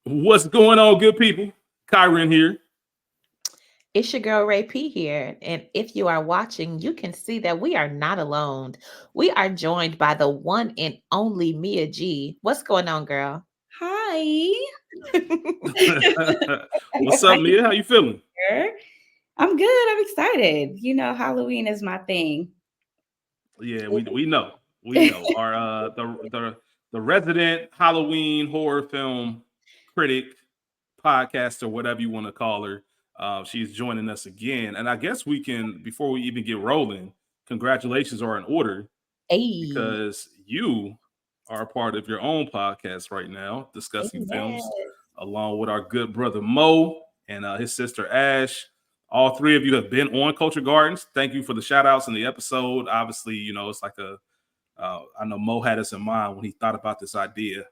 What's going on, good people? Kyron here. It's your girl Ray P here. And if you are watching, you can see that we are not alone. We are joined by the one and only Mia G. What's going on, girl? Hi. What's How up, you Mia? How you feeling? doing? I'm good. I'm excited. Halloween is my thing. Yeah, we know. Our the resident Halloween horror film critic, podcaster, whatever you want to call her. She's joining us again, and I guess we can before we even get rolling. Congratulations are in order Hey, because you are a part of your own podcast right now, discussing Yes. films, along with our good brother Mo and his sister Ash. All three of you have been on Culture Gardens. Thank you for the shout outs in the episode. Obviously, it's like I know Mo had us in mind when he thought about this idea.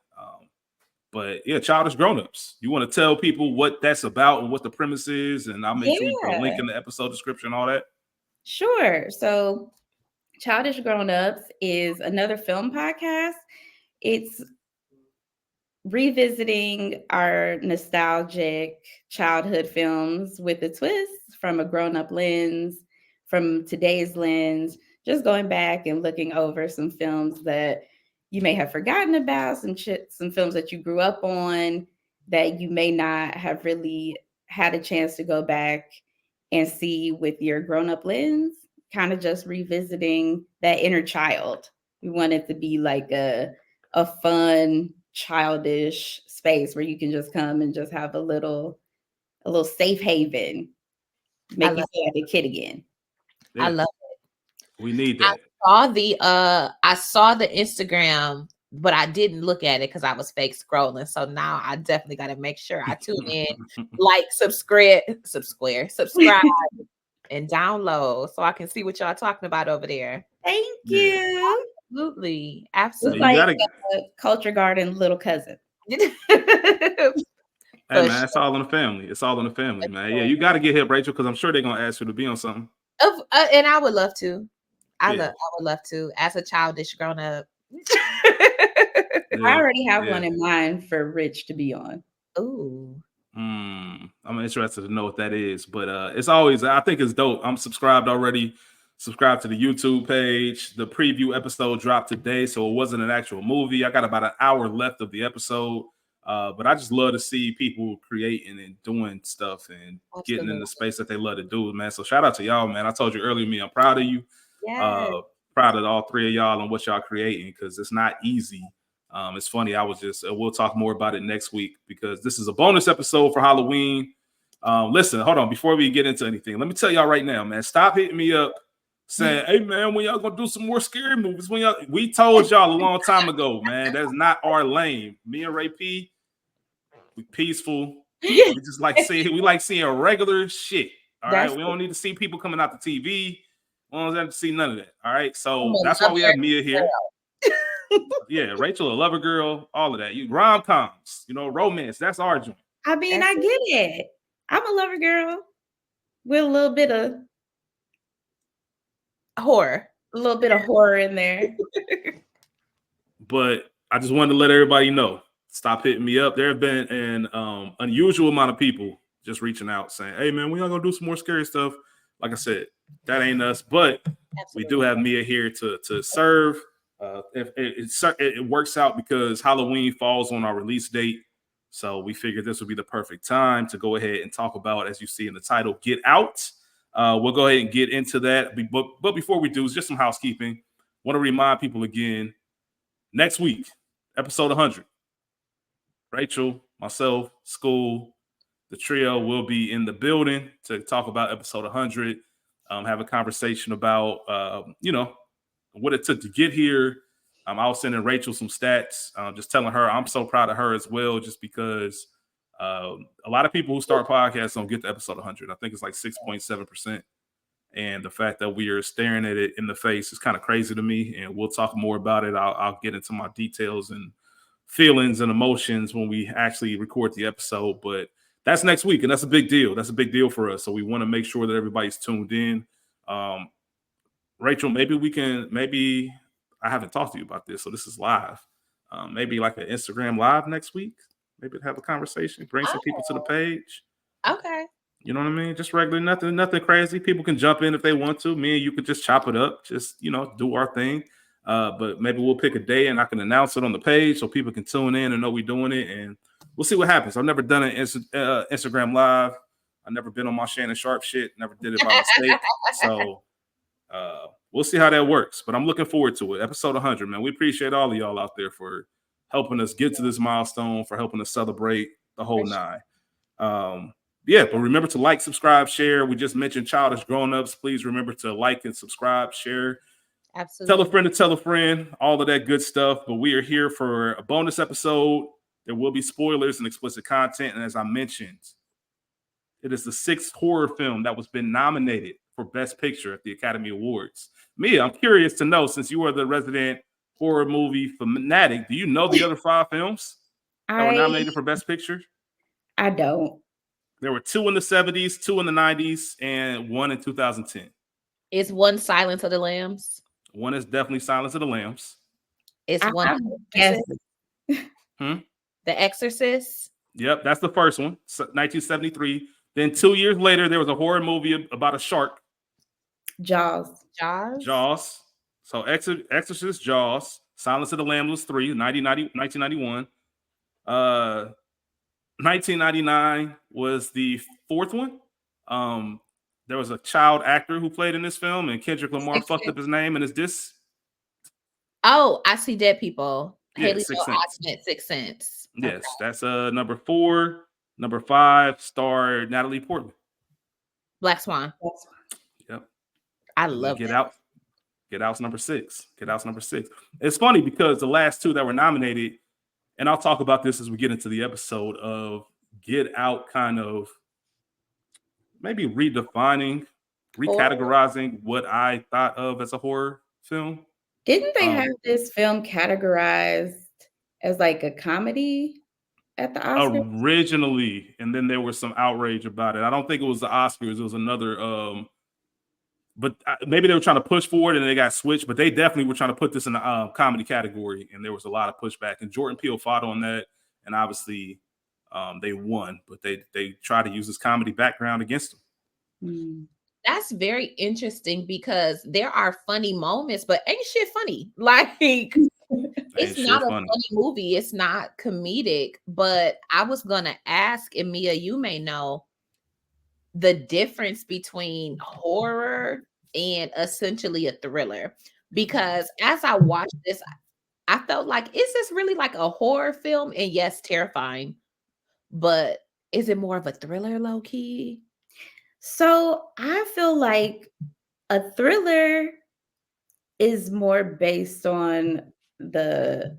But yeah, childish grown-ups. You want to tell people what that's about and what the premise is, and I'll make sure we put a link Yeah, in the episode description, all that. sure. So, Childish Grown Ups is another film podcast. It's revisiting our nostalgic childhood films with a twist from a grown up lens, from today's lens, just going back and looking over some films that you may have forgotten about, some films that you grew up on that you may not have really had a chance to go back and see with your grown up lens, kind of just revisiting that inner child. We want it to be like a fun, childish space where you can just come and just have a little safe haven, I make you love feel like a kid again. I Yeah, love we need I that. I saw the Instagram, but I didn't look at it because I was fake scrolling. So now I definitely gotta make sure I tune in, like, subscribe and download so I can see what y'all talking about over there. Thank Yeah, you. Absolutely. It's yeah, you like Absolutely. gotta. a Culture Garden little cousin. Hey For man, it's sure. all in the family. It's all in the family, man. Yeah, you got to get hip, Rachel, because I'm sure they're gonna ask you to be on something. And I would love to. Yeah, I would love to as a childish grown up. I yeah, already have yeah. one in mind for Rich to be on. Ooh. I'm interested to know what that is, but it's always. I think it's dope. I'm subscribed already. Subscribe to the YouTube page. The preview episode dropped today, so it wasn't an actual movie. I got about an hour left of the episode, but I just love to see people creating and doing stuff and getting in Absolutely. the space that they love to do, man. So shout out to y'all, man. I told you earlier, me, I'm proud of you. Yes. Uh, Proud of all three of y'all and what y'all creating because it's not easy. It's funny. I was just. We'll talk more about it next week because this is a bonus episode for Halloween. Listen, hold on. Before we get into anything, let me tell y'all right now, man. Stop hitting me up saying, "Hey, man, when y'all gonna do some more scary movies?" When y'all, we told y'all a long time ago, man. That's not our lane. Me and Ray P, we peaceful. Yeah. We just like seeing. We like seeing regular shit. All right. That's We the don't need to see people coming out the TV. We don't have to see none of that. All right. I'm So a that's why we lover have Mia here. Yeah, Rachel, a lover girl, all of that. You rom coms, romance. That's our joint. I mean, That's I it. get it. I'm a lover girl with Horror. a little bit of horror in there. But I just wanted to let everybody know. Stop hitting me up. There have been an unusual amount of people just reaching out saying, "Hey, man, we are gonna do some more scary stuff." Like I said, that ain't us, but we do Absolutely. have Mia here to serve. If it works out because Halloween falls on our release date, so we figured this would be the perfect time to go ahead and talk about, as you see in the title, Get Out. We'll go ahead and get into that, but before we do, just some housekeeping. Want to remind people again. Next week, episode 100. Rachel, myself, school, the trio will be in the building to talk about episode 100, have a conversation about, what it took to get here. I was sending Rachel some stats, just telling her I'm so proud of her as well, just because a lot of people who start podcasts don't get to episode 100. I think it's like 6.7%. And the fact that we are staring at it in the face is kind of crazy to me. And we'll talk more about it. I'll get into my details and feelings and emotions when we actually record the episode. But that's next week, and that's a big deal. That's a big deal for us. So we want to make sure that everybody's tuned in. Um, Rachel, maybe I haven't talked to you about this, so this is live. Maybe like an Instagram live next week. maybe have a conversation, bring some people to the page. Okay. You know what I mean? Just regular, nothing crazy. People can jump in if they want to. Me and you could just chop it up, just do our thing. But maybe we'll pick a day and I can announce it on the page so people can tune in and know we're doing it, and we'll see what happens. I've never done an Instagram live. I've never been on my Shannon Sharp shit. Never did it by mistake. So we'll see how that works. But I'm looking forward to it. Episode 100, man. We appreciate all of y'all out there for helping us get to this milestone, for helping us celebrate the whole nine. Yeah, but remember to like, subscribe, share. We just mentioned Childish Grown-Ups. Please remember to like and subscribe, share. Absolutely. Tell a friend to tell a friend, all of that good stuff. But we are here for a bonus episode. There will be spoilers and explicit content. And as I mentioned, it is the 6th horror film that was been nominated for Best Picture at the Academy Awards. Mia, I'm curious to know, since you are the resident horror movie fanatic, do you know the other 5 films that were nominated for Best Picture? I don't. There were 2 in the 70s, 2 in the 90s, and 1 in 2010. Is one Silence of the Lambs? One is definitely Silence of the Lambs. It's one. Yes. The Exorcist. Yep, that's the first one, 1973. Then 2 years later, there was a horror movie about a shark. Jaws. So Exorcist, Jaws, Silence of the Lambs was 3, 1991. 1999 was the 4th one. There was a child actor who played in this film, and Kendrick Lamar fucked up his name, and it's this. Oh, I See Dead People. Yeah, Haley Sixth Joel Sense. Osment, Sixth Sense. Yes, Okay. that's number 4. Number 5 starred Natalie Portman. Black Swan. Yep. I love Get that. Out. Get Out's number 6. Get Out's number 6. It's funny because the last 2 that were nominated, and I'll talk about this as we get into the episode, of Get Out kind of maybe redefining, recategorizing what I thought of as a horror film. Didn't they have this film categorized as like a comedy at the Oscars? Originally, and then there was some outrage about it. I don't think it was the Oscars. It was another, but maybe they were trying to push forward and they got switched, but they definitely were trying to put this in the comedy category, and there was a lot of pushback, and Jordan Peele fought on that, and obviously they won, but they tried to use his comedy background against him. That's very interesting because there are funny moments, but ain't shit funny. Like, it's not a funny movie. It's not comedic. But I was going to ask, and Mia, you may know the difference between horror and essentially a thriller. Because as I watched this, I felt like, is this really like a horror film? And yes, terrifying. But is it more of a thriller, low key? So I feel like a thriller is more based on the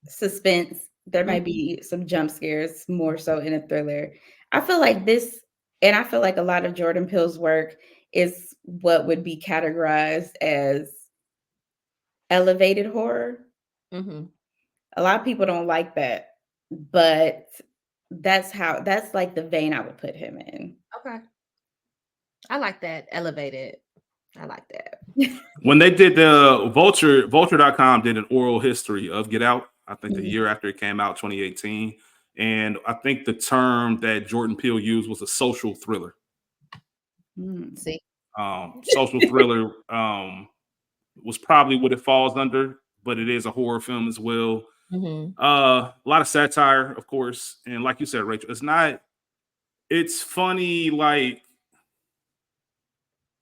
suspense. There might be some jump scares more so in a thriller. I feel like this, and I feel like a lot of Jordan Peele's work is what would be categorized as elevated horror. A lot of people don't like that, but that's like the vein I would put him in. Okay. I like that. Elevated. I like that. When they did the Vulture.com did an oral history of Get Out, I think the year after it came out, 2018. And I think the term that Jordan Peele used was a social thriller. See? Social thriller was probably what it falls under, but it is a horror film as well. A lot of satire, of course. And like you said, Rachel, it's funny, like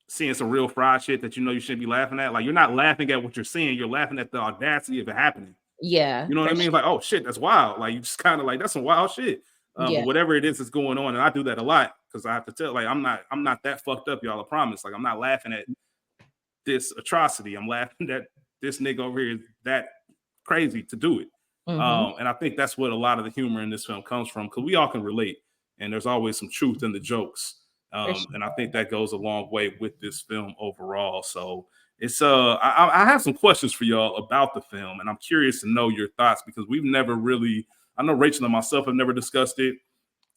seeing some real fried shit that you shouldn't be laughing at. Like, you're not laughing at what you're seeing, you're laughing at the audacity of it happening. Yeah. You know what I mean? Like, oh shit, that's wild. Like, you just kind of like, that's some wild shit. But whatever it is that's going on, and I do that a lot because I have to tell, like, I'm not that fucked up, y'all. I promise. Like, I'm not laughing at this atrocity. I'm laughing that this nigga over here is that crazy to do it. And I think that's what a lot of the humor in this film comes from, because we all can relate, and there's always some truth in the jokes. And I think that goes a long way with this film overall. So it's I have some questions for y'all about the film, and I'm curious to know your thoughts, because we've never really, I know Rachel and myself have never discussed it,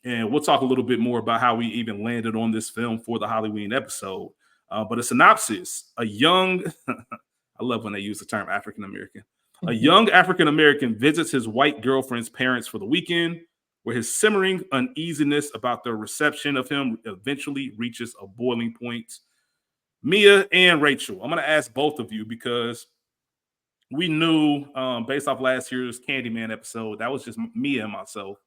and we'll talk a little bit more about how we even landed on this film for the Halloween episode. But a synopsis: a young, I love when they use the term African American. A young African-American visits his white girlfriend's parents for the weekend, where his simmering uneasiness about their reception of him eventually reaches a boiling point. Mia and Rachel, I'm going to ask both of you because we knew based off last year's Candyman episode, that was just Mia and myself.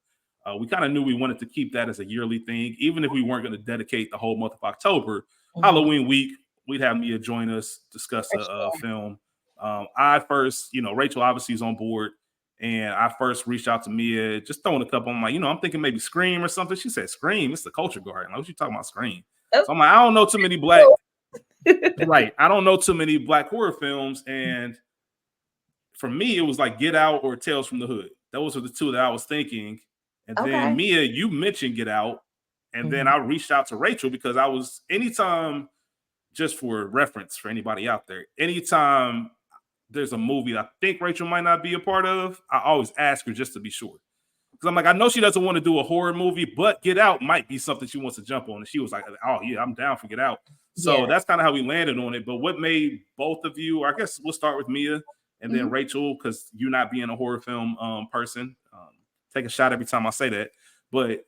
We kind of knew we wanted to keep that as a yearly thing, even if we weren't going to dedicate the whole month of October. Halloween week, we'd have Mia join us, discuss a film. I first, Rachel obviously is on board, and I first reached out to Mia, just throwing a couple. I'm like, I'm thinking maybe Scream or something. She said Scream. It's the Culture Garden. Like, what you talking about, Scream? So I'm like, I don't know too many black. Right, I don't know too many black horror films, and for me, it was like Get Out or Tales from the Hood. Those are the two that I was thinking. And then Mia, you mentioned Get Out, and then I reached out to Rachel because I was anytime. Just for reference for anybody out there, anytime there's a movie I think Rachel might not be a part of, I always ask her just to be sure. Because I'm like, I know she doesn't want to do a horror movie, but Get Out might be something she wants to jump on. And she was like, oh, yeah, I'm down for Get Out. So that's kind of how we landed on it. But what made both of you, I guess we'll start with Mia and then Rachel, because you not being a horror film person, take a shot every time I say that. But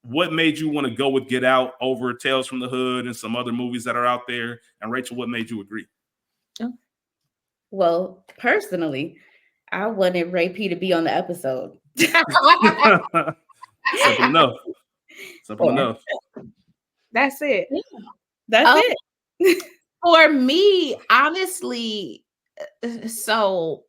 what made you want to go with Get Out over Tales from the Hood and some other movies that are out there? And Rachel, what made you agree? Well, personally, I wanted Ray P to be on the episode. Simple enough. Simple enough. That's it. That's it. For me, honestly, so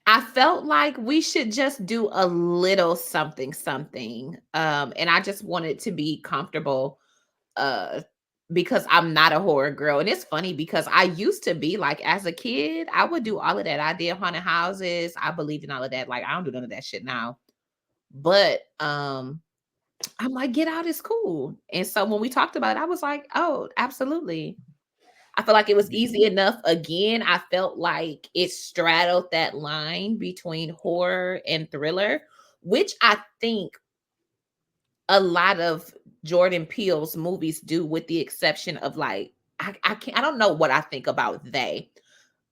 I felt like we should just do a little something. And I just wanted to be comfortable because I'm not a horror girl. And it's funny because I used to be like, as a kid, I would do all of that. I did haunted houses. I believed in all of that. Like, I don't do none of that shit now. But I'm like, Get Out is cool. And so when we talked about it, I was like, oh, absolutely. I feel like it was easy enough. Again, I felt like it straddled that line between horror and thriller, which I think a lot of Jordan Peele's movies do, with the exception of like, I don't know what I think about They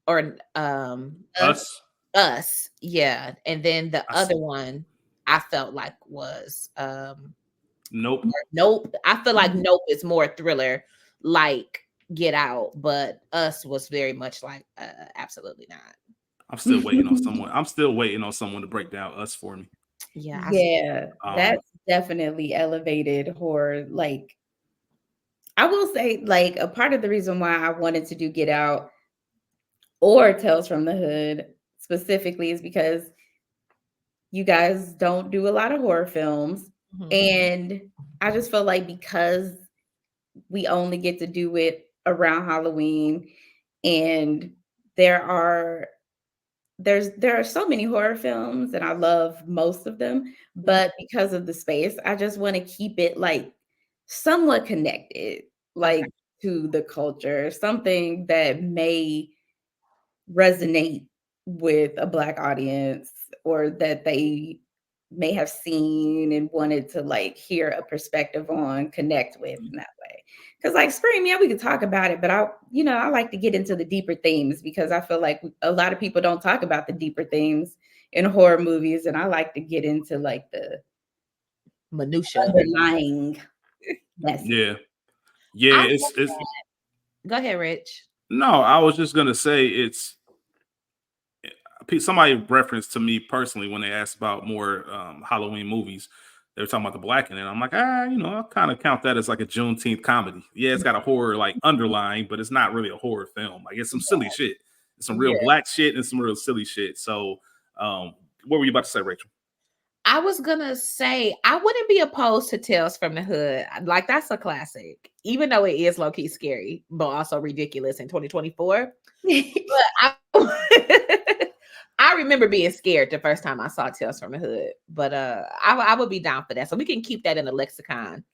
or Us. Yeah. And then the other one I felt like was Nope. I feel like Nope is more thriller like Get Out, but Us was very much like absolutely not. I'm still waiting on someone. I'm still waiting on someone to break down Us for me. Yeah, that's definitely elevated horror. Like, I will say, like, a part of the reason why I wanted to do Get Out or Tales from the Hood specifically is because you guys don't do a lot of horror films. And I just feel like because we only get to do it around Halloween, and there are so many horror films and I love most of them, but because of the space, I just want to keep it like somewhat connected, like to the culture, something that may resonate with a Black audience or that they may have seen and wanted to like hear a perspective on, connect with in that way. Because like Scream, yeah, we could talk about it, but I like to get into the deeper themes because I feel like a lot of people don't talk about the deeper themes in horror movies, and I like to get into like the minutia underlying. Yeah. It's Go ahead, Rich. No, I was just gonna say somebody referenced to me personally when they asked about more Halloween movies. They were talking about The Blackening, and I'm like, I kind of count that as like a Juneteenth comedy. Yeah, it's got a horror like underlying, but it's not really a horror film. Like, it's some silly shit. It's some real black shit and some real silly shit. So, what were you about to say, Rachel? I was gonna say I wouldn't be opposed to Tales from the Hood. Like, that's a classic, even though it is low-key scary, but also ridiculous in 2024. But I remember being scared the first time I saw Tales from the Hood, but I would be down for that. So we can keep that in the lexicon.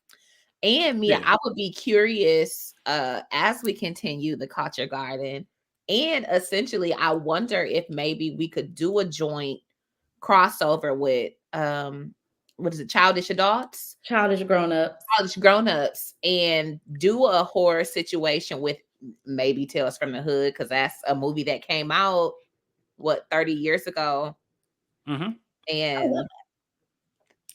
And Mia, I would be curious as we continue the Culture Garden. And essentially, I wonder if maybe we could do a joint crossover with what is it, Childish Adults? Childish Grown-Ups. Childish Grown-Ups, and do a horror situation with maybe Tales from the Hood, because that's a movie that came out 30 years ago. Mm-hmm. And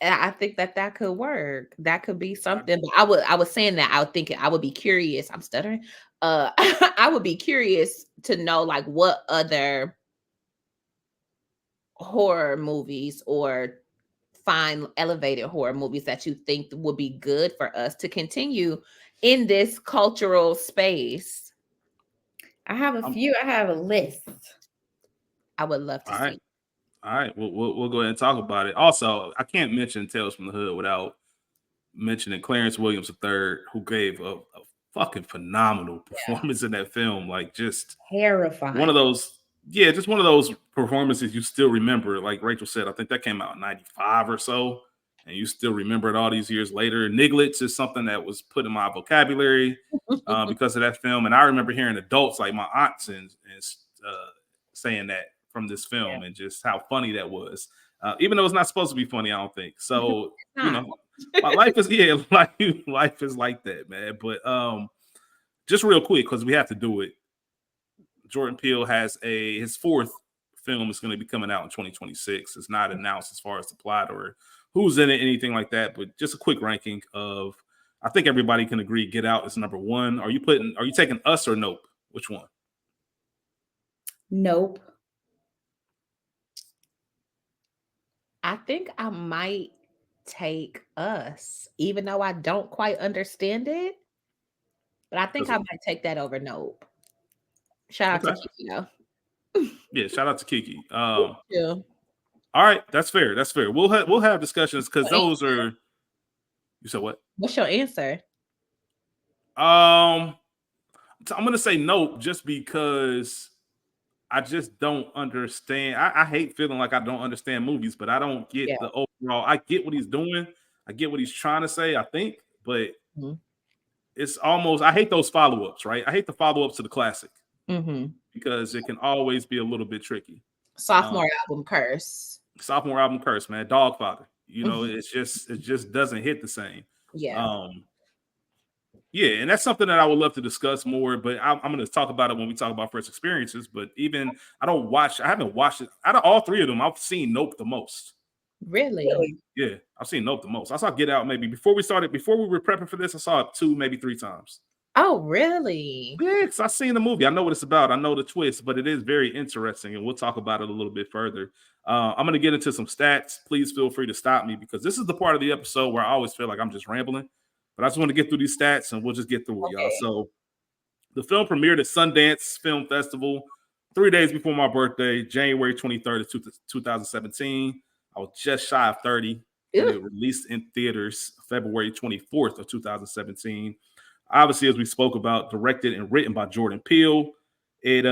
I think that could work. That could be something. But I was saying that I would think I would be curious. I'm stuttering. I would be curious to know like what other horror movies or fine elevated horror movies that you think would be good for us to continue in this cultural space. I have a few. I have a list. I would love to see. All right, we'll go ahead and talk about it. Also, I can't mention Tales from the Hood without mentioning Clarence Williams III, who gave a fucking phenomenal performance in that film. Like, just terrifying. One of those, just one of those performances you still remember. Like Rachel said, I think that came out in 95 or so, and you still remember it all these years later. Niglets is something that was put in my vocabulary because of that film. And I remember hearing adults like my aunts and saying that from this film and just how funny that was. Even though it's not supposed to be funny, I don't think. So, my life is, life is like that, man. But just real quick, because we have to do it. Jordan Peele has his fourth film is going to be coming out in 2026. It's not announced as far as the plot or who's in it, anything like that. But just a quick ranking of, I think everybody can agree Get Out is number one. Are you taking Us or Nope? Which one? Nope. I think I might take Us, even though I don't quite understand it. But I think I might take that over Nope. Shout out to Kiki, though. Yeah, shout out to Kiki. Yeah. All right, that's fair. That's fair. We'll have discussions because those are. You said what? What's your answer? I'm gonna say Nope, just because I just don't understand. I hate feeling like I don't understand movies, but I don't get the overall. I get what he's doing. I get what he's trying to say, I think, but it's almost, I hate those follow-ups, right? I hate the follow-ups to the classic because it can always be a little bit tricky. Sophomore album curse, man. Dogfather. It just doesn't hit the same. Yeah. Yeah, and that's something that I would love to discuss more, but I'm going to talk about it when we talk about first experiences. But even I haven't watched it. Out of all three of them, I've seen Nope the most. Really? Yeah, I've seen Nope the most. I saw Get Out maybe before we were prepping for this. I saw it 2, maybe 3 times. Oh, really? Yeah, because I've seen the movie. I know what it's about. I know the twist, but it is very interesting, and we'll talk about it a little bit further. I'm going to get into some stats. Please feel free to stop me because this is the part of the episode where I always feel like I'm just rambling. But I just want to get through these stats, and we'll just get through it, y'all. So the film premiered at Sundance Film Festival 3 days before my birthday, January 23rd of 2017. I was just shy of 30. And it released in theaters February 24th of 2017. Obviously, as we spoke about, directed and written by Jordan Peele. It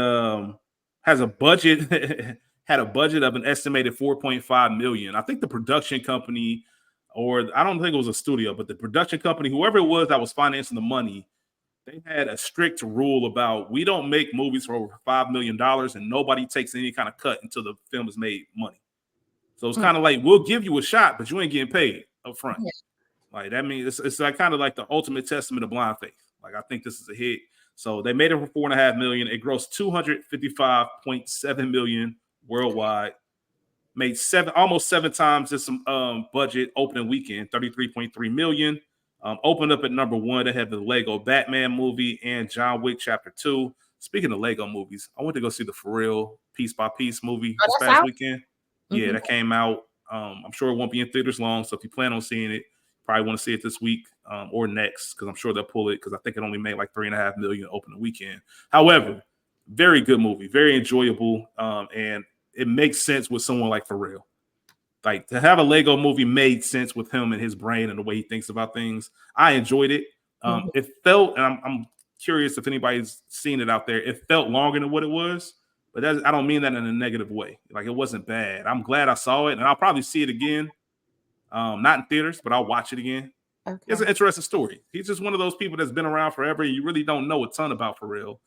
has a budget, had a budget of an estimated $4.5 million. I think the production company, or I don't think it was a studio, but the production company, whoever it was that was financing the money, they had a strict rule about we don't make movies for over $5 million and nobody takes any kind of cut until the film has made money. So it's kind of like, we'll give you a shot, but you ain't getting paid up front. Yeah. Like, that means it's like kind of like the ultimate testament of blind faith. Like, I think this is a hit. So they made it for $4.5 million. It grossed $255.7 million worldwide. Made almost 7 times this budget opening weekend, $33.3 million. Opened up at number 1. They had the Lego Batman movie and John Wick Chapter 2. Speaking of Lego movies, I went to go see the For Real Piece by Piece movie this past weekend. Yeah, that came out. I'm sure it won't be in theaters long. So if you plan on seeing it, probably want to see it this week or next, because I'm sure they'll pull it because I think it only made like $3.5 million opening weekend. However, very good movie, very enjoyable, and it makes sense with someone like Pharrell. Like, to have a Lego movie made sense with him and his brain and the way he thinks about things. I enjoyed it. It felt, and I'm curious if anybody's seen it out there, it felt longer than what it was, but I don't mean that in a negative way. Like, it wasn't bad. I'm glad I saw it, and I'll probably see it again. Not in theaters, but I'll watch it again. Okay. It's an interesting story. He's just one of those people that's been around forever. You really don't know a ton about Pharrell.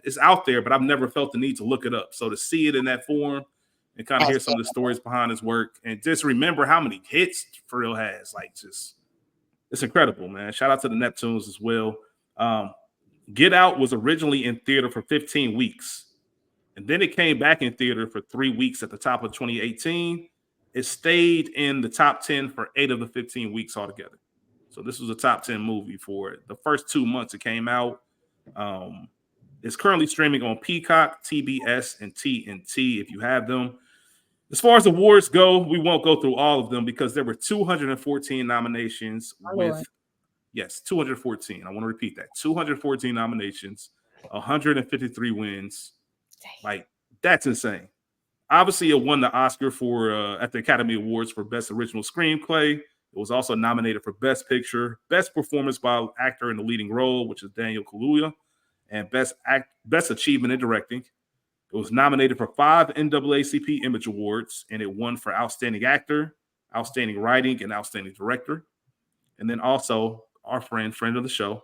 It's out there, but I've never felt the need to look it up. So to see it in that form and kind of hear some of the stories behind his work and just remember how many hits Pharrell has, like, just, it's incredible, man. Shout out to the Neptunes as well. Get Out was originally in theater for 15 weeks, and then it came back in theater for 3 weeks at the top of 2018. It stayed in the top 10 for 8 of the 15 weeks altogether. So this was a top 10 movie for the first 2 months it came out. It's currently streaming on Peacock, TBS, and TNT if you have them. As far as awards go, we won't go through all of them because there were 214 nominations with, yes, 214. I want to repeat that. 214 nominations, 153 wins. Like, that's insane. Obviously, it won the Oscar for at the Academy Awards for Best Original Screenplay. It was also nominated for Best Picture, Best Performance by Actor in the Leading Role, which is Daniel Kaluuya, and Best Achievement in Directing. It was nominated for 5 NAACP Image Awards, and it won for Outstanding Actor, Outstanding Writing, and Outstanding Director. And then also, our friend of the show,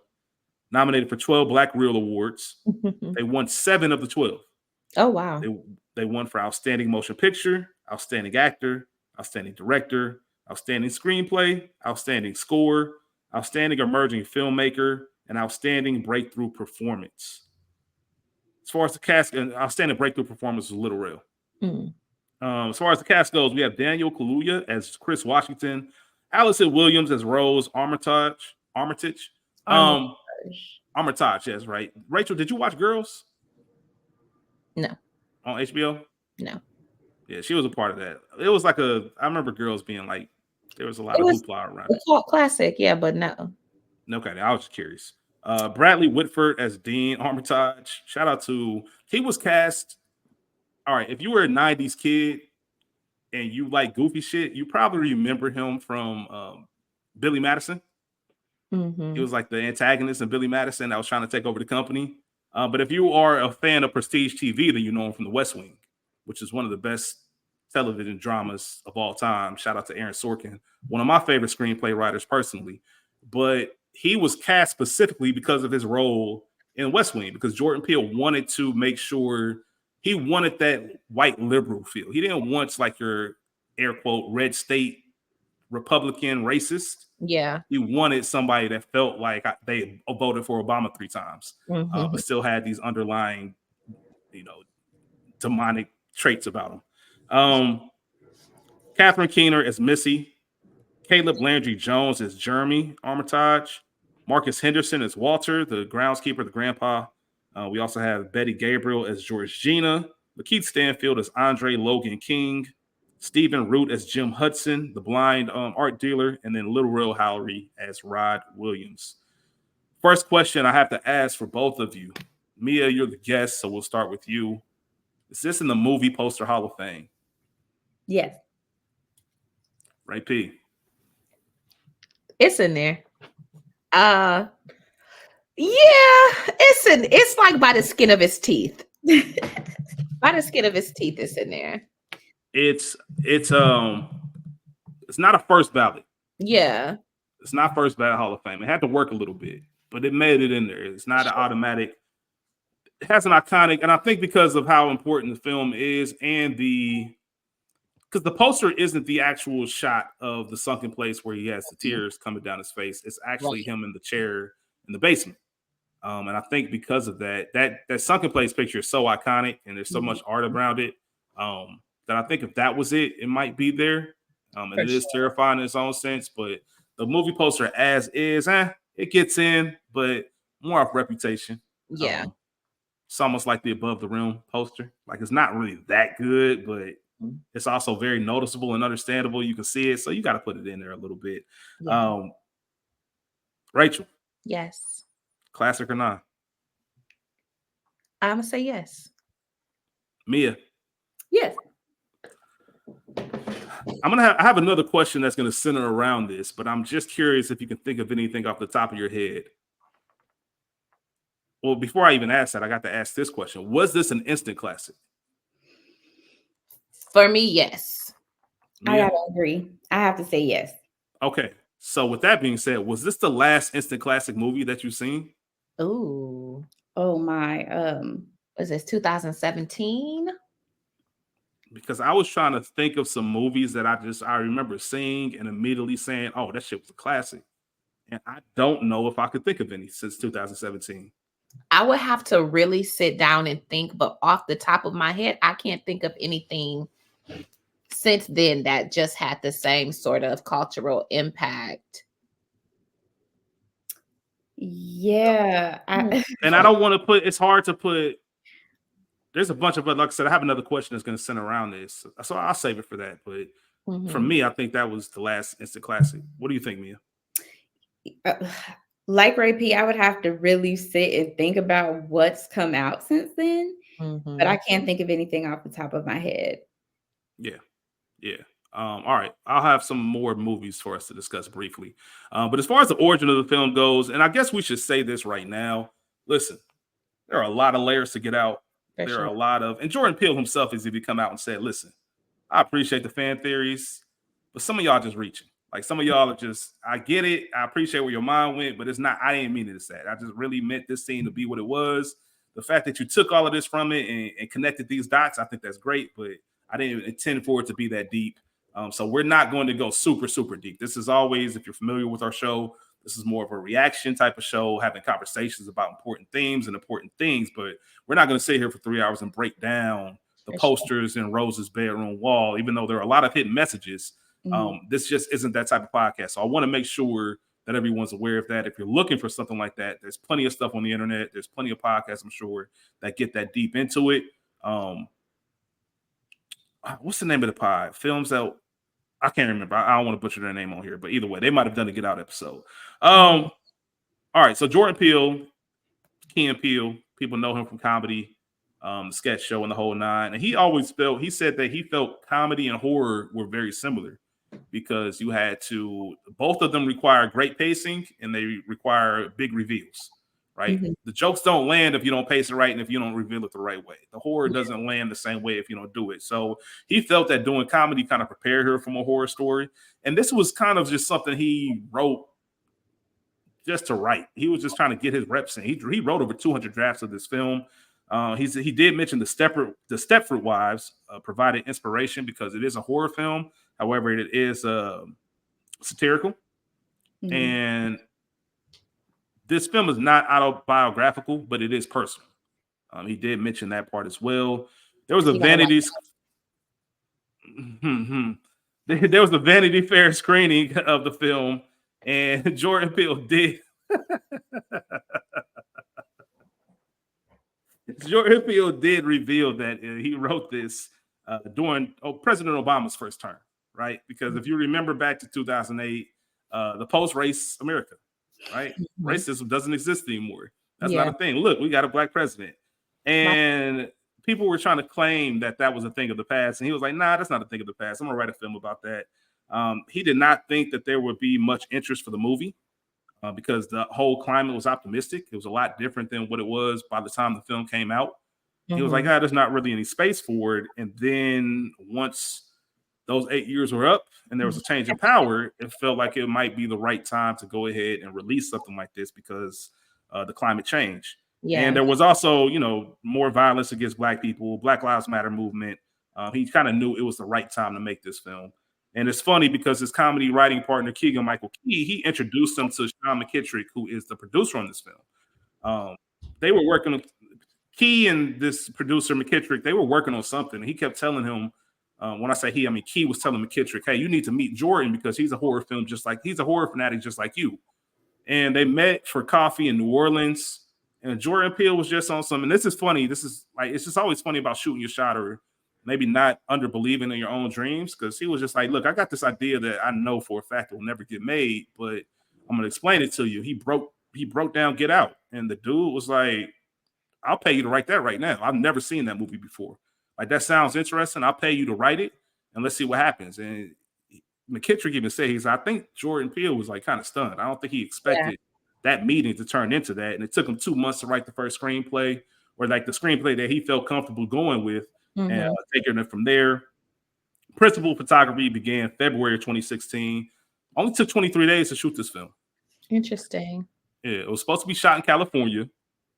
nominated for 12 Black Reel Awards. They won 7 of the 12. Oh, wow. They won for Outstanding Motion Picture, Outstanding Actor, Outstanding Director, Outstanding Screenplay, Outstanding Score, Outstanding Emerging Filmmaker, and Outstanding Breakthrough Performance. As far as the cast, and Outstanding Breakthrough Performance was Little Real. As far as the cast goes, we have Daniel Kaluuya as Chris Washington, Allison Williams as Rose Armitage. Armitage, yes, right. Rachel, did you watch Girls? No. On HBO? No. Yeah, she was a part of that. It was like I remember Girls being like, there was a lot of hoopla around it. Classic, yeah, but no. Okay, I was just curious. Bradley Whitford as Dean Armitage. Shout out to, he was cast. All right, if you were a 90s kid and you like goofy shit, you probably remember him from Billy Madison. He was like the antagonist in Billy Madison that was trying to take over the company. But if you are a fan of Prestige TV, then you know him from The West Wing, which is one of the best television dramas of all time. Shout out to Aaron Sorkin, one of my favorite screenplay writers personally. But he was cast specifically because of his role in West Wing, because Jordan Peele wanted to make sure he wanted that white liberal feel. He didn't want like your air quote red state Republican racist. Yeah. He wanted somebody that felt like they voted for Obama 3 times, but still had these underlying, demonic traits about him. Catherine Keener as Missy, Caleb Landry Jones as Jeremy Armitage, Marcus Henderson as Walter, the groundskeeper, the grandpa. We also have Betty Gabriel as Georgina, Lakeith Stanfield as Andre Logan King, Stephen Root as Jim Hudson, the blind art dealer, and then Little Real Howery as Rod Williams. First question I have to ask for both of you. Mia, you're the guest, so we'll start with you. Is this in the Movie Poster Hall of Fame? Yes. Right, P? It's in there. Yeah, it's like by the skin of his teeth. By the skin of his teeth, it's in there. It's not a first ballot. Yeah. It's not first ballot Hall of Fame. It had to work a little bit, but it made it in there. It's not an automatic. It has an iconic, and I think because of how important the film is, and because the poster isn't the actual shot of the sunken place where he has the tears coming down his face. It's actually him in the chair in the basement. And I think because of that sunken place picture is so iconic, and there's so much art around it, that I think if that was it, it might be there. And it is terrifying in its own sense, but the movie poster as is, it gets in, but more off reputation. Yeah. It's almost like the Above the Rim poster. Like, it's not really that good, but it's also very noticeable and understandable. You can see it, so you got to put it in there a little bit. Yeah. Rachel. Yes. Classic or not? I'm gonna say yes. Mia. Yes. I have another question that's going to center around this, but I'm just curious if you can think of anything off the top of your head. Well, before I even ask that, I got to ask this question. Was this an instant classic? For me, yes. I gotta agree. I have to say yes. Okay. So with that being said, was this the last instant classic movie that you've seen? Ooh. Oh my. Was this 2017? Because I was trying to think of some movies that I remember seeing and immediately saying, oh, that shit was a classic. And I don't know if I could think of any since 2017. I would have to really sit down and think, but off the top of my head, I can't think of anything since then that just had the same sort of cultural impact. Yeah. And I don't want to put, it's hard to put, there's a bunch of, like I said, I have another question that's going to center around this. So I'll save it for that. But for me, I think that was the last instant classic. What do you think, Mia? Like Ray P, I would have to really sit and think about what's come out since then. But I can't think of anything off the top of my head. Yeah. All right. I'll have some more movies for us to discuss briefly. But as far as the origin of the film goes, and I guess we should say this right now. Listen, there are a lot of layers to get out. There are a lot of, and Jordan Peele himself has even come out and said, listen, I appreciate the fan theories, but some of y'all just reaching. Like some of y'all are just, I get it. I appreciate where your mind went, but it's not, I didn't mean it as that. I just really meant this scene to be what it was. The fact that you took all of this from it and connected these dots, I think that's great, but I didn't intend for it to be that deep. So we're not going to go super, super deep. This is always, if you're familiar with our show, this is more of a reaction type of show, having conversations about important themes and important things, but we're not going to sit here for 3 hours and break down the posters in Rose's bedroom wall, even though there are a lot of hidden messages. This just isn't that type of podcast. So I want to make sure that everyone's aware of that. If you're looking for something like that, there's plenty of stuff on the internet. There's plenty of podcasts, I'm sure, that get that deep into it. What's the name of the pod? Films that I can't remember. I don't want to butcher their name on here, but either way, they might have done a Get Out episode. All right, so Jordan Peele, Key and Peele, people know him from comedy, the sketch show, and the whole nine. And he said that he felt comedy and horror were very similar because you had to, both of them require great pacing and they require big reveals. Right? The jokes don't land if you don't pace it right and if you don't reveal it the right way. The horror doesn't land the same way if you don't do it. So he felt that doing comedy kind of prepared her from a horror story. And this was kind of just something he wrote just to write. He was just trying to get his reps in. He wrote over 200 drafts of this film. He did mention the Stepford Wives provided inspiration because it is a horror film. However, it is satirical. And this film is not autobiographical, but it is personal. He did mention that part as well. There was a Vanity Fair screening of the film, and Jordan Peele did. Jordan Peele did reveal that he wrote this during President Obama's first term, right? Because if you remember back to 2008, the post-race America. Right? Racism doesn't exist anymore. That's not a thing. Look, we got a black president. And people were trying to claim that that was a thing of the past. And he was like, nah, that's not a thing of the past. I'm going to write a film about that. He did not think that there would be much interest for the movie because the whole climate was optimistic. It was a lot different than what it was by the time the film came out. He was like, there's not really any space for it. And then once those 8 years were up and there was a change in power, it felt like it might be the right time to go ahead and release something like this because the climate change. And there was also, more violence against Black people, Black Lives Matter movement. He kind of knew it was the right time to make this film. And it's funny because his comedy writing partner, Keegan-Michael Key, he introduced him to Sean McKittrick, who is the producer on this film. They were working on, Key and this producer, McKittrick, they were working on something. He kept telling him, when I say he, I mean Key was telling McKittrick, hey, you need to meet Jordan because he's a horror fanatic just like you. And they met for coffee in New Orleans. And Jordan Peele was just on some, and this is funny. This is like, it's just always funny about shooting your shot or maybe not under believing in your own dreams. Because he was just like, look, I got this idea that I know for a fact it will never get made, but I'm going to explain it to you. He broke down Get Out. And the dude was like, I'll pay you to write that right now. I've never seen that movie before. Like, that sounds interesting. I'll pay you to write it and let's see what happens. And McKittrick even said, I think Jordan Peele was like kind of stunned. I don't think he expected that meeting to turn into that. And it took him 2 months to write the first screenplay, or like the screenplay that he felt comfortable going with, and taking it from there. Principal photography began February 2016. Only took 23 days to shoot this film. Interesting. Yeah, it was supposed to be shot in California,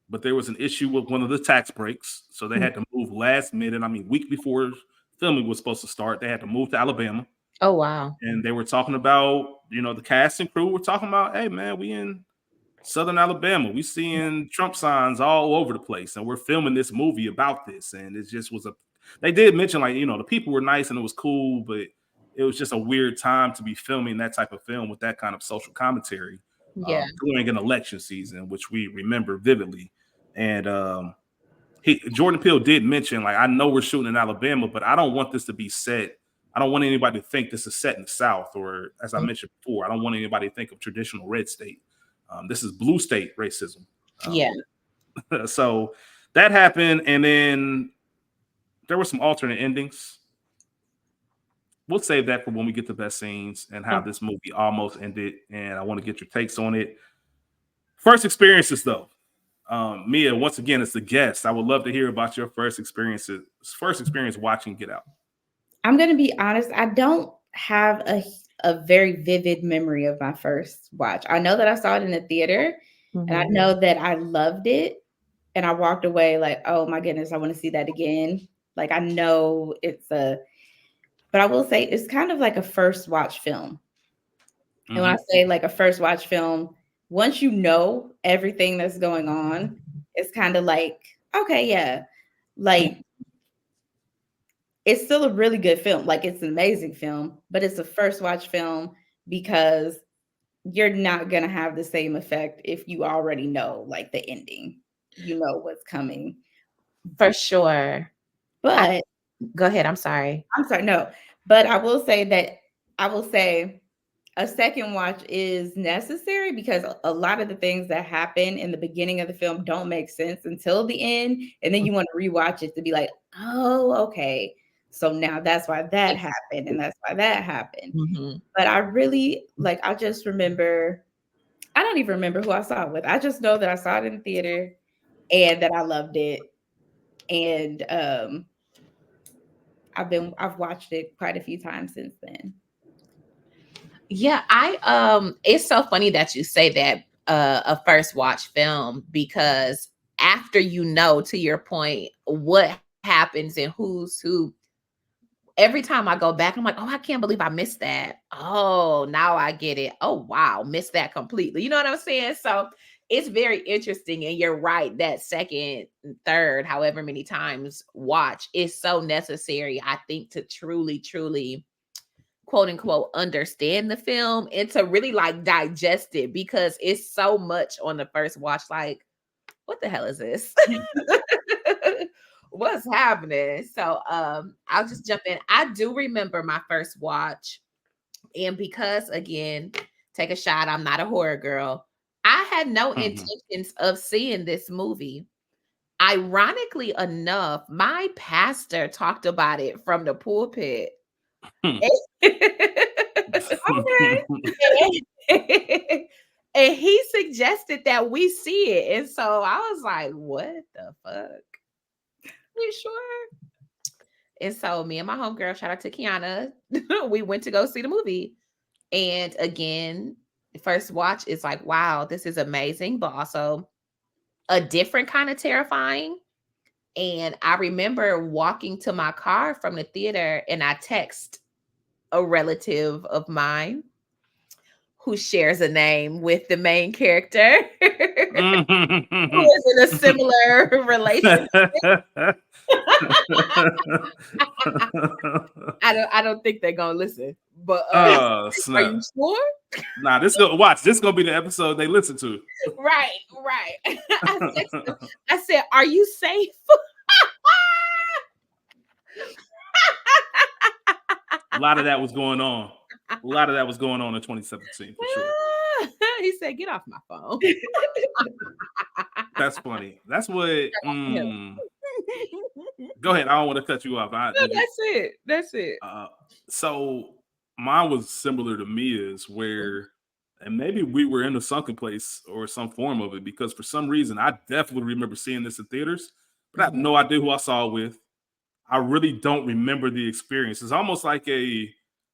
but there was an issue with one of the tax breaks. So they had to move last minute. I mean, week before filming was supposed to start, they had to move to Alabama. Oh, wow. And they were talking about, the cast and crew were talking about, hey, man, we in Southern Alabama. We seeing Trump signs all over the place, and we're filming this movie about this. And it just was they did mention, like, the people were nice and it was cool, but it was just a weird time to be filming that type of film with that kind of social commentary during an election season, which we remember vividly. And Jordan Peele did mention, like, I know we're shooting in Alabama, but I don't want this to be set. I don't want anybody to think this is set in the South, or, as I mentioned before, I don't want anybody to think of traditional red state. This is blue state racism. So that happened, and then there were some alternate endings. We'll save that for when we get to best scenes and how this movie almost ended, and I want to get your takes on it. First experiences, though. Mia, once again, as the guest, I would love to hear about your first experience watching Get Out. I'm going to be honest. I don't have a very vivid memory of my first watch. I know that I saw it in the theater, and I know that I loved it, and I walked away like, oh my goodness, I want to see that again. Like, I know but I will say it's kind of like a first watch film. And when I say like a first watch film, once you know everything that's going on, it's kind of like, okay, yeah, like, it's still a really good film. Like, it's an amazing film, but it's a first watch film because you're not going to have the same effect if you already know, like, the ending, you know what's coming. For sure. But go ahead. I'm sorry. No, but I will say a second watch is necessary because a lot of the things that happen in the beginning of the film don't make sense until the end. And then you want to rewatch it to be like, oh, okay. So now that's why that happened, and that's why that happened. But I really, like, I just remember, I don't even remember who I saw it with. I just know that I saw it in the theater and that I loved it. And I've watched it quite a few times since then. Yeah, it's so funny that you say that a first watch film, because after to your point, what happens and who's who, every time I go back, I'm like, oh, I can't believe I missed that. Oh, now I get it. Oh, wow, missed that completely. You know what I'm saying? So it's very interesting. And you're right, that second, third, however many times watch is so necessary, I think, to truly, truly, quote unquote, understand the film and to really, like, digest it, because it's so much on the first watch. Like, what the hell is this? What's happening? So I'll just jump in. I do remember my first watch, and because, again, take a shot, I'm not a horror girl, I had no intentions of seeing this movie. Ironically enough, my pastor talked about it from the pulpit. And he suggested that we see it. And so I was like, what the fuck? You sure? And so me and my homegirl, shout out to Kiana, we went to go see the movie. And again, first watch is like, wow, this is amazing, but also a different kind of terrifying. And I remember walking to my car from the theater, and I text a relative of mine who shares a name with the main character, who is in a similar relationship. I don't think they're gonna listen, but are you sure? Nah, this gonna be the episode they listen to. Right. I said, "Are you safe?" A lot of that was going on. A lot of that was going on in 2017 for sure. He said, "Get off my phone." That's funny. That's what. Go ahead. I don't want to cut you off. That's it. So mine was similar to Mia's, where, and maybe we were in a sunken place or some form of it, because for some reason I definitely remember seeing this in theaters, but I have no idea who I saw it with. I really don't remember the experience. It's almost like in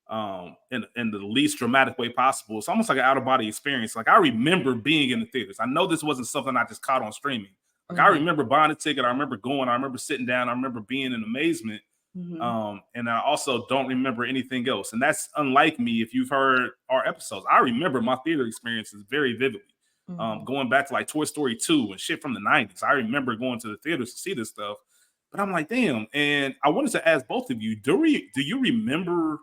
the least dramatic way possible. It's almost like an out-of-body experience. Like, I remember being in the theaters. I know this wasn't something I just caught on streaming. Like, I remember buying a ticket. I remember going. I remember sitting down. I remember being in amazement. And I also don't remember anything else. And that's unlike me. If you've heard our episodes, I remember my theater experiences very vividly. Going back to like Toy Story 2 and shit from the 90s. I remember going to the theaters to see this stuff, but I'm like, damn. And I wanted to ask both of you, do you remember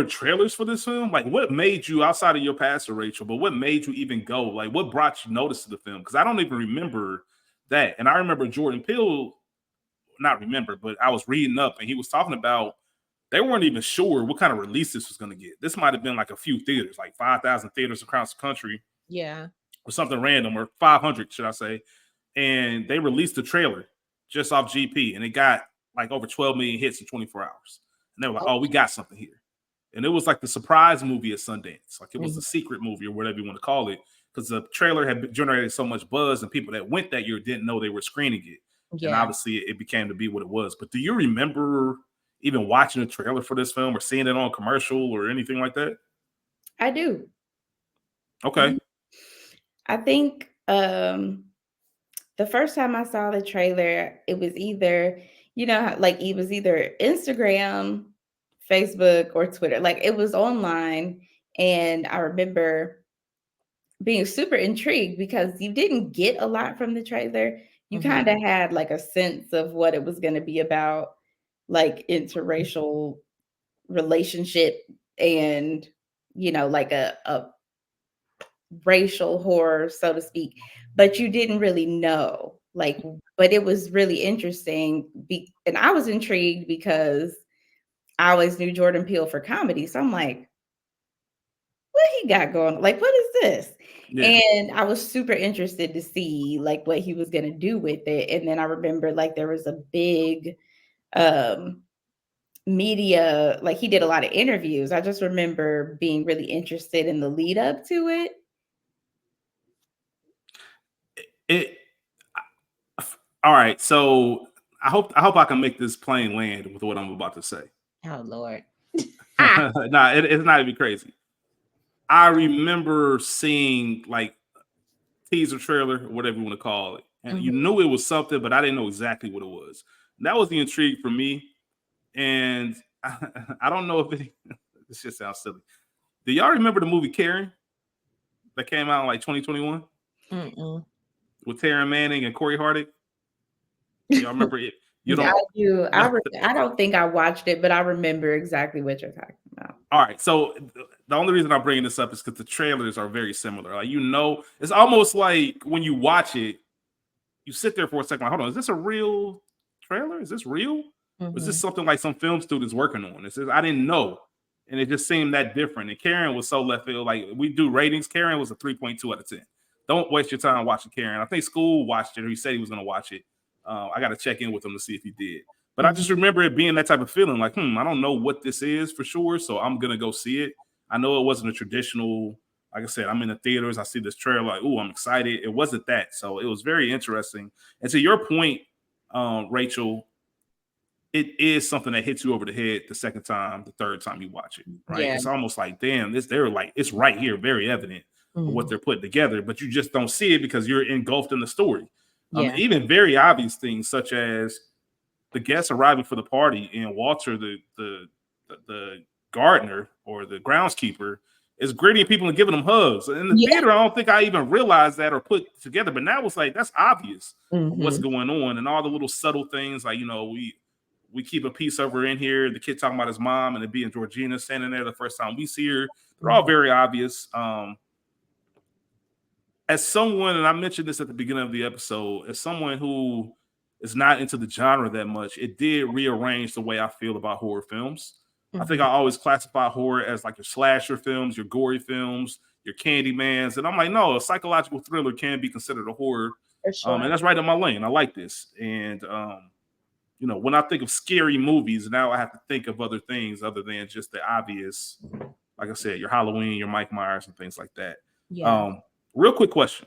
trailers for this film? Like, what made you, outside of your pastor, Rachel, but what made you even go? Like, what brought you notice to the film? Because I don't even remember that. And I remember Jordan Peele, not remember, but I was reading up and he was talking about they weren't even sure what kind of release this was going to get. This might have been like a few theaters, like 5,000 theaters across the country. Yeah. Or something random, or 500, should I say. And they released the trailer just off GP, and it got like over 12 million hits in 24 hours. And they were like, oh, we got something here. And it was like the surprise movie at Sundance. Like it was a secret movie or whatever you want to call it, because the trailer had generated so much buzz and people that went that year didn't know they were screening it. Yeah. And obviously it became to be what it was. But do you remember even watching a trailer for this film or seeing it on commercial or anything like that? I do. Okay. I think the first time I saw the trailer, it was either, like it was either Instagram, Facebook, or Twitter. Like it was online. And I remember being super intrigued because you didn't get a lot from the trailer. You kind of had like a sense of what it was going to be about, like interracial relationship and, like a racial horror, so to speak, but you didn't really know, but it was really interesting. And I was intrigued because I always knew Jordan Peele for comedy. So I'm like, what he got going? Like, what is this? Yeah. And I was super interested to see like what he was going to do with it. And then I remember like there was a big media, like he did a lot of interviews. I just remember being really interested in the lead up to it. All right. So I hope I can make this plane land with what I'm about to say. Oh Lord. Nah, it's not even crazy. I remember seeing like teaser trailer or whatever you want to call it. And you knew it was something, but I didn't know exactly what it was. And that was the intrigue for me. And I don't know if this shit sounds silly. Do y'all remember the movie Karen that came out in like 2021? With Taryn Manning and Corey Harding? Y'all remember it? You don't? I do. I don't think I watched it, but I remember exactly what you're talking about. All right. So the only reason I'm bringing this up is because the trailers are very similar. Like, it's almost like when you watch it, you sit there for a second, like, hold on, is this a real trailer? Is this real? Or is this something like some film students working on? It says, I didn't know. And it just seemed that different. And Karen was so left field. Like, we do ratings. Karen was a 3.2 out of 10. Don't waste your time watching Karen. I think School watched it, or he said he was going to watch it. I got to check in with him to see if he did. But I just remember it being that type of feeling like, I don't know what this is for sure, so I'm going to go see it. I know it wasn't a traditional, like I said, I'm in the theaters, I see this trailer, like, I'm excited. It wasn't that. So it was very interesting. And to your point, Rachel, it is something that hits you over the head the second time, the third time you watch it, right? Yeah. It's almost like, damn, it's right here, very evident what they're putting together, but you just don't see it because you're engulfed in the story. Even very obvious things such as the guests arriving for the party and Walter, the gardener or the groundskeeper, is greeting people and giving them hugs. In the theater, I don't think I even realized that or put together, but now it's like, that's obvious what's going on, and all the little subtle things like, we keep a piece of her in here, the kid talking about his mom, and it being Georgina standing there the first time we see her. They're all very obvious. As someone, and I mentioned this at the beginning of the episode, as someone who is not into the genre that much, it did rearrange the way I feel about horror films. I think I always classify horror as like your slasher films, your gory films, your Candymans. And I'm like, no, a psychological thriller can be considered a horror. Sure. And that's right in my lane. I like this. And, when I think of scary movies, now I have to think of other things other than just the obvious, like I said, your Halloween, your Mike Myers and things like that. Yeah. Real quick question.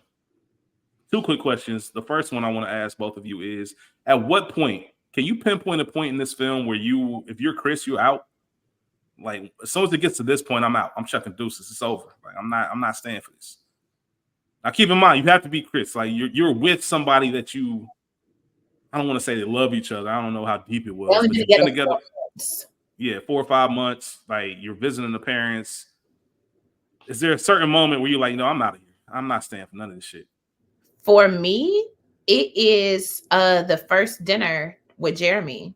2 quick questions. The first one I want to ask both of you is, at what point, can you pinpoint a point in this film where if you're Chris, you're out? Like, as soon as it gets to this point, I'm out. I'm chucking deuces. It's over. Like, I'm not staying for this. Now, keep in mind, you have to be Chris. Like, you're with somebody that I don't want to say they love each other. I don't know how deep it was. But you've been together. 4 or 5 months. Like, you're visiting the parents. Is there a certain moment where you're like, no, I'm out of here. I'm not staying for none of this shit? For me, it is the first dinner with Jeremy.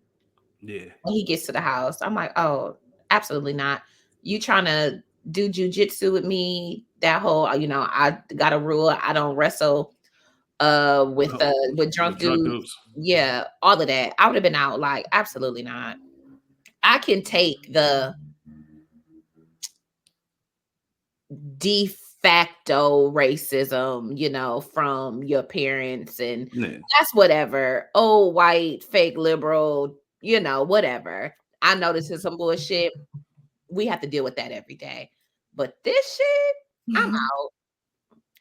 Yeah. When he gets to the house, I'm like, oh, absolutely not. You trying to do jujitsu with me? That whole, I got a rule. I don't wrestle with drunk dudes. Yeah, all of that. I would have been out like, absolutely not. I can take the de facto racism, from your parents, and that's whatever. Old white, fake liberal, whatever. I know this is some bullshit. We have to deal with that every day. But this shit, I'm out.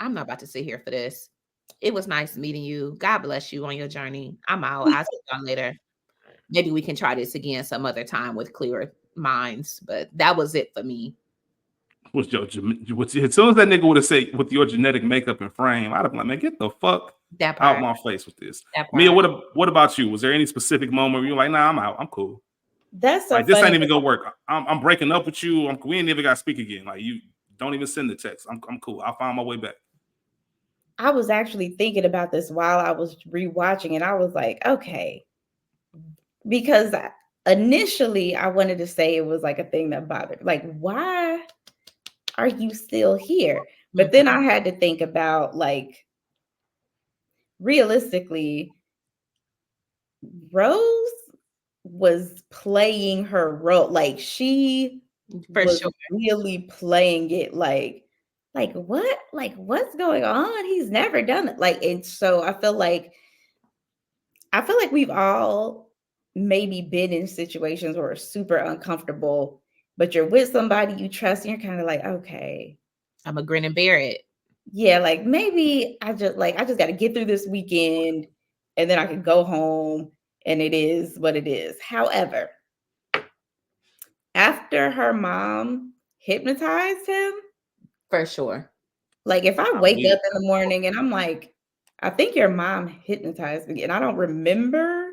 I'm not about to sit here for this. It was nice meeting you. God bless you on your journey. I'm out. I'll see y'all later. Maybe we can try this again some other time with clearer minds. But that was it for me. As soon as that nigga would have said with your genetic makeup and frame, I'd have been like, man, get the fuck out my face with this. Mia, what about you? Was there any specific moment where you're like, nah, I'm out. I'm cool. That's so like, this ain't even gonna work. I'm breaking up with you. We ain't even gotta speak again. Like, you don't even send the text. I'm cool. I'll find my way back. I was actually thinking about this while I was rewatching, and I was like, okay, because initially I wanted to say it was like a thing that bothered. Like, why are you still here? But then I had to think about, like, realistically, Rose was playing her role. Like, she was really playing it like what? Like, what's going on? He's never done it. Like, and so I feel like we've all maybe been in situations where it's super uncomfortable, but you're with somebody you trust, and you're kind of like, okay, I'm a grin and bear it. Yeah, like, maybe I just got to get through this weekend, and then I can go home, and it is what it is. However, after her mom hypnotized him, for sure. Like, if I wake up in the morning and I'm like, I think your mom hypnotized me and I don't remember,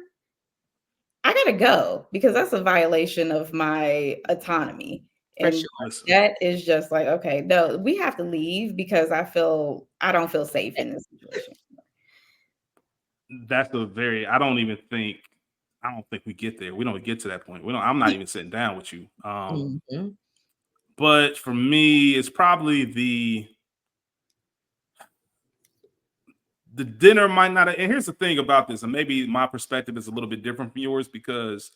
I gotta go, because that's a violation of my autonomy. For And sure. that is just like, okay, no, we have to leave, because I don't feel safe in this situation. That's I don't think we get there. We don't get to that point. I'm not even sitting down with you. But for me, it's probably the dinner might not. And here's the thing about this, and maybe my perspective is a little bit different from yours, because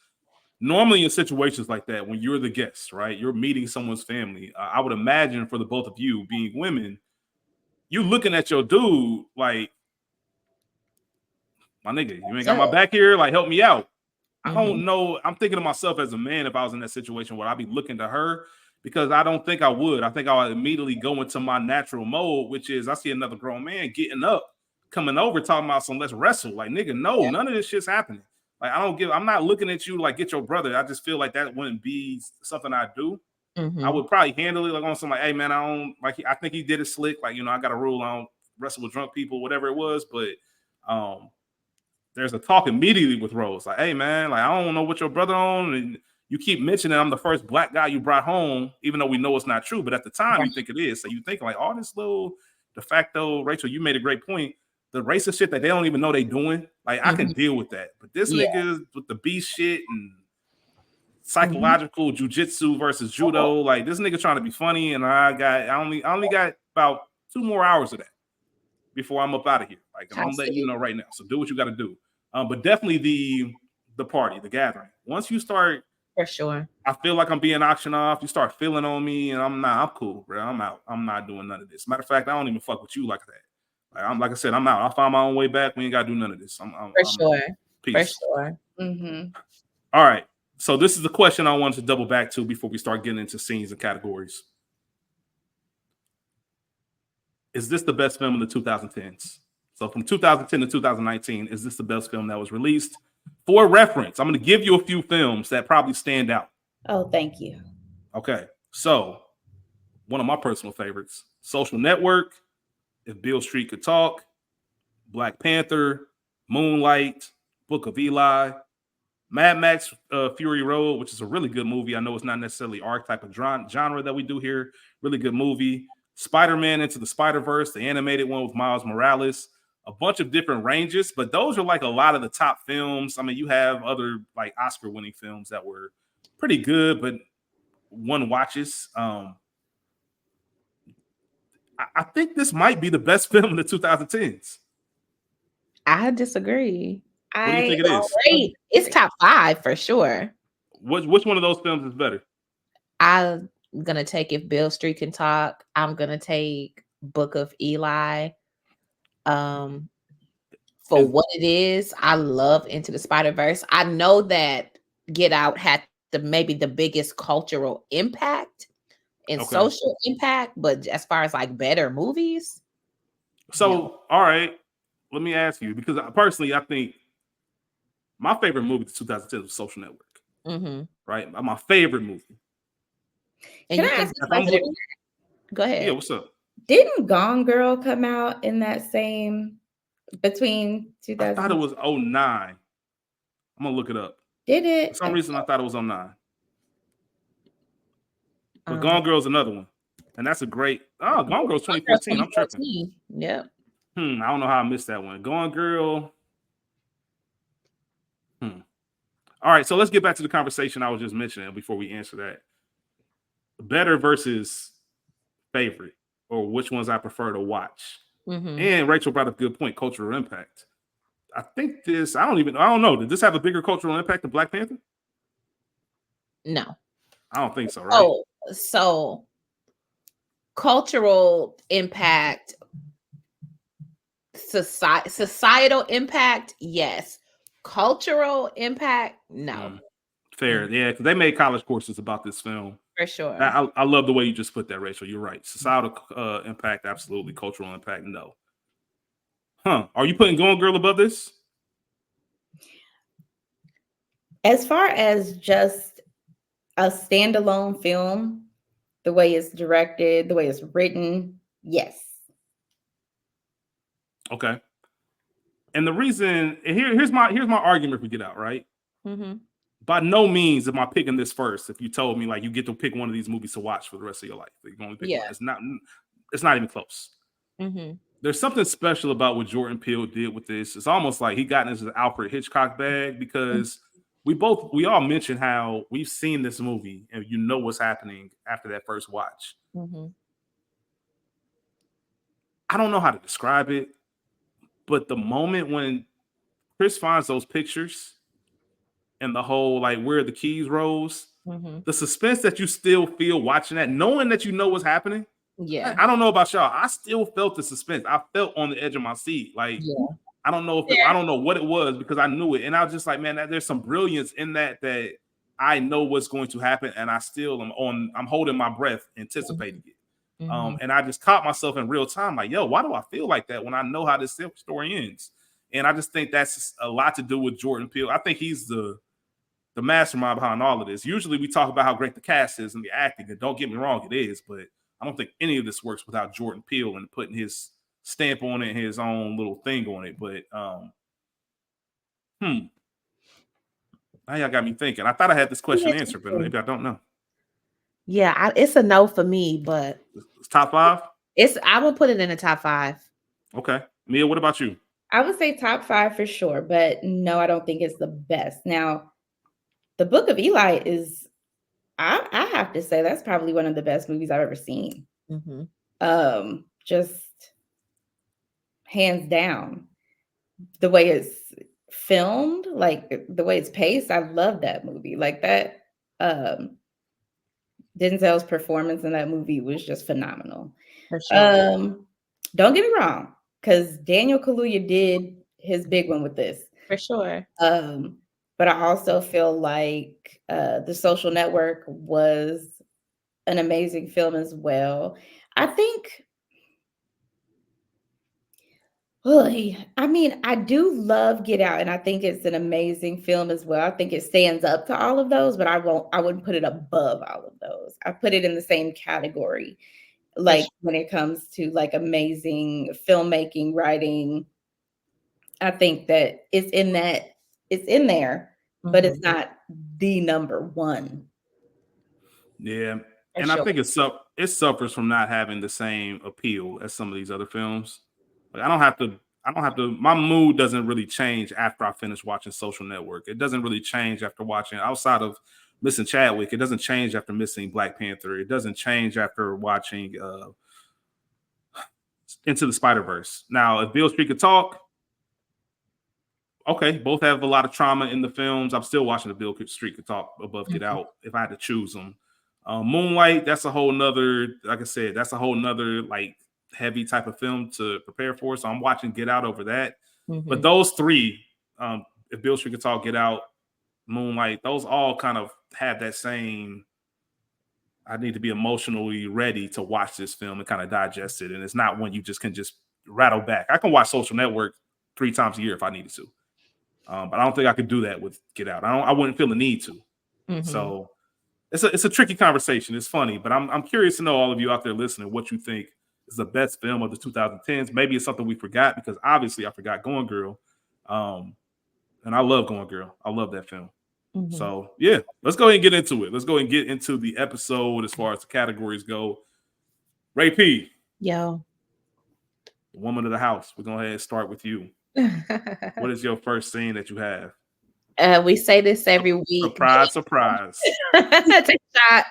normally in situations like that, when you're the guest, right, you're meeting someone's family. I would imagine for the both of you being women, you looking at your dude like, my nigga, you ain't got my back here. Like, help me out. I don't know. I'm thinking to myself as a man, if I was in that situation, would I be looking to her? Because I don't think I would. I think I would immediately go into my natural mode, which is I see another grown man getting up, coming over, talking about some let's wrestle. Like, nigga, no, none of this shit's happening. Like, I'm not looking at you like get your brother. I just feel like that wouldn't be something I do. I would probably handle it like on some like, hey man, I don't like. I think he did it slick. Like, I got a rule. I don't wrestle with drunk people, whatever it was. But there's a talk immediately with Rose. Like, hey man, like, I don't know what your brother on, and you keep mentioning I'm the first black guy you brought home, even though we know it's not true. But at the time, you think it is. So you think like all this little de facto. Rachel, you made a great point. The racist shit that they don't even know they doing. Like, I can deal with that. But this nigga with the beast shit and psychological jujitsu versus judo, like this nigga trying to be funny, and I only got about 2 more hours of that before I'm up out of here. Like, I'm letting you know right now. So do what you got to do. But definitely the party, the gathering. Once you start, for sure, I feel like I'm being auctioned off. You start feeling on me, and I'm cool, bro. I'm out. I'm not doing none of this. Matter of fact, I don't even fuck with you like that. Like I said, I'm out. I'll find my own way back. We ain't got to do none of this. I'm sure. Peace. For sure. All right. So this is the question I wanted to double back to before we start getting into scenes and categories. Is this the best film in the 2010s? So from 2010 to 2019, is this the best film that was released? For reference, I'm going to give you a few films that probably stand out. Oh, thank you. Okay. So one of my personal favorites, Social Network, If Beale Street Could Talk, Black Panther, Moonlight, Book of Eli, Mad Max Fury Road, which is a really good movie. I know it's not necessarily our type of genre that we do here. Really good movie. Spider-Man Into the Spider-Verse, the animated one with Miles Morales. A bunch of different ranges, but those are like a lot of the top films. I mean, you have other like Oscar-winning films that were pretty good, but one watches. I think this might be the best film in the 2010s. I disagree. What do you think it is? Great. It's top 5 for sure. Which one of those films is better? I'm gonna take If Beale Street Can Talk. I'm gonna take Book of Eli. For what it is, I love Into the Spider-Verse. I know that Get Out had maybe the biggest cultural impact and social impact, but as far as like better movies. So, all right, let me ask you, because personally, I think my favorite movie of 2010 was Social Network. Mm-hmm. Right? My favorite movie. And can I ask go ahead. Yeah, what's up? Didn't Gone Girl come out in that same between 2000? I thought it was 09. I'm gonna look it up. Did it? For some reason, I thought it was 09. But Gone Girl's another one. And that's a great Gone Girl's 2014. I'm tripping. Yeah. I don't know how I missed that one. Gone Girl. All right, so let's get back to the conversation I was just mentioning before we answer that. Better versus favorite, or which ones I prefer to watch. Mm-hmm. And Rachel brought up a good point, cultural impact. I think this, I don't know. Did this have a bigger cultural impact than Black Panther? No. I don't think so, right? Oh, so cultural impact, societal impact, yes. Cultural impact, no. Fair, yeah, because they made college courses about this film. For sure. I love the way you just put that, Rachel. You're right. Societal impact, absolutely. Cultural impact, no. Are you putting Gone Girl above this? As far as just a standalone film, the way it's directed, the way it's written, yes. Okay. And the reason, here's my argument for Get Out, right? Mm-hmm. By no means am I picking this first. If you told me like you get to pick one of these movies to watch for the rest of your life, you can only pick one. It's not even close. Mm-hmm. There's something special about what Jordan Peele did with this. It's almost like he got into the Alfred Hitchcock bag, because we all mentioned how we've seen this movie and you know what's happening after that first watch. Mm-hmm. I don't know how to describe it, but the moment when Chris finds those pictures and the whole like where the keys rose, the suspense that you still feel watching that, knowing that you know what's happening. Yeah. I don't know about y'all. I still felt the suspense. I felt on the edge of my seat. Like, I don't know I don't know what it was, because I knew it. And I was just like, man, there's some brilliance in that I know what's going to happen. And I still I'm holding my breath, anticipating it. And I just caught myself in real time, like, yo, why do I feel like that when I know how this story ends? And I just think that's a lot to do with Jordan Peele. I think he's the mastermind behind all of this. Usually we talk about how great the cast is and the acting, and don't get me wrong, it is, but I don't think any of this works without Jordan Peele and putting his stamp on it and his own little thing on it. But now y'all got me thinking. I thought I had this question answered, but maybe I don't know. Yeah, it's a no for me, but it's top 5. I will put it in the top 5. Okay, Mia, what about you? I would say top 5 for sure, but no, I don't think it's the best. Now, The Book of Eli is, I have to say, that's probably one of the best movies I've ever seen. Just hands down. The way it's filmed, like the way it's paced, I love that movie. Like that, Denzel's performance in that movie was just phenomenal. For sure. Don't get me wrong, because Daniel Kaluuya did his big one with this. For sure. But I also feel like The Social Network was an amazing film as well. I think, I do love Get Out, and I think it's an amazing film as well. I think it stands up to all of those, but I wouldn't put it above all of those. I put it in the same category, like when it comes to like amazing filmmaking, writing. I think that it's in there. but it's not the number one. Yeah. For And sure. I think it suffers from not having the same appeal as some of these other films. Like I don't have to, my mood doesn't really change after I finish watching Social Network. It doesn't really change after watching, outside of missing Chadwick, it doesn't change after missing Black Panther. It doesn't change after watching Into the Spider-Verse. Now, if Beale Street Could Talk, okay, both have a lot of trauma in the films. I'm still watching the Beale Street Could Talk above Get Out if I had to choose them. Moonlight, that's a whole nother, like I said, that's a whole nother like heavy type of film to prepare for. So I'm watching Get Out over that. But those three, if Beale Street Could Talk, Get Out, Moonlight, those all kind of have that same, I need to be emotionally ready to watch this film and kind of digest it. And it's not one you just can just rattle back. I can watch Social Network 3 times a year if I needed to. But I don't think I could do that with Get Out. I wouldn't feel the need to. So it's a tricky conversation. It's funny, but I'm curious to know, all of you out there listening, what you think is the best film of the 2010s. Maybe it's something we forgot, because obviously I forgot Gone Girl. And I love Gone Girl. I love that film. So yeah, let's go ahead and get into it. Let's go and get into the episode as far as the categories go. Ray P. Yo. The woman of the house. We're going to go ahead and start with you. What is your first scene that you have? We say this every week. Surprise, surprise. Take a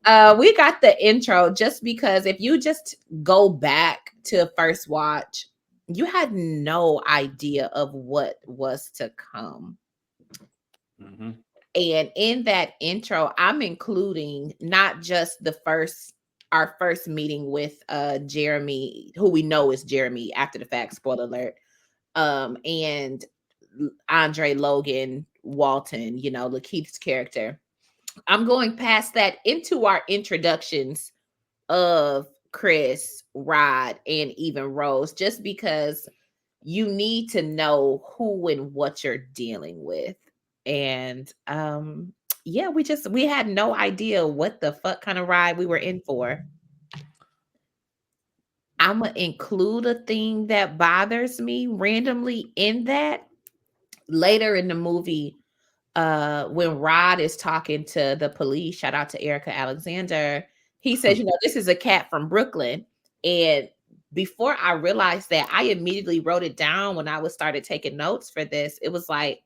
shot. We got the intro just because if you just go back to first watch, you had no idea of what was to come. And in that intro, I'm including not just our first meeting with Jeremy, who we know is Jeremy after the fact, spoiler alert, and Andre Logan Walton, Lakeith's character. I'm going past that into our introductions of Chris, Rod, and even Rose, just because you need to know who and what you're dealing with. And yeah, we had no idea what the fuck kind of ride we were in for. I'm gonna include a thing that bothers me randomly in that later in the movie. When Rod is talking to the police, shout out to Erica Alexander, he says, this is a cat from Brooklyn. And before I realized that, I immediately wrote it down when I started taking notes for this. It was like,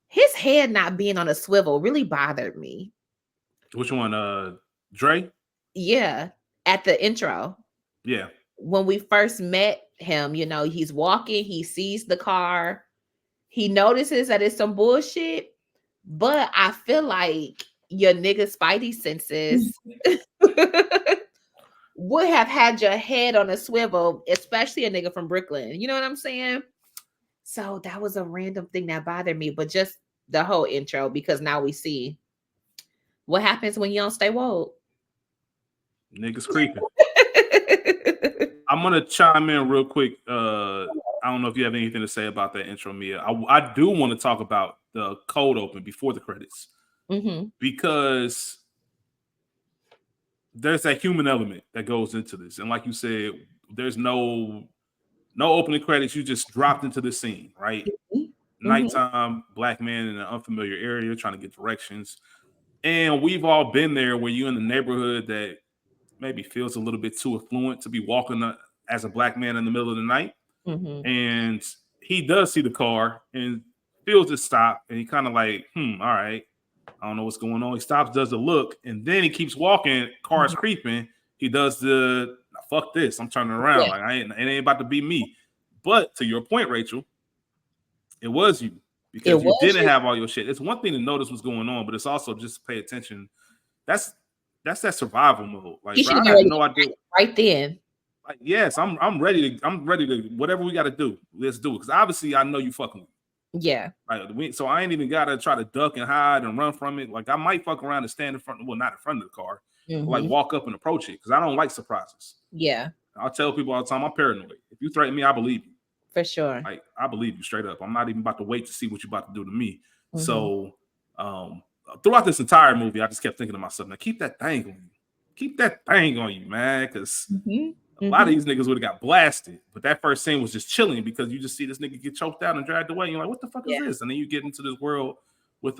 his head not being on a swivel really bothered me. Which one? Dre? Yeah, at the intro. Yeah. When we first met him, he's walking, he sees the car, he notices that it's some bullshit, but I feel like your nigga Spidey senses would have had your head on a swivel, especially a nigga from Brooklyn. You know what I'm saying? So that was a random thing that bothered me, but just the whole intro, because now we see what happens when you don't stay woke. Niggas creeping. I'm going to chime in real quick. I don't know if you have anything to say about that intro, Mia. I do want to talk about the cold open before the credits, because there's that human element that goes into this. And like you said, there's no opening credits. You just dropped into the scene, right? Nighttime, Black man in an unfamiliar area trying to get directions. And we've all been there where you're in the neighborhood that maybe feels a little bit too affluent to be walking as a Black man in the middle of the night. And he does see the car and feels it stop. And he kind of like, all right, I don't know what's going on. He stops, does the look, and then he keeps walking. Car's creeping. He does the fuck this. I'm turning around. Like it ain't about to be me. But to your point, Rachel, it was you, because you didn't have all your shit. It's one thing to notice what's going on, but it's also just to pay attention. That's that survival mode. Like, bro, I have no idea. Right then. Like, yes, I'm ready to whatever we got to do. Let's do it, because obviously I know you fucking with me. Yeah. Right. So I ain't even gotta try to duck and hide and run from it. Like, I might fuck around and stand in front. Well, not in front of the car. But like walk up and approach it, because I don't like surprises. Yeah. I'll tell people all the time, I'm paranoid. If you threaten me, I believe you. For sure. Like, I believe you straight up. I'm not even about to wait to see what you're about to do to me. So throughout this entire movie, I just kept thinking to myself, now keep that thing on you. Keep that thing on you, man. Because A lot of these niggas would have got blasted. But that first scene was just chilling because you just see this nigga get choked out and dragged away. You're like, what the fuck is this? And then you get into this world with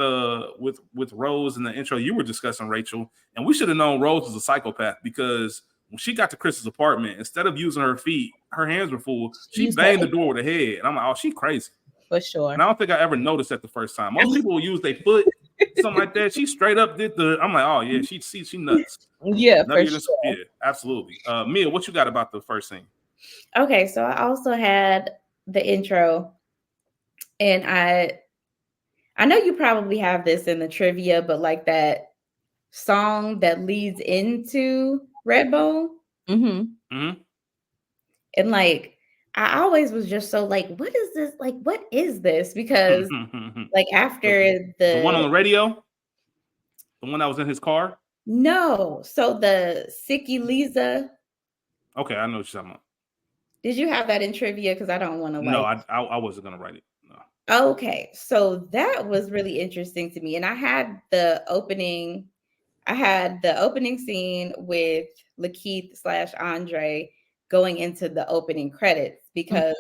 Rose in the intro you were discussing, Rachel. And we should have known Rose was a psychopath because when she got to Chris's apartment, instead of using her feet, her hands were full. She banged the door with her head. And I'm like, oh, she crazy. For sure. And I don't think I ever noticed that the first time. Most people will use their foot, something like that. She straight up did I'm like, oh yeah, she nuts. Yeah, for sure. Yeah, absolutely. Mia, what you got about the first scene? Okay, so I also had the intro, and I know you probably have this in the trivia, but like that song that leads into Redbone. And like I always was just so like, what is this? Like, what is this? Because like after the one on the radio, the one that was in his car. No, so the Sicky Lisa. Okay, I know what you're talking about. Did you have that in trivia? Because I don't want to. No, I wasn't gonna write it. No. Okay, so that was really interesting to me, and I had the opening scene with Lakeith / Andre going into the opening credits because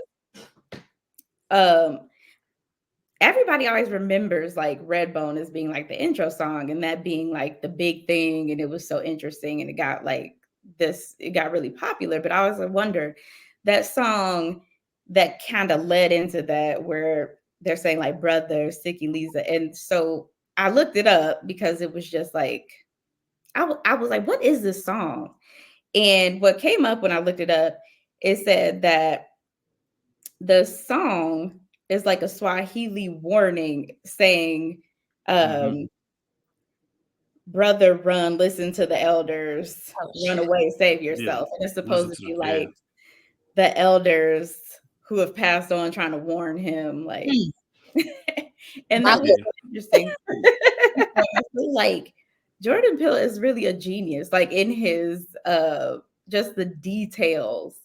everybody always remembers like Redbone as being like the intro song and that being like the big thing, and it was so interesting and it got really popular. But I always wondered that song that kind of led into that where they're saying like brother Sicky Lisa, and so I looked it up because it was just like I was like, what is this song? And what came up when I looked it up, it said that the song is like a Swahili warning saying, brother, run, listen to the elders, run away, save yourself. And it's supposed to be like the elders who have passed on trying to warn him. Like, and that was interesting. Like, Jordan Peele is really a genius, like in his just the details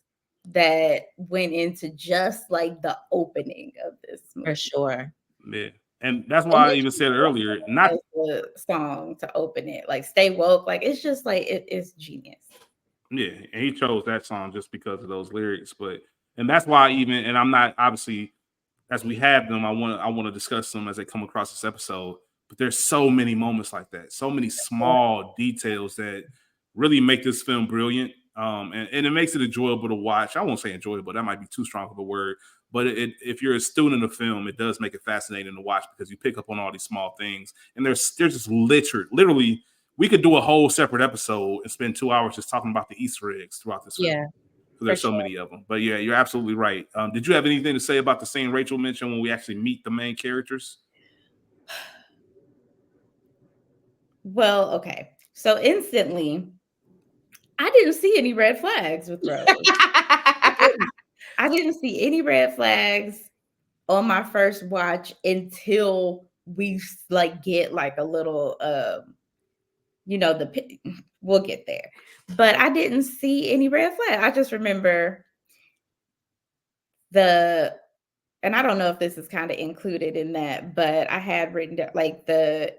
that went into just like the opening of this movie. For sure. Yeah. And that's why I even said earlier, not the song to open it, like Stay Woke, like it's just like it's genius. Yeah, and he chose that song just because of those lyrics, and that's why and I'm not obviously as we have them, I want to discuss them as they come across this episode. But there's so many moments like that, so many small details that really make this film brilliant. And it makes it enjoyable to watch. I won't say enjoyable, that might be too strong of a word. But if you're a student of film, it does make it fascinating to watch because you pick up on all these small things. And they're just literally, we could do a whole separate episode and spend 2 hours just talking about the Easter eggs throughout this film. Yeah. Because there's so many of them. But yeah, you're absolutely right. Did you have anything to say about the scene Rachel mentioned when we actually meet the main characters? Well, okay. So instantly, I didn't see any red flags with Rose. I didn't see any red flags on my first watch until we like get like a little, we'll get there. But I didn't see any red flag. I just remember and I don't know if this is kind of included in that, but I had written down like the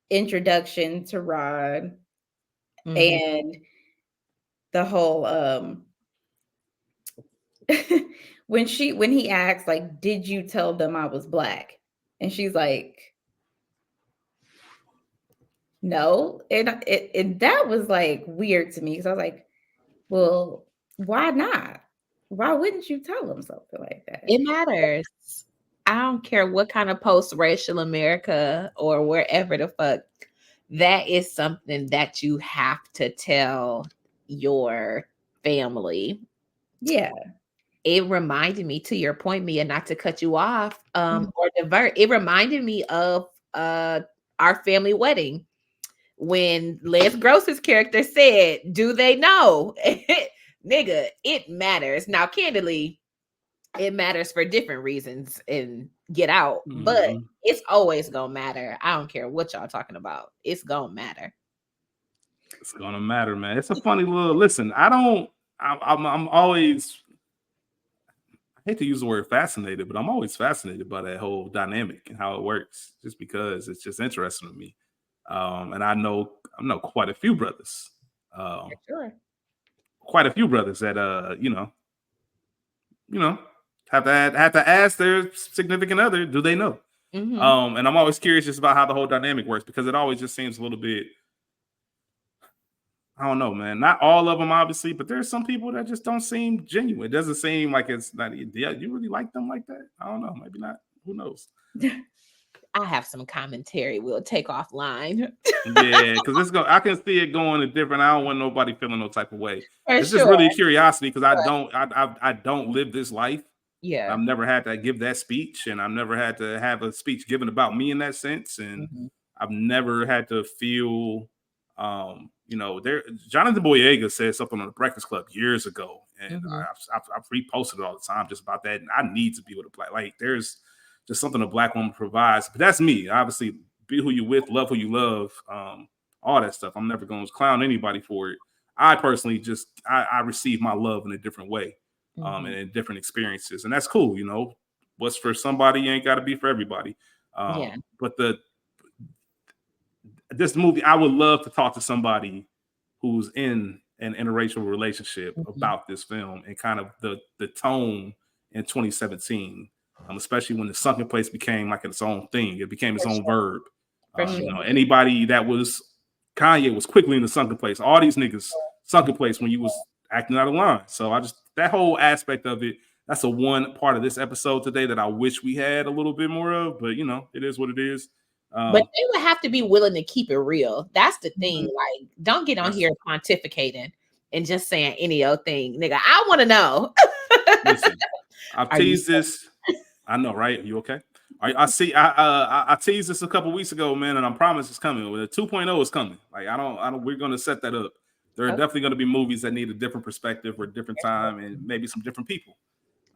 introduction to Rod and the whole when he asks like, did you tell them I was Black? And she's like, no. And that was like weird to me because I was like, well, why not? Why wouldn't you tell them something like that? It matters. I don't care what kind of post-racial America or wherever the fuck, that is something that you have to tell your family. Yeah. It reminded me, to your point, Mia, not to cut you off or divert. It reminded me of Our Family Wedding when Les Gross's character said, do they know? Nigga, it matters. Now, candidly, it matters for different reasons in Get Out, but it's always gonna matter. I don't care what y'all talking about. It's gonna matter. It's gonna matter, man. It's a funny little listen. I'm always, I hate to use the word fascinated, but I'm always fascinated by that whole dynamic and how it works, just because it's just interesting to me. And I know quite a few brothers quite a few brothers that have to ask their significant other, do they know? Mm-hmm. And I'm always curious just about how the whole dynamic works, because it always just seems a little bit, I don't know, man. Not all of them, obviously, but there's some people that just don't seem genuine. It doesn't seem like it's not. Yeah, you really like them like that? I don't know. Maybe not. Who knows? I have some commentary we'll take offline. Yeah, because I can see it going a different. I don't want nobody feeling no type of way. For It's sure. just really a curiosity, because I don't live this life. Yeah. I've never had to give that speech, and I've never had to have a speech given about me in that sense, and I've never had to feel, Jonathan Boyega said something on the Breakfast Club years ago, and I've reposted it all the time just about that, and I need to be able to play. Like, there's just something a Black woman provides, but that's me. Obviously, be who you with, love who you love, all that stuff. I'm never going to clown anybody for it. I personally I receive my love in a different way. And in different experiences, and that's cool. What's for somebody ain't got to be for everybody. But this movie, I would love to talk to somebody who's in an interracial relationship about this film, and kind of the tone in 2017, especially when the sunken place became like its own thing. It became its own verb. Anybody that was Kanye was quickly in the sunken place. All these niggas sunken place when you was acting out of line. So that whole aspect of it, that's a one part of this episode today that I wish we had a little bit more of, but it is what it is. But they would have to be willing to keep it real. That's the thing. Like, don't get on here pontificating and just saying any old thing, nigga. I want to know. Listen, I've teased this. I know, right? You okay? I teased this a couple weeks ago, man, and I promise it's coming. The 2.0 is coming. Like, we're gonna set that up. There are definitely going to be movies that need a different perspective or a different time, and maybe some different people.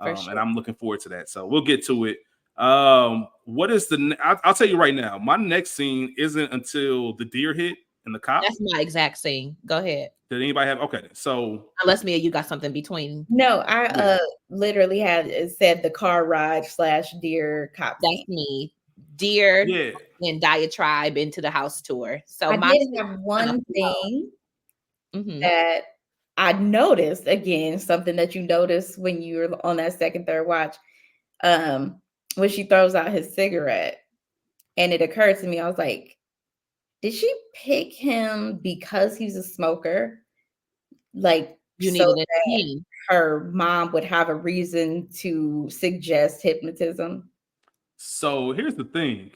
And I'm looking forward to that. So we'll get to it. What is I'll tell you right now, my next scene isn't until the deer hit and the cop. That's my exact scene. Go ahead. Did anybody have? Okay, so unless Mia, you got something between. No, I literally had said the car ride / deer cop. That's me. Deer and diatribe into the house tour. So I did have one thing that I noticed, again, something that you noticed when you were on that second, third watch, when she throws out his cigarette, and it occurred to me, I was like, did she pick him because he's a smoker? Like, you so needed that her mom would have a reason to suggest hypnotism? So here's the thing.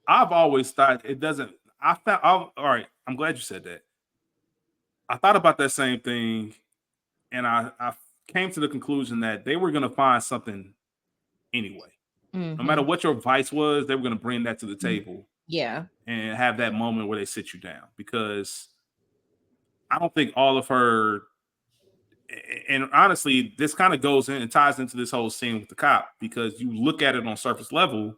I've always thought it doesn't. All right, I'm glad you said that. I thought about that same thing, and I came to the conclusion that they were going to find something anyway. No matter what your vice was, they were going to bring that to the table. Yeah. And have that moment where they sit you down, because I don't think all of her, and honestly, this kind of goes in and ties into this whole scene with the cop, because you look at it on surface level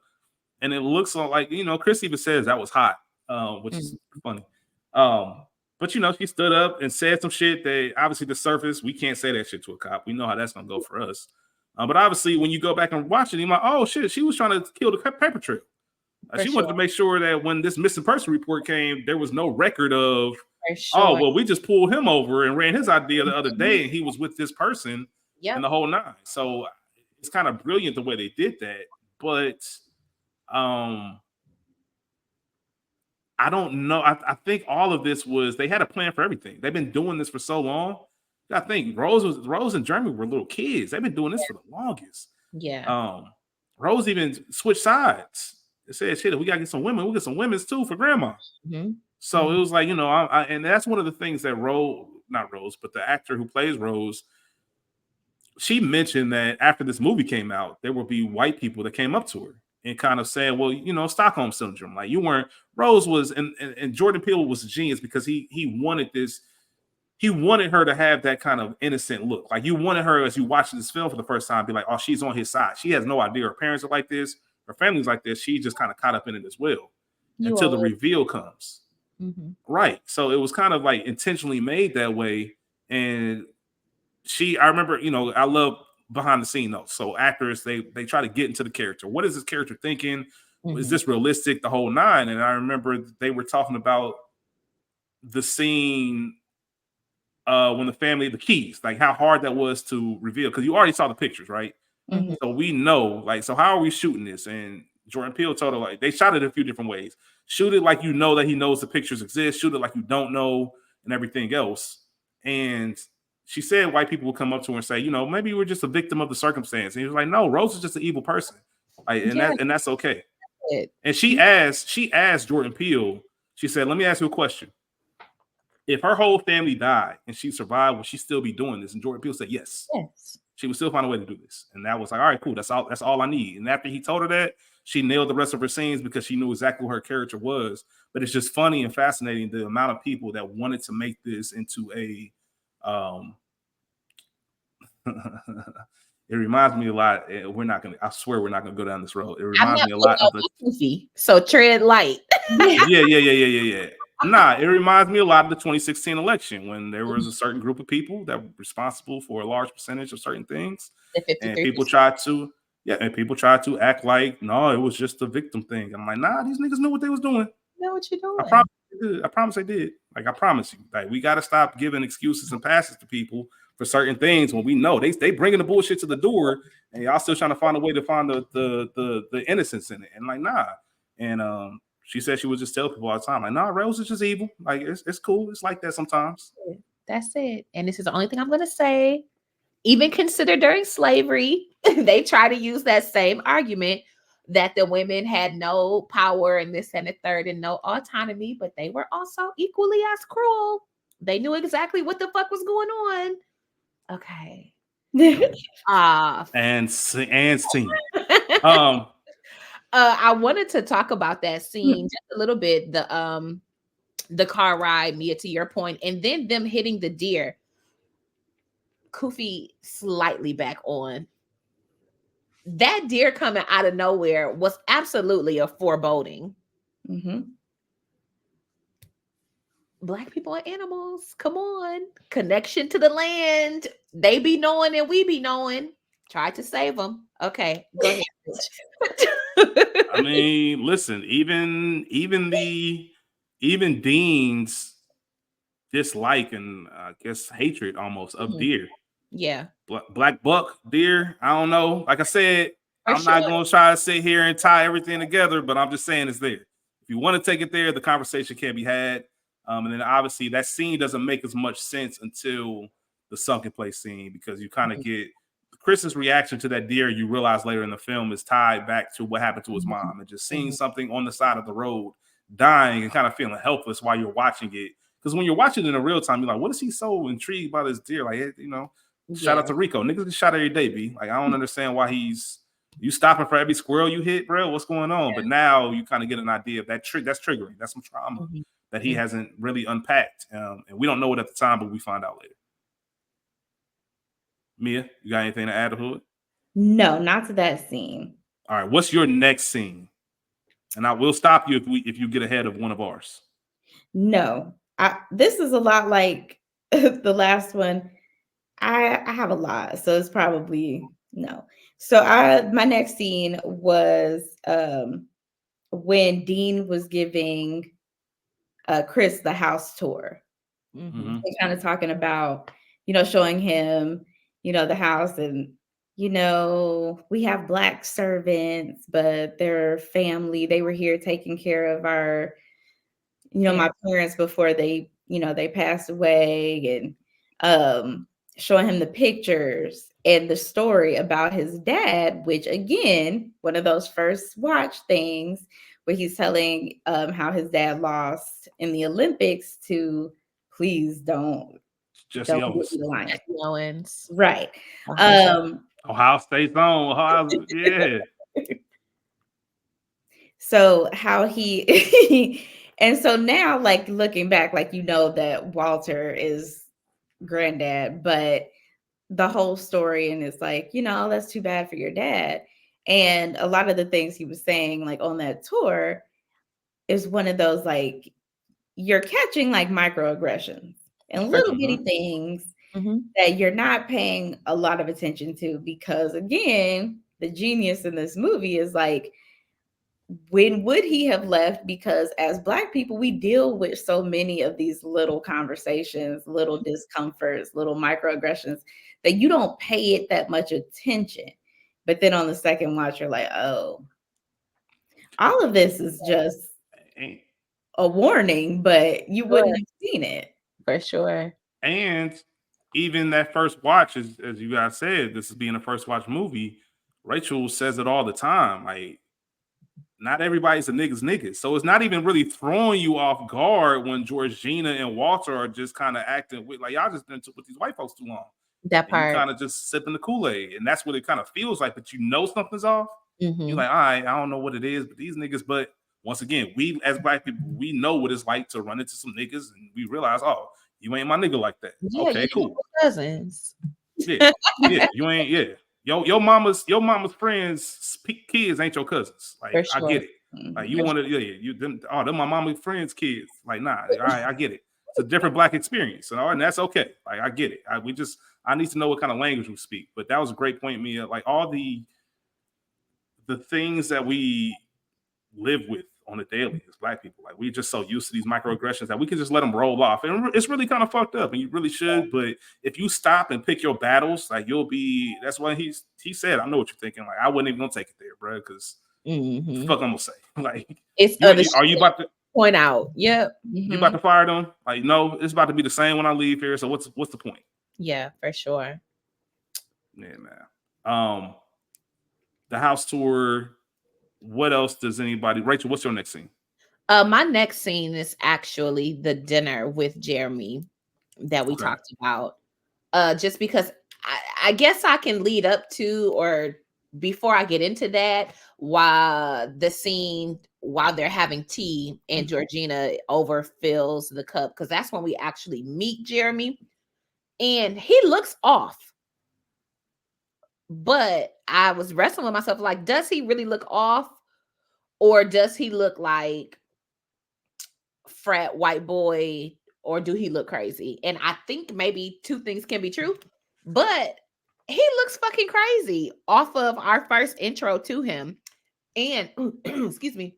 and it looks like, Chris even says that was hot, which is funny. But she stood up and said some shit that obviously the surface, we can't say that shit to a cop. We know how that's gonna go for us. But obviously, when you go back and watch it, you're like, oh shit, she was trying to kill the paper trail. She wanted to make sure that when this missing person report came, there was no record of, oh, well, we just pulled him over and ran his idea the other day, and he was with this person and the whole nine. So it's kind of brilliant the way they did that. But I don't know. I think all of this they had a plan for everything. They've been doing this for so long. I think Rose and Jeremy were little kids. They've been doing this for the longest. Yeah. Rose even switched sides. It said, shit, we gotta get some women. We'll get some women's too for grandma. So it was like, and that's one of the things that not Rose, but the actor who plays Rose, she mentioned that after this movie came out, there would be white people that came up to her and kind of said, well, Stockholm syndrome. Like, Rose was, and Jordan Peele was a genius, because he wanted this. He wanted her to have that kind of innocent look. Like, you wanted her, as you watch this film for the first time, be like, oh, she's on his side. She has no idea her parents are like this. Her family's like this. She just kind of caught up in it as well until the reveal comes. Right. So it was kind of like intentionally made that way. And I remember, I love behind the scene notes. So actors, they try to get into the character. What is this character thinking? Is this realistic? The whole nine. And I remember they were talking about the scene when the keys, like how hard that was to reveal, because you already saw the pictures, right? Mhm. So we know, like, so how are we shooting this? And Jordan Peele told her, like, they shot it a few different ways. Shoot it like you know that he knows the pictures exist. Shoot it like you don't know, and everything else. And she said white people will come up to her and say, you know, maybe you were just a victim of the circumstance. And he was like, no, Rose is just an evil person, like, and that's okay. And she asked Jordan Peele. She said, let me ask you a question. If her whole family died and she survived, would she still be doing this? And Jordan Peele said, yes. She would still find a way to do this. And that was like, all right, cool. That's all I need. And after he told her that, she nailed the rest of her scenes because she knew exactly what her character was. But it's just funny and fascinating the amount of people that wanted to make this into a it reminds me a lot. I swear we're not gonna go down this road. It reminds me a lot of the movie. So tread light. Yeah. Nah, it reminds me a lot of the 2016 election when there was a certain group of people that were responsible for a large percentage of certain things. And people tried to act like, no, it was just a victim thing. I'm like, nah, these niggas knew what they was doing. Know what you're doing. I promise they did. Like, I promise you. Like, we got to stop giving excuses and passes to people for certain things when we know they bringing the bullshit to the door, and y'all still trying to find a way to find the innocence in it. And like, nah. And she said she would just tell people all the time, like, nah, Rose is just evil. Like, it's cool. It's like that sometimes. That's it. And this is the only thing I'm going to say. Even consider during slavery, they try to use that same argument that the women had no power and this and the third and no autonomy, but they were also equally as cruel. They knew exactly what the fuck was going on. Okay. And scene. I wanted to talk about that scene just a little bit. The car ride, Mia, to your point, and then them hitting the deer. Kofi slightly back on. That deer coming out of nowhere was absolutely a foreboding. Mm-hmm. Black people and animals, come on. Connection to the land. They be knowing and we be knowing. Try to save them. Okay, go ahead. I mean, listen, even Dean's dislike and I guess hatred almost of deer. Yeah. Black buck, deer, I don't know. Like I said, I'm not going to try to sit here and tie everything together, but I'm just saying it's there. If you want to take it there, the conversation can be had. And then obviously that scene doesn't make as much sense until the sunken place scene, because you kind of get Chris's reaction to that deer. You realize later in the film is tied back to what happened to his mom, and just seeing something on the side of the road dying and kind of feeling helpless while you're watching it. Because when you're watching it in real time, you're like, what is he so intrigued by this deer? Like, you know, shout out to Rico. Niggas get shot every day, B. Like, I don't understand why you stopping for every squirrel you hit, bro. What's going on? But now you kind of get an idea of that that's triggering. That's some trauma that he hasn't really unpacked. And we don't know it at the time, but we find out later. Mia, you got anything to add to it? No, not to that scene. All right, what's your next scene? And I will stop you if you get ahead of one of ours. No, this is a lot like the last one. I have a lot, so it's probably no. So my next scene was when Dean was giving Chris the house tour. And kind of talking about, you know, showing him, you know, the house, and, you know, we have Black servants, but they're family. They were here taking care of our, you know, my parents before they, you know, they passed away, and showing him the pictures and the story about his dad, which again, one of those first watch things where he's telling how his dad lost in the Olympics to please don't Jesse Owens. Right. Ohio State's on. Yeah. So how he and so now, like, looking back, like, you know that Walter is granddad, but the whole story, and it's like, you know, that's too bad for your dad. And a lot of the things he was saying, like, on that tour is one of those, like, you're catching like microaggressions and little bitty things that you're not paying a lot of attention to, because again, the genius in this movie is like, when would he have left? Because as Black people, we deal with so many of these little conversations, little discomforts, little microaggressions that you don't pay it that much attention. But then on the second watch, you're like, oh, all of this is just a warning, but you wouldn't have seen it. For sure. And even that first watch, as you guys said, this is being a first watch movie. Rachel says it all the time. Like, not everybody's a nigga. So it's not even really throwing you off guard when Georgina and Walter are just kind of acting with, like, y'all just been with these white folks too long. That part. Kind of just sipping the Kool-Aid. And that's what it kind of feels like, but you know something's off. Mm-hmm. You're like, all right, I don't know what it is, but these niggas, but once again, we as Black people, we know what it's like to run into some niggas and we realize, oh, you ain't my nigga like that. Yeah, okay, cool. Cousins. Yeah, you ain't, yeah. Your mama's friends' kids ain't your cousins. Like, sure. I get it. Like, you want to, them my mama's friends' kids. Like, nah, I get it. It's a different Black experience, and that's okay. Like, I get it. I need to know what kind of language we speak. But that was a great point, Mia. Like, all the things that we live with on a daily as Black people, like, we're just so used to these microaggressions that we can just let them roll off, and it's really kind of fucked up, and you really should. But if you stop and pick your battles, like, you'll be. That's why he said, I know what you're thinking. Like, I wasn't even gonna take it there, bro, because the fuck I'm gonna say. Like, are you about to point out? Yep. You about to fire them? Like, no, it's about to be the same when I leave here. So what's the point? Yeah, for sure. Yeah, man. The house tour. What else does anybody? Rachel, what's your next scene? My next scene is actually the dinner with Jeremy that we talked about. Just because I guess I can lead up to, or before I get into that, while they're having tea and Georgina overfills the cup, because that's when we actually meet Jeremy, and he looks off. But I was wrestling with myself, like, does he really look off? Or does he look like frat white boy? Or do he look crazy? And I think maybe two things can be true. But he looks fucking crazy off of our first intro to him. And, excuse me,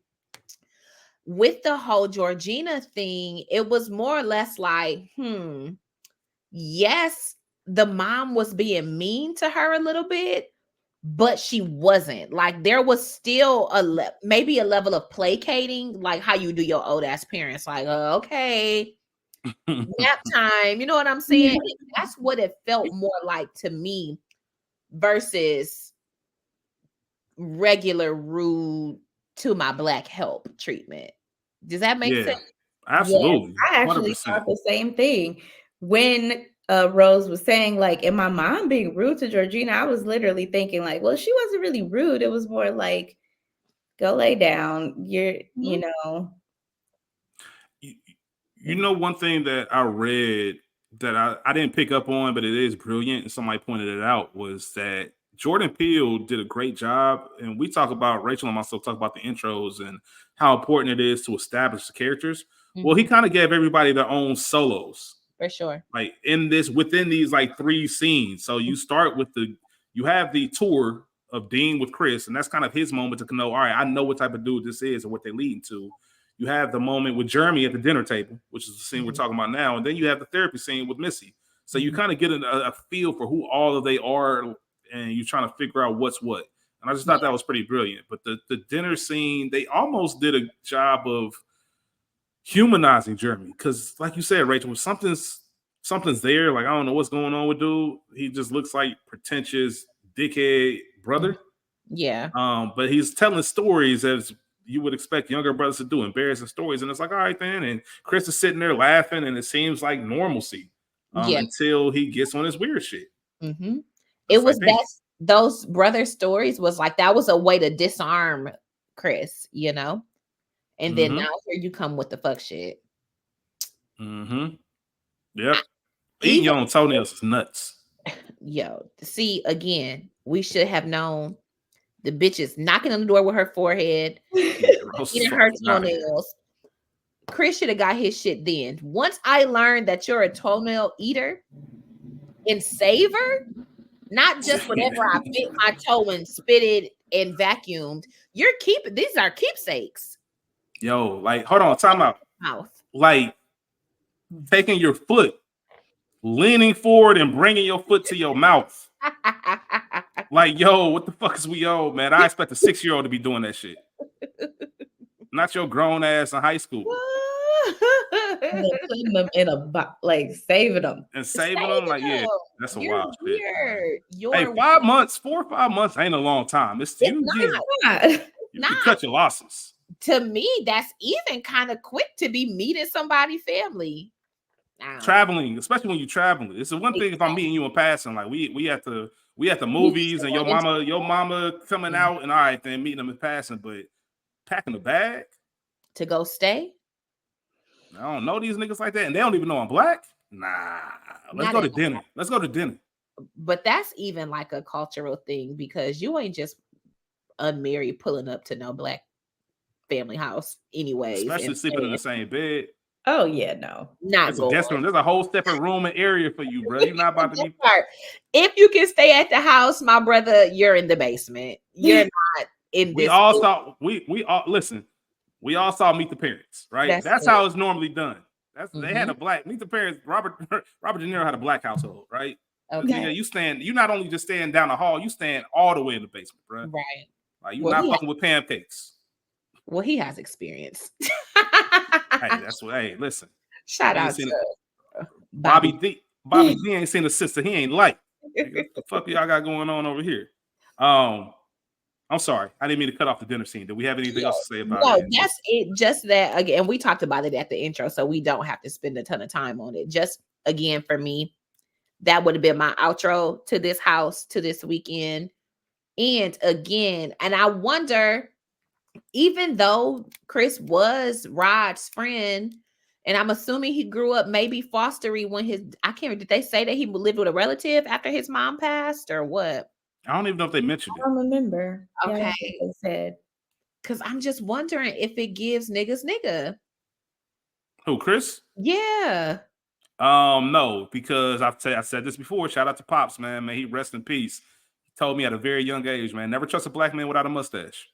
with the whole Georgina thing, it was more or less like, yes, the mom was being mean to her a little bit, but she wasn't. Like, there was still maybe a level of placating, like how you do your old ass parents. Like, okay, nap time. You know what I'm saying? That's what it felt more like to me versus regular rude to my Black help treatment. Does that make sense? Absolutely. Yeah, I actually thought the same thing when Rose was saying, like, am my mom being rude to Georgina? I was literally thinking, like, well, she wasn't really rude. It was more like, go lay down. You know. You know, one thing that I read that I didn't pick up on, but it is brilliant, and somebody pointed it out, was that Jordan Peele did a great job. And we talk about, Rachel and myself talk about the intros and how important it is to establish the characters. Well, he kind of gave everybody their own solos. For sure. Like, within these like 3 scenes. So you start with you have the tour of Dean with Chris, and that's kind of his moment to know, all right, I know what type of dude this is and what they're leading to. You have the moment with Jeremy at the dinner table, which is the scene we're talking about now. And then you have the therapy scene with Missy. So you kind of get a feel for who all of they are, and you're trying to figure out what's what. And I just thought that was pretty brilliant. But the dinner scene, they almost did a job of humanizing Jeremy, because, like you said, Rachel, something's there. Like, I don't know what's going on with dude. He just looks like pretentious dickhead brother. Yeah. But he's telling stories as you would expect younger brothers to do, embarrassing stories. And it's like, all right, then. And Chris is sitting there laughing, and it seems like normalcy until he gets on his weird shit. It was those brother stories was like, that was a way to disarm Chris, you know? And then now here you come with the fuck shit. Yep. Eating your own toenails is nuts. Yo, see, again, we should have known the bitch is knocking on the door with her forehead, eating her toenails. Chris should have got his shit then. Once I learned that you're a toenail eater and saver, Not just whatever I bit my toe and spitted and vacuumed. These are keepsakes. Yo, like, hold on, time out. Mouth. Like, taking your foot, leaning forward and bringing your foot to your mouth. Like, yo, what the fuck is we on, man? I expect a 6-year-old to be doing that shit. Not your grown ass in high school. Putting them in a saving them and saving them. Like, yeah, that's a wild shit. Hey, 4 or 5 months ain't a long time. It's you can cut your losses. To me, that's even kind of quick to be meeting somebody's family. Traveling, especially when you're traveling. It's the one thing if I'm meeting you in passing, like we at the movies and your mama coming out and all right, then meeting them in passing, but packing a bag to go stay. I don't know these niggas like that, and they don't even know I'm black. Nah, let's go to dinner. Let's go to dinner. But that's even like a cultural thing because you ain't just unmarried pulling up to no black family house anyways. Especially sleeping in the same bed. Oh yeah, no. Not going. There's a whole separate room and area for you, bro. You're not about to be. If you can stay at the house, my brother, you're in the basement. You're not in this. We all saw listen. We all saw Meet the Parents, right? That's how it's normally done. They had a black Meet the Parents. Robert De Niro had a black household, right? Okay. You not only just stand down the hall, you stand all the way in the basement, bro. Right. Like you're not fucking with pancakes. Well, he has experience. Hey, listen. Shout out to Bobby D. Bobby D ain't seen a sister. He ain't like. What the fuck y'all got going on over here? I'm sorry. I didn't mean to cut off the dinner scene. Do we have anything else to say about it? No, that's it. Just that, again, we talked about it at the intro, so we don't have to spend a ton of time on it. Just, again, for me, that would have been my outro to this house, to this weekend. And again, and I wonder, even though Chris was Rod's friend, and I'm assuming he grew up maybe fostery when did they say that he lived with a relative after his mom passed or what? I don't even know if they mentioned it. I don't remember. Okay. They said. Because I'm just wondering if it gives niggas nigga. Who, Chris? Yeah. No, because I said this before. Shout out to Pops, man. May he rest in peace. He told me at a very young age, man, never trust a black man without a mustache.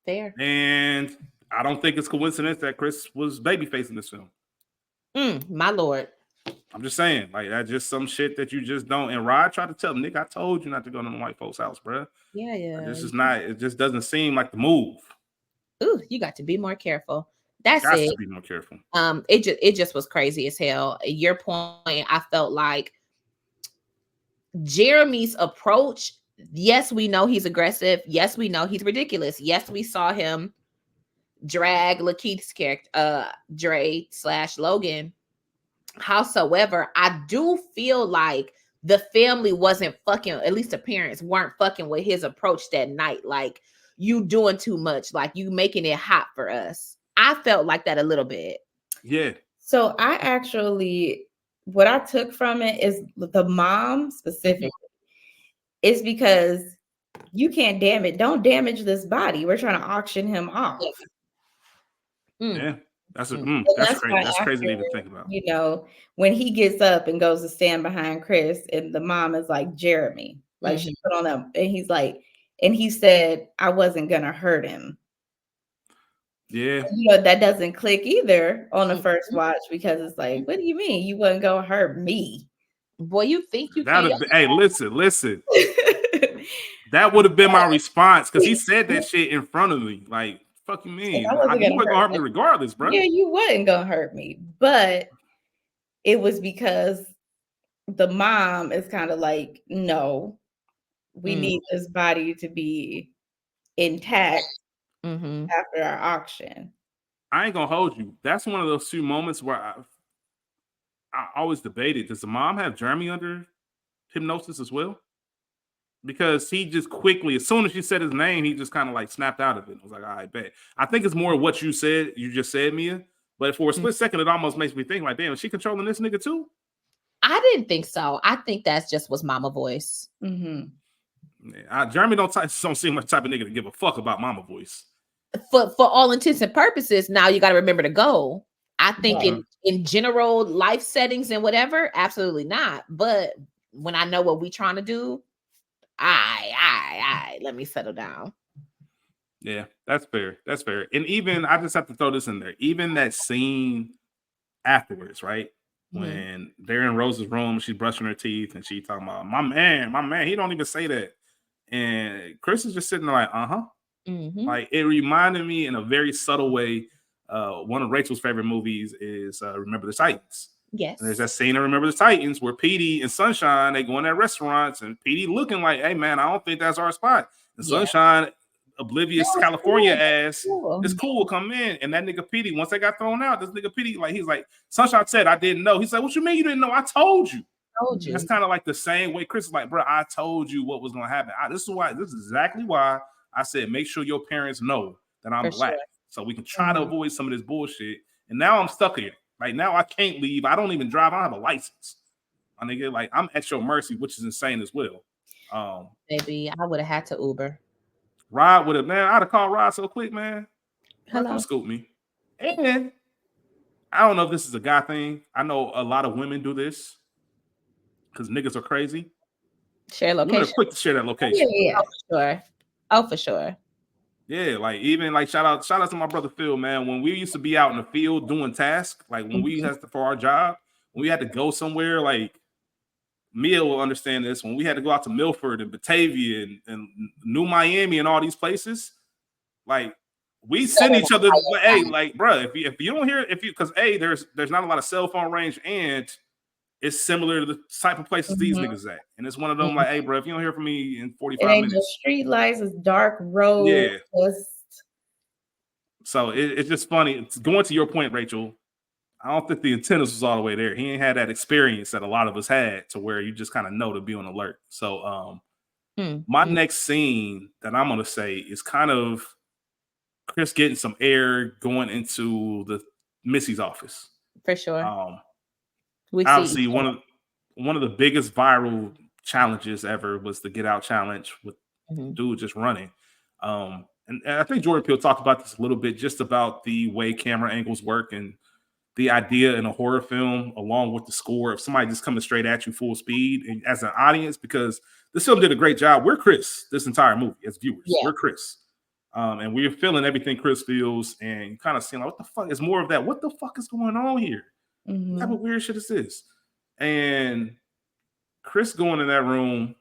Fair. And I don't think it's coincidence that Chris was babyface in this film. My lord. I'm just saying, like, that's just some shit that you just don't. And Rod tried to tell him, Nick, I told you not to go to the white folks' house, bro. Yeah. This is not, it just doesn't seem like the move. Ooh, you got to be more careful. That's got it. To be more careful. It just was crazy as hell. At your point, I felt like Jeremy's approach, yes, we know he's aggressive. Yes, we know he's ridiculous. Yes, we saw him drag Lakeith's character, Dre/Logan. Howsoever, I do feel like the family wasn't fucking, at least the parents weren't fucking with his approach that night. Like, you doing too much, like you making it hot for us. I felt like that a little bit. Yeah. So I actually, what I took from it is the mom specifically is because you can't don't damage this body. We're trying to auction him off. Yeah. That's crazy. That's crazy to even think about. You know, when he gets up and goes to stand behind Chris, and the mom is like, Jeremy, like she put on them, and he's like, and he said, I wasn't gonna hurt him. Yeah. You know, that doesn't click either on the first watch because it's like, what do you mean you wasn't gonna hurt me? Boy, you think you can? Hey, listen. That would have been my response because he said that shit in front of me. Like, fuck you mean? You wasn't gonna hurt me regardless, bro. Yeah, you wasn't gonna hurt me, but it was because the mom is kind of like, no, we need this body to be intact after our auction. I ain't gonna hold you. That's one of those few moments where I always debated: does the mom have Jeremy under hypnosis as well? Because he just quickly, as soon as she said his name, he just kind of like snapped out of it. I was like, all right, bet. I think it's more what you just said, Mia. But for a split second, it almost makes me think like, damn, is she controlling this nigga too? I didn't think so. I think that's just was mama voice. Yeah, Jeremy don't seem like the type of nigga to give a fuck about mama voice. For all intents and purposes, now you got to remember to go. I think in general life settings and whatever, absolutely not. But when I know what we trying to do, I let me settle down. Yeah, that's fair. That's fair. And even I just have to throw this in there. Even that scene afterwards, right? When they're in Rose's room, she's brushing her teeth and she talking about my man, he don't even say that. And Chris is just sitting there like, like it reminded me in a very subtle way. One of Rachel's favorite movies is Remember the Titans. Yes. And there's that scene in Remember the Titans where Petey and Sunshine, they go in at restaurants and Petey looking like, hey man, I don't think that's our spot. And Sunshine, oblivious California ass, it's cool, come in. And that nigga Petey, once they got thrown out, this nigga Petey, like he's like, Sunshine said, I didn't know. He's like, what you mean you didn't know? I told you. That's kind of like the same way Chris is like, bro, I told you what was gonna happen. This is exactly why I said make sure your parents know that I'm black. So we can try to avoid some of this bullshit. And now I'm stuck here. Like now I can't leave. I don't even drive. I don't have a license. My nigga, like I'm at your mercy, which is insane as well. Maybe I would have had to Uber. Rod would have, man. I'd have called Rod so quick, man. Hello. Scoop me. And I don't know if this is a guy thing. I know a lot of women do this because niggas are crazy. Share location. Women are quick to share that location. Yeah. Oh, for sure. Yeah, like even like shout out to my brother Phil, man. When we used to be out in the field doing tasks, like when we had to, for our job, when we had to go somewhere, like Mia will understand this. When we had to go out to Milford and Batavia and New Miami and all these places, like we send each other, hey, like, bro, if you don't hear, because there's not a lot of cell phone range and it's similar to the type of places these niggas at. And it's one of them like, hey, bro, if you don't hear from me in 45 minutes. No street lights, it's dark road. Yeah. So it's just funny. It's going to your point, Rachel. I don't think the antennas was all the way there. He ain't had that experience that a lot of us had to where you just kind of know to be on alert. So my next scene that I'm going to say is kind of Chris getting some air going into the Missy's office. For sure. Obviously, one of the biggest viral challenges ever was the Get Out challenge with dude just running. And I think Jordan Peele talked about this a little bit, just about the way camera angles work and the idea in a horror film, along with the score of somebody just coming straight at you full speed and as an audience, because this film did a great job. We're Chris this entire movie as viewers. Yeah. We're Chris. And we're feeling everything Chris feels and kind of seeing like, what the fuck is more of that? What the fuck is going on here? What type of weird shit is this? And Chris going in that room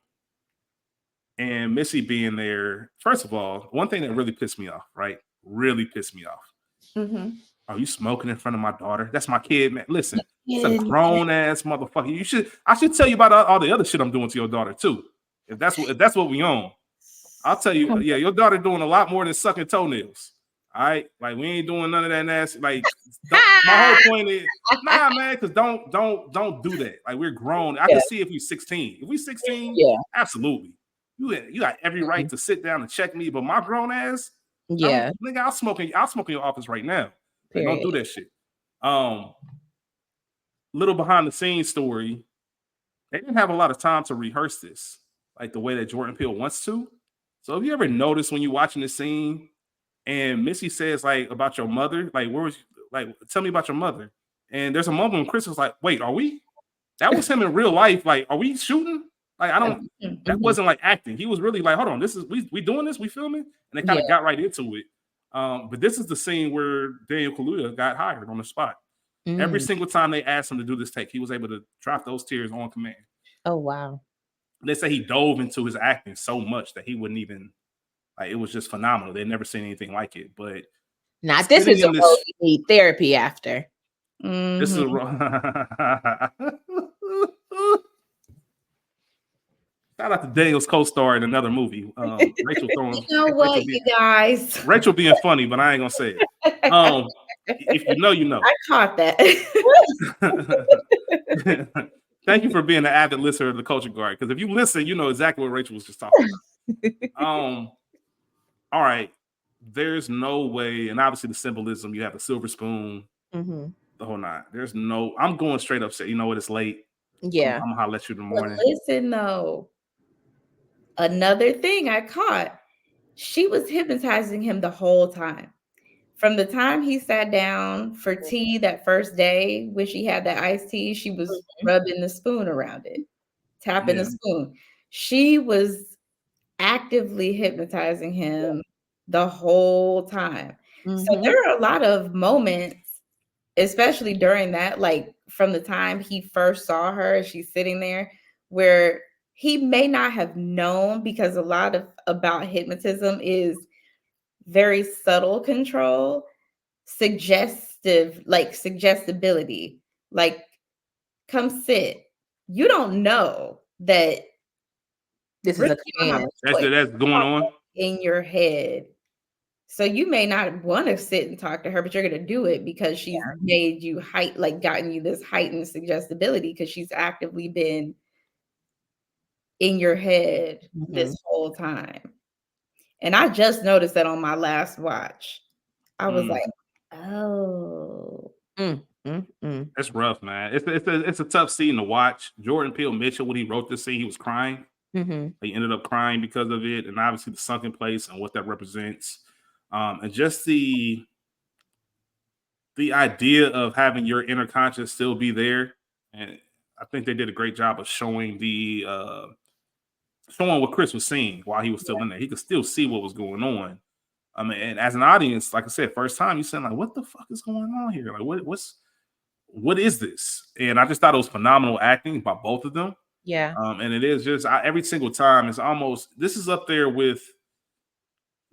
and Missy being there. First of all, one thing that really pissed me off, right? Really pissed me off. Are you smoking in front of my daughter? That's my kid, man. Listen, it's a grown ass motherfucker. I should tell you about all the other shit I'm doing to your daughter too. If that's what we own, I'll tell you. Yeah, your daughter doing a lot more than sucking toenails. All right, like we ain't doing none of that nasty. Like my whole point is, nah, man, because don't do that. Like we're grown. I can see if we 16. If we 16, absolutely. You got every right to sit down and check me. But my grown ass, nigga, I'll smoke in your office right now. Like, don't do that shit. Little behind the scenes story. They didn't have a lot of time to rehearse this, like the way that Jordan Peele wants to. So have you ever noticed when you're watching this scene? And Missy says, like, about your mother, like, where was you? Like, tell me about your mother. And there's a moment when Chris was like, wait, are we? That was him in real life. Like, are we shooting? Like, that wasn't like acting. He was really like, hold on, we doing this? We filming? And they kind of got right into it. But this is the scene where Daniel Kaluuya got hired on the spot. Every single time they asked him to do this take, he was able to drop those tears on command. Oh, wow. They say he dove into his acting so much that he wouldn't even, like, it was just phenomenal. They'd never seen anything like it. But now this is a role you need therapy after. This is a shout out to Daniel's co-star in another movie. Rachel throwing. You know what, you guys? Rachel being funny, but I ain't gonna say it. If you know, you know. I caught that. Thank you for being an avid listener of the Culture Guard. Because if you listen, you know exactly what Rachel was just talking about. All right. There's no way, and obviously the symbolism, you have a silver spoon, the whole nine. I'm going straight up, say, you know what, it's late. Yeah. I'm gonna holler at you in the morning. But listen, though, another thing I caught, she was hypnotizing him the whole time. From the time he sat down for tea that first day, when she had that iced tea, she was rubbing the spoon around it tapping the spoon. She was actively hypnotizing him the whole time. So there are a lot of moments, especially during that, like from the time he first saw her, she's sitting there, where he may not have known, because a lot of about hypnotism is very subtle control, suggestibility, like come sit. You don't know that this is a command that's going on in your head. So you may not want to sit and talk to her, but you're going to do it because she's made you gotten you this heightened suggestibility, because she's actively been in your head this whole time. And I just noticed that on my last watch. I was like, oh. That's rough, man. It's a tough scene to watch. Jordan Peele Mitchell, when he wrote this scene, he was crying. He ended up crying because of it, and obviously the sunken place and what that represents, and just the idea of having your inner conscious still be there. And I think they did a great job of showing showing what Chris was seeing while he was still in there. He could still see what was going on. I mean, and as an audience, like I said, first time you saying like, "What the fuck is going on here? Like, what is this?" And I just thought it was phenomenal acting by both of them. Yeah. And it is just every single time it's almost, this is up there with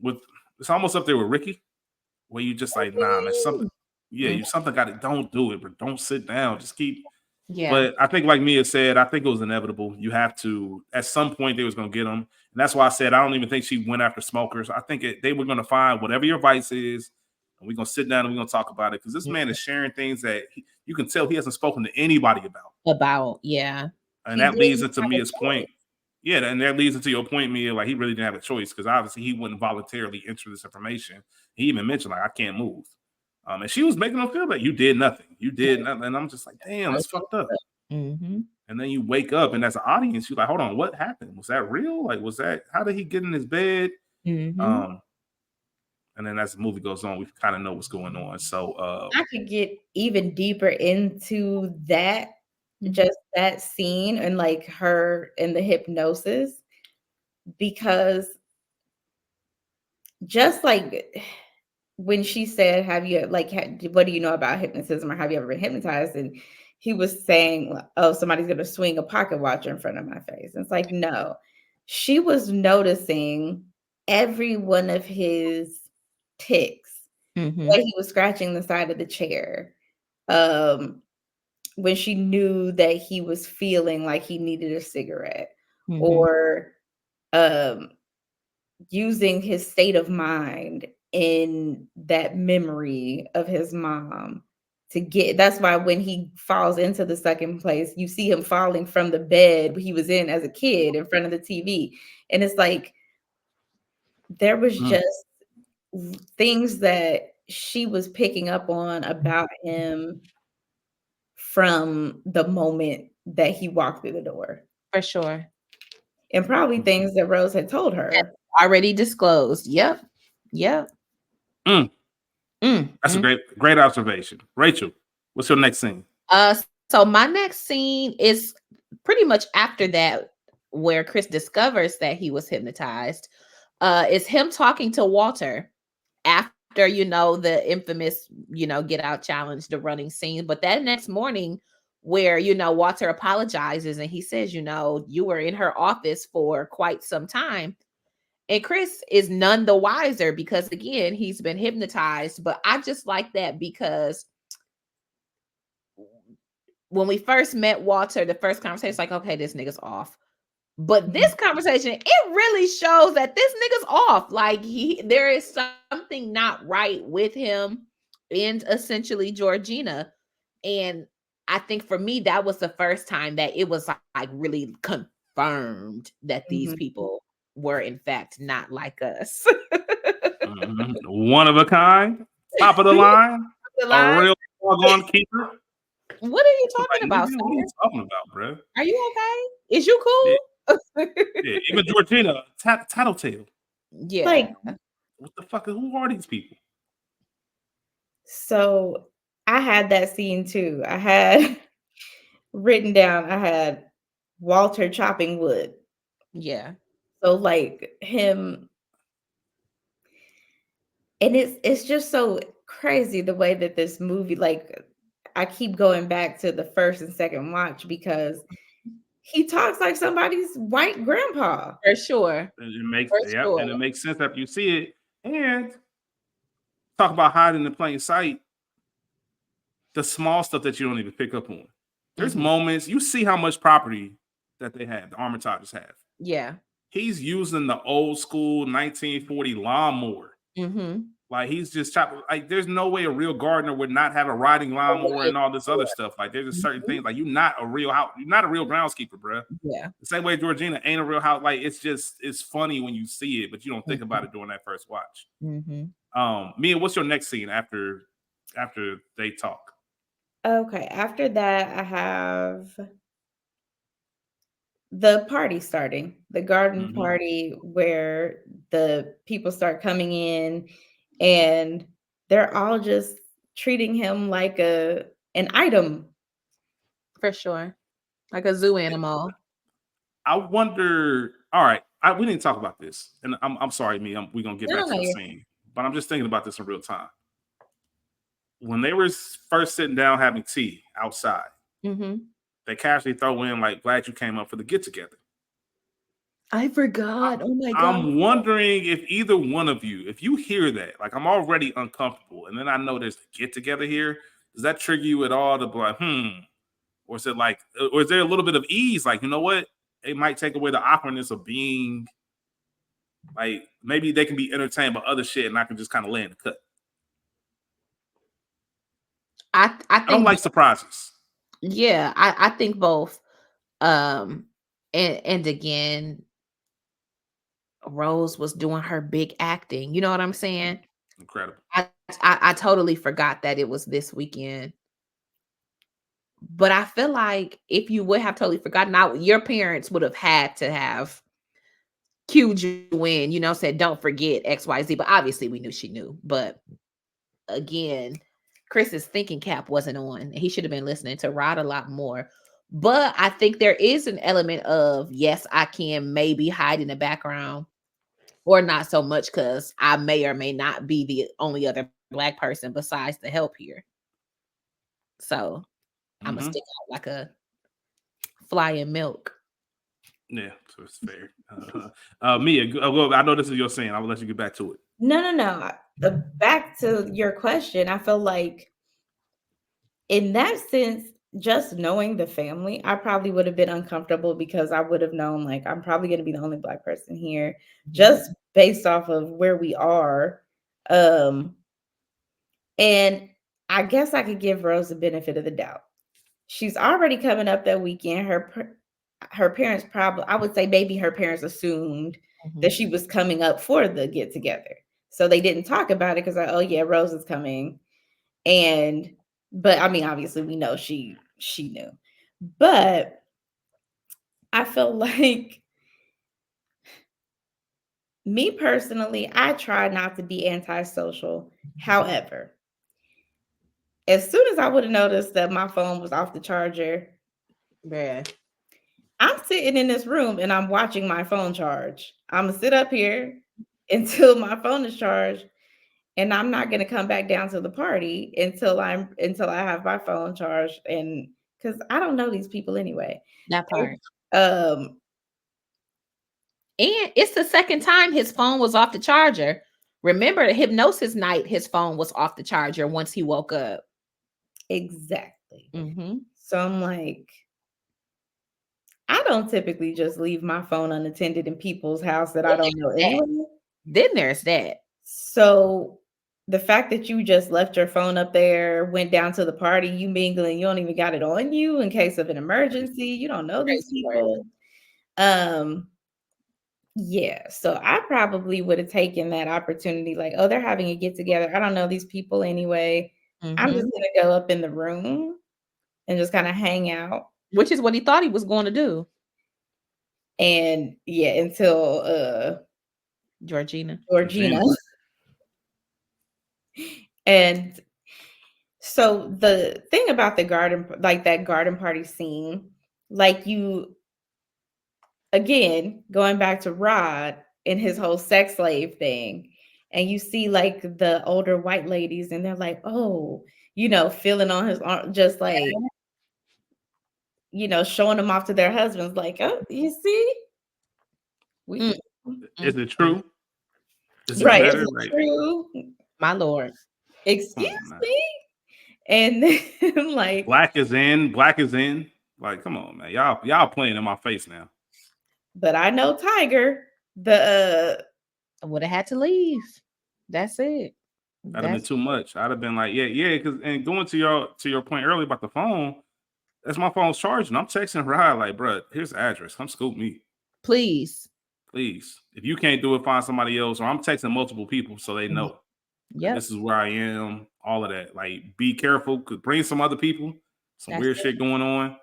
it's almost up there with Ricky, where you just like, nah, man, something, you something got it. Don't do it, but don't sit down. Just keep. Yeah. But I think, like Mia said, I think it was inevitable. You have to, at some point, they was going to get them. And that's why I said, I don't even think she went after smokers. I think they were going to find whatever your vice is, and we're going to sit down and we're going to talk about it. Because this man is sharing things that you can tell he hasn't spoken to anybody about. Yeah. And that leads into Mia's point. Yeah, and that leads into your point, Mia. Like, he really didn't have a choice, because obviously he wouldn't voluntarily enter this information. He even mentioned, like, I can't move. And she was making him feel like you did nothing. You did nothing. And I'm just like, damn, that's fucked up. And then you wake up, and as an audience, you're like, hold on, what happened? Was that real? Like, how did he get in his bed? And then as the movie goes on, we kind of know what's going on. So I could get even deeper into that, just that scene and like her and the hypnosis, because just like when she said, what do you know about hypnotism, or have you ever been hypnotized? And he was saying, oh, somebody's going to swing a pocket watch in front of my face. And it's like, no, she was noticing every one of his ticks, when he was scratching the side of the chair, when she knew that he was feeling like he needed a cigarette, or using his state of mind in that memory of his mom to get. That's why when he falls into the second place, you see him falling from the bed he was in as a kid in front of the TV. And it's like, there was just things that she was picking up on about him from the moment that he walked through the door. For sure. And probably things that Rose had told her. Already disclosed. Yep. That's a great observation. Rachel, what's your next scene? So my next scene is pretty much after that, where Chris discovers that he was hypnotized. Is him talking to Walter after, the infamous, get out challenge, the running scene. But that next morning, where, Walter apologizes and he says, you were in her office for quite some time. And Chris is none the wiser, because again, he's been hypnotized. But I just like that, because when we first met Walter, the first conversation is like, okay, this nigga's off. But this conversation, it really shows that this nigga's off. Like, there is something not right with him and essentially Georgina. And I think for me, that was the first time that it was like really confirmed that these people were in fact not like us. One of a kind, top of the line, a real doggone keeper. What are you talking about? What are you talking about, bro? Are you okay? Is you cool? Yeah, even Georgina, tattletale. Yeah. Like, what the fuck? Who are these people? So I had that scene too. I had written down, I had Walter chopping wood. Yeah. So like him, and it's just so crazy the way that this movie, like I keep going back to the first and second watch because he talks like somebody's white grandpa. For sure. And it makes For and sure. it makes sense after you see it. And talk about hiding in plain sight. The small stuff that you don't even pick up on. There's moments you see how much property that they have, the Armitages have. Yeah. He's using the old school 1940 lawnmower. Like he's just chopping. Like there's no way a real gardener would not have a riding lawnmower and all this other stuff. Like there's just certain things. Like you're not a real house. You're not a real groundskeeper, bro. Yeah. The same way Georgina ain't a real house. Like it's funny when you see it, but you don't think about it during that first watch. Mia, what's your next scene after they talk? Okay, after that, I have the party starting, the garden party where the people start coming in and they're all just treating him like an item. For sure. Like a zoo animal. I wonder. All right, we didn't talk about this, and I'm sorry, Mia. We're gonna get back to the scene, but I'm just thinking about this in real time. When they were first sitting down having tea outside, they casually throw in like, "Glad you came up for the get together." I forgot. Oh my God. I'm wondering if either one of you, if you hear that, like I'm already uncomfortable, and then I know there's a get together here. Does that trigger you at all to be like, or is it like, or is there a little bit of ease? Like, you know what? It might take away the awkwardness of being like, maybe they can be entertained by other shit, and I can just kind of lay in the cut. I think I don't like surprises. Yeah, I think both. And again, Rose was doing her big acting. You know what I'm saying? Incredible. I totally forgot that it was this weekend. But I feel like if you would have totally forgotten, your parents would have had to have cued you in, said, don't forget XYZ. But obviously we knew she knew. But again, Chris's thinking cap wasn't on. He should have been listening to Rod a lot more. But I think there is an element of, yes, I can maybe hide in the background or not so much because I may or may not be the only other Black person besides the help here. So I'm going to stick out like a fly in milk. Yeah, so it's fair. Mia, I know this is your saying. I will let you get back to it. No. Back to your question, I feel like in that sense, just knowing the family, I probably would have been uncomfortable because I would have known like I'm probably going to be the only Black person here, just based off of where we are. And I guess I could give Rose the benefit of the doubt. She's already coming up that weekend. Her parents probably, I would say maybe her parents assumed that she was coming up for the get together. So they didn't talk about it because oh yeah, Rose is coming. But I mean, obviously we know she knew. But I feel like me personally, I try not to be antisocial. However, as soon as I would have noticed that my phone was off the charger, I'm sitting in this room and I'm watching my phone charge. I'm gonna sit up here until my phone is charged, and I'm not gonna come back down to the party until I have my phone charged, and because I don't know these people anyway. That part. And it's the second time his phone was off the charger. Remember the hypnosis night, his phone was off the charger once he woke up. Exactly. So I'm like, I don't typically just leave my phone unattended in people's house that I don't know anyway. Then there's that. So the fact that you just left your phone up there, went down to the party, you mingling, you don't even got it on you in case of an emergency. You don't know these people. Yeah, so I probably would have taken that opportunity, like, oh, they're having a get together. I don't know these people anyway. I'm just gonna go up in the room and just kind of hang out. Which is what he thought he was going to do. And yeah, until Georgina. And so the thing about the garden, like that garden party scene, like again, going back to Rod and his whole sex slave thing, and you see like the older white ladies, and they're like, oh, feeling on his arm, just like, showing them off to their husbands, like, oh, you see, Is it true? Is it right? better? Is it true? My Lord, Excuse me. And then like, black is in. Like, come on, man, y'all playing in my face now. But I know Tiger, I would have had to leave. That's it. That'd have been too much. I'd have been like, yeah, because and going to your point earlier about the phone, that's my phone's charging. I'm texting Rod like, bro, here's the address. Come scoop me. Please. If you can't do it, find somebody else. Or I'm texting multiple people so they know. Yeah, this is where I am. All of that. Like, be careful. Could bring some other people. Some weird shit going on.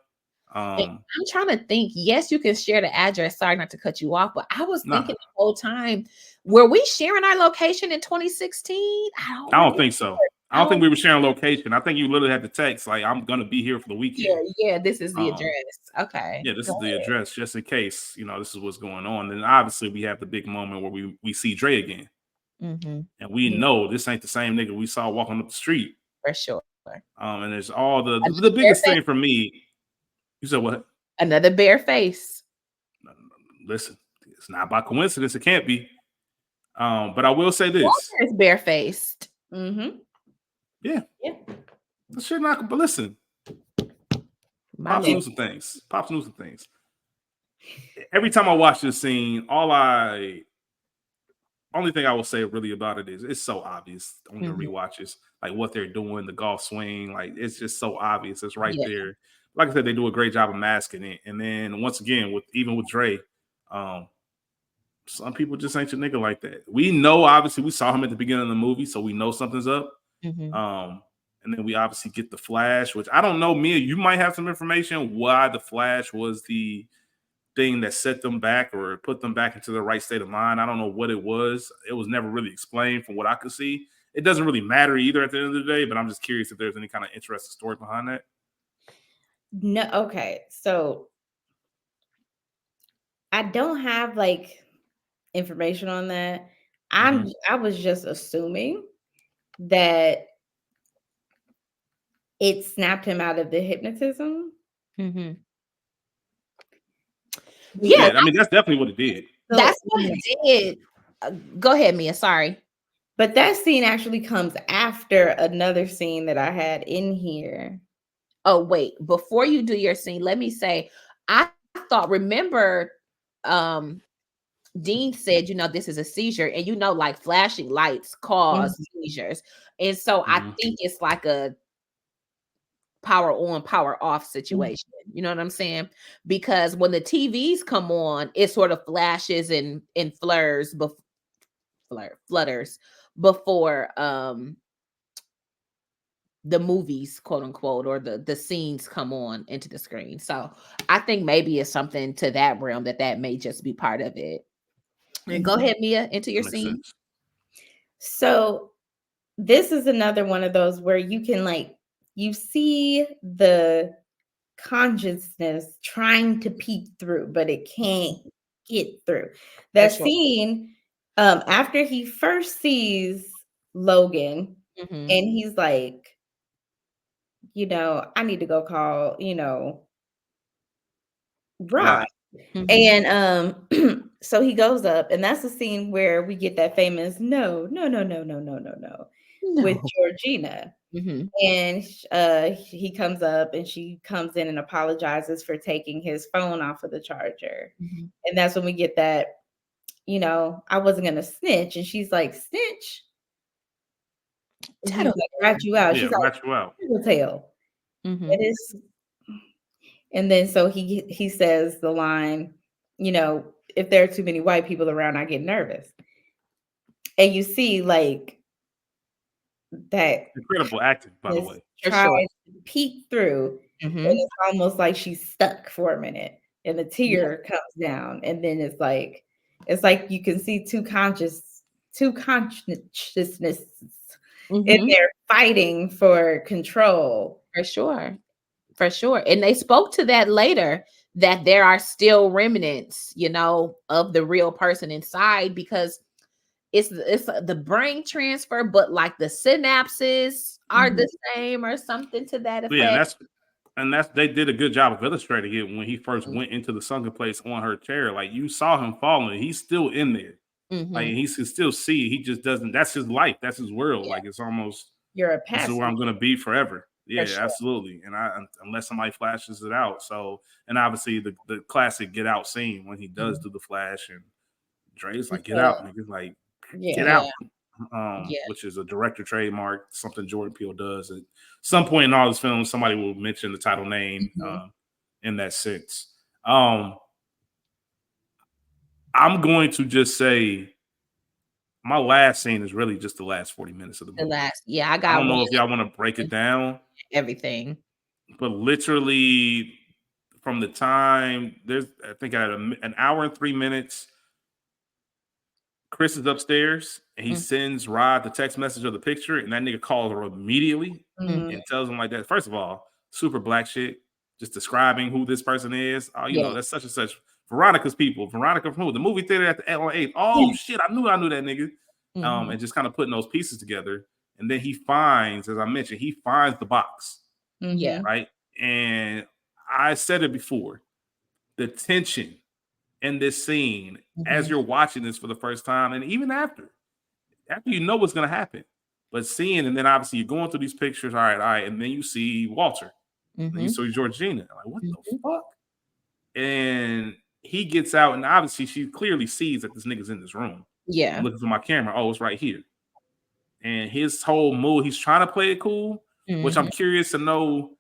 I'm trying to think. Yes, you can share the address. Sorry not to cut you off, but I was thinking the whole time, were we sharing our location in 2016? I don't think so. I don't think we were sharing location. I think you literally had to text, like, I'm going to be here for the weekend. Yeah, this is the address. Okay. Yeah, this is the address, just in case, this is what's going on. And obviously, we have the big moment where we see Dre again. Mm-hmm. And we know this ain't the same nigga we saw walking up the street. For sure. And there's all the biggest thing for me. You said what? Another bare face. Listen, it's not by coincidence. It can't be. But I will say this: Walter is barefaced. Mm-hmm. Yeah. That shit not. But listen, Pops knew some things. Every time I watch this scene, only thing I will say really about it is it's so obvious on your rewatches, like what they're doing, the golf swing, like it's just so obvious. It's right there. Like I said, they do a great job of masking it. And then once again, even with Dre, some people just ain't your nigga like that. We know, obviously, we saw him at the beginning of the movie, so we know something's up. And then we obviously get the Flash, which I don't know, Mia, you might have some information why the Flash was the thing that set them back or put them back into the right state of mind. I don't know what it was. It was never really explained from what I could see. It doesn't really matter either at the end of the day, but I'm just curious if there's any kind of interesting story behind that. No, okay. So I don't have like information on that. I was just assuming that it snapped him out of the hypnotism. Mm-hmm. Yeah, I mean, that's definitely what it did. That's what it did. Go ahead, Mia. Sorry. But that scene actually comes after another scene that I had in here. Oh, wait. Before you do your scene, let me say, I thought, remember, Dean said, this is a seizure, and like flashing lights cause seizures. And so I think it's like a power on, power off situation. You know what I'm saying? Because when the TVs come on, it sort of flashes and flutters before the movies, quote unquote, or the scenes come on into the screen. So I think maybe it's something to that realm that may just be part of it. And go ahead, Mia, into your scene. Sense. So this is another one of those where you can you see the consciousness trying to peek through, but it can't get through. That scene, after he first sees Logan, and he's like, I need to go call, Rod. And so he goes up, and that's the scene where we get that famous no with Georgina. And he comes up, and she comes in and apologizes for taking his phone off of the charger. And that's when we get that, I wasn't gonna snitch. And she's like, snitch? Like, rat you out. She's like, rat you out. Tail. And then so he says the line, if there are too many white people around, I get nervous. And you see like that incredible acting, by the way. Tries to peek through, and it's almost like she's stuck for a minute, and the tear comes down, and then it's like you can see two consciousnesses, and they're fighting for control. For sure. And they spoke to that later. that there are still remnants, you know, of the real person inside, because it's the brain transfer, but like the synapses are the same or something to that effect. Yeah, that's they did a good job of illustrating it when he first went into the sunken place on her chair. Like, you saw him falling, he's still in there. Like, he can still see. He just doesn't. That's his life. That's his world. Yeah. Like, it's almost, You're a this is passenger. where I'm gonna be forever. Yeah, sure. absolutely. And unless somebody flashes it out. So, and obviously the classic Get Out scene when he does do the flash, and Dre's like, "Get out," nigga. Like, get out. Which is a director trademark, something Jordan Peele does. At some point in all his films, somebody will mention the title name in that sense. I'm going to just say my last scene is really just the last 40 minutes of the movie. I got I don't know if y'all want to break it down. Everything. But literally from the time I think at an hour and 3 minutes, Chris is upstairs and he sends Rod the text message of the picture, and that nigga calls her immediately and tells him like that. First of all, super black shit, just describing who this person is. Oh, you know, that's such and such. Veronica's people. Veronica from who? The movie theater at the L8. Oh shit, I knew that nigga. And just kind of putting those pieces together. And then he finds, as I mentioned, he finds the box. Right. And I said it before, the tension in this scene as you're watching this for the first time, and even after you know what's going to happen, but seeing, and then obviously you're going through these pictures, all right, and then you see Walter, then you see Georgina, like, what the fuck? And he gets out, and obviously she clearly sees that this nigga's in this room. I'm looking through my camera, oh, it's right here. And his whole mood, he's trying to play it cool, which I'm curious to know.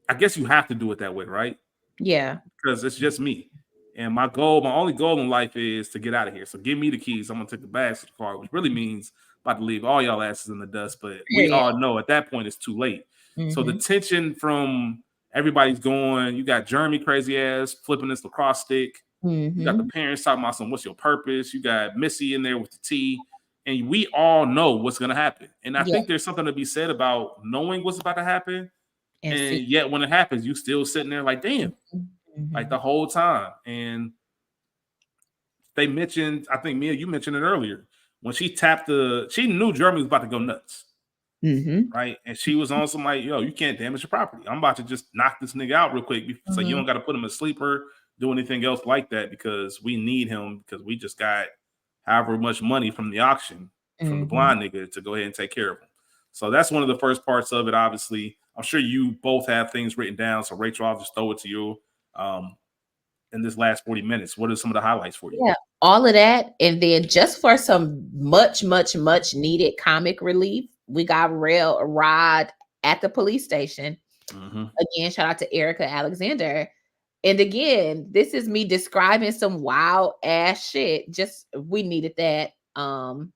I guess you have to do it that way, right? Yeah. Because it's just me. And my only goal in life is to get out of here. So give me the keys. I'm going to take the bags to the car, which really means about to leave all y'all asses in the dust. But we all know at that point it's too late. So the tension from everybody's going, you got Jeremy crazy ass flipping this lacrosse stick. You got the parents talking about what's your purpose? You got Missy in there with the tea. And we all know what's going to happen. And I think there's something to be said about knowing what's about to happen. And yet when it happens, you still sitting there like, damn, like the whole time. And they mentioned, I think Mia, you mentioned it earlier, when she tapped she knew Jeremy was about to go nuts. Right. And she was on some like, yo, you can't damage your property. I'm about to just knock this nigga out real quick. So you don't got to put him in sleeper, do anything else like that, because we need him, because we just got however much money from the auction from the blind nigga to go ahead and take care of him. So that's one of the first parts of it. Obviously, I'm sure you both have things written down. So Rachel, I'll just throw it to you. In this last 40 minutes, what are some of the highlights for you? Yeah, all of that. And then just for some much needed comic relief, we got Rod at the police station. Again, shout out to Erica Alexander. And again, this is me describing some wild ass shit. Just we needed that. And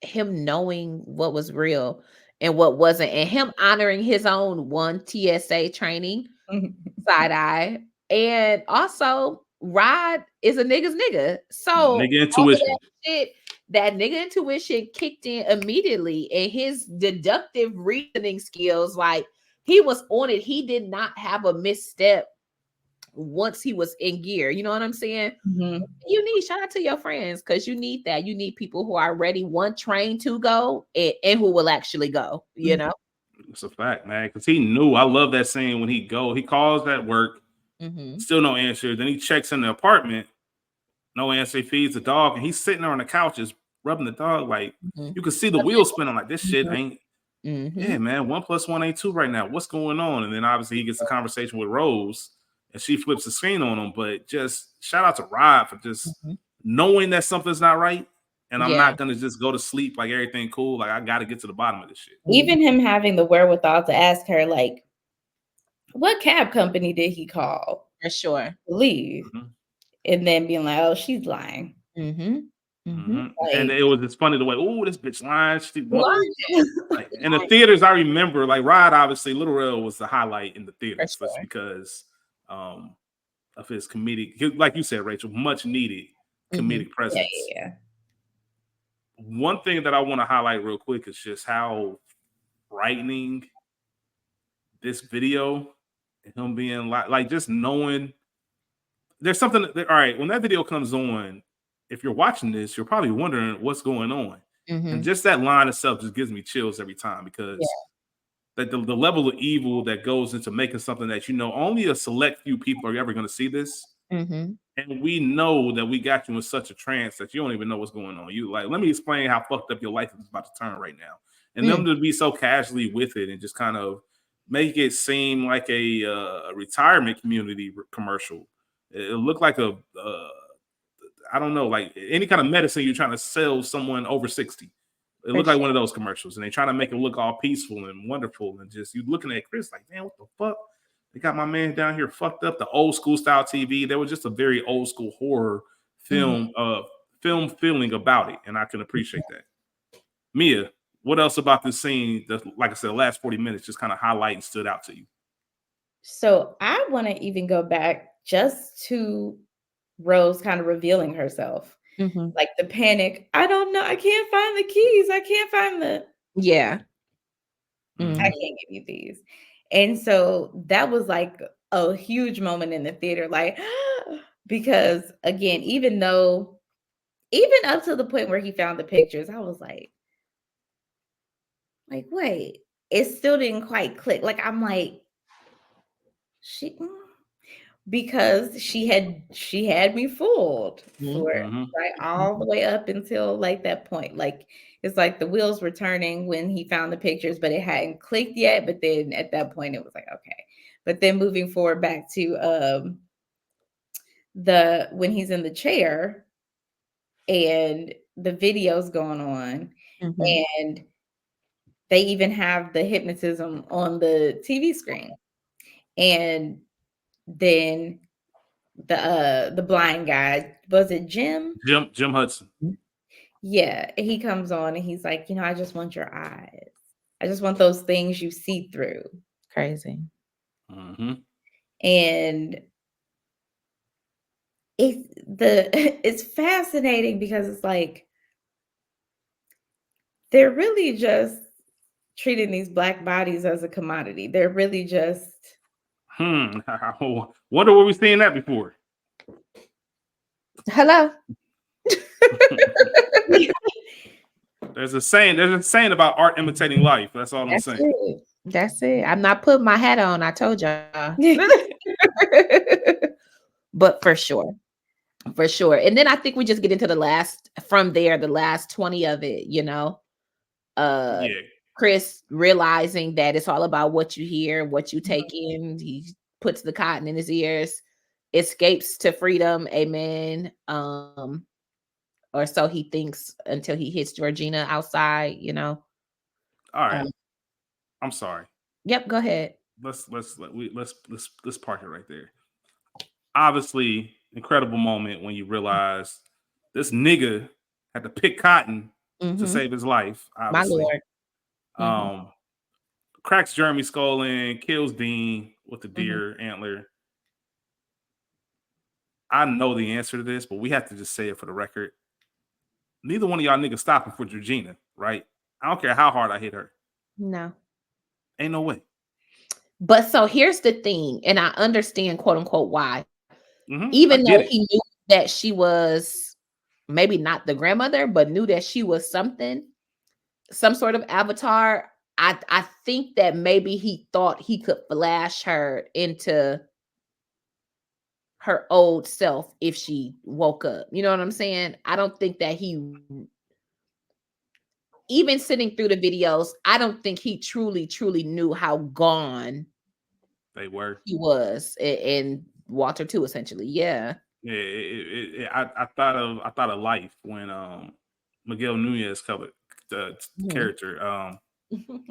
him knowing what was real and what wasn't, and him honoring his own one TSA training, side eye. And also, Rod is a nigga's nigga. So nigga intuition. That nigga intuition kicked in immediately, and his deductive reasoning skills, like, he was on it. He did not have a misstep once he was in gear. You know what I'm saying? You need, shout out to your friends, because you need that. You need people who are ready, trained to go, and who will actually go, you know? It's a fact, man, because he knew. I love that scene when he calls at work, still no answer. Then he checks in the apartment, no answer. He feeds the dog, and he's sitting there on the couch just rubbing the dog. Like, you can see the wheels spinning, like, this shit ain't, yeah, man, 1 + 1 ain't 2 right now. What's going on? And then obviously he gets a conversation with Rose, and she flips the screen on him. But just shout out to Rod for just knowing that something's not right. And I'm not going to just go to sleep like everything cool. Like, I got to get to the bottom of this shit. Even him having the wherewithal to ask her, like, what cab company did he call? For sure. To leave. And then being like, oh, she's lying. Like, and it was just funny the way, oh, this bitch lying. Like, in the theaters, I remember, like, Rod, obviously, Little Rel was the highlight in the theaters, just because of his comedic, like you said, Rachel, much needed comedic presence. One thing that I want to highlight real quick is just how frightening this video him being like just knowing there's something. All right, when that video comes on, if you're watching this, you're probably wondering what's going on, and just that line itself just gives me chills every time because that the level of evil that goes into making something that only a select few people are ever going to see this. And we know that we got you in such a trance that you don't even know what's going on. You like, let me explain how fucked up your life is about to turn right now. And them to be so casually with it and just kind of make it seem like a retirement community commercial. It looked like I don't know, like any kind of medicine you're trying to sell someone over 60. It looked like one of those commercials, and they trying to make it look all peaceful and wonderful. And just you looking at Chris like, man, what the fuck? They got my man down here fucked up. The old school style TV. There was just a very old school horror film feeling about it, and I can appreciate that. Mia, what else about this scene that, like I said, the last 40 minutes just kind of highlight and stood out to you? So I want to even go back just to Rose kind of revealing herself. Like the panic. I don't know. I can't find the keys. I can't find the. Yeah. I can't give you these. And so that was like a huge moment in the theater, like, because again, even up to the point where he found the pictures, I was like, wait, it still didn't quite click. Like, I'm like, because she had me fooled for right all the way up until like that point. Like it's like the wheels were turning when he found the pictures, but it hadn't clicked yet. But then at that point, it was like, okay. But then moving forward back to when he's in the chair and the video's going on, and they even have the hypnotism on the TV screen, and then the blind guy, was it Jim Hudson? Yeah, he comes on and he's like, I just want your eyes. I just want those things you see through. Crazy. And it's fascinating because it's like they're really just treating these Black bodies as a commodity. They're really just wonder where we've seen that before. Hello. There's a saying about art imitating life. That's all I'm saying. That's it. I'm not putting my hat on. I told y'all. But for sure. And then I think we just get into the last 20 of it, Chris realizing that it's all about what you hear, what you take in. He puts the cotton in his ears, escapes to freedom. Amen. Or so he thinks until he hits Georgina outside, All right. I'm sorry. Yep, go ahead. Let's park it right there. Obviously, incredible moment when you realize this nigga had to pick cotton to save his life. Obviously. My Lord. Cracks Jeremy's skull in, kills Dean with the deer antler. I know the answer to this, but we have to just say it for the record. Neither one of y'all niggas stopping for Georgina, right? I don't care how hard I hit her. No. Ain't no way. But so here's the thing, and I understand, quote unquote, why. Even though he knew that she was maybe not the grandmother, but knew that she was some sort of avatar, I think that maybe he thought he could flash her into her old self if she woke up. You know what I'm saying? I don't think that even sitting through the videos, I don't think he truly knew how gone they were. He was, and Walter too, essentially. Yeah. Yeah. I thought of life when Miguel Nunez covered the character. I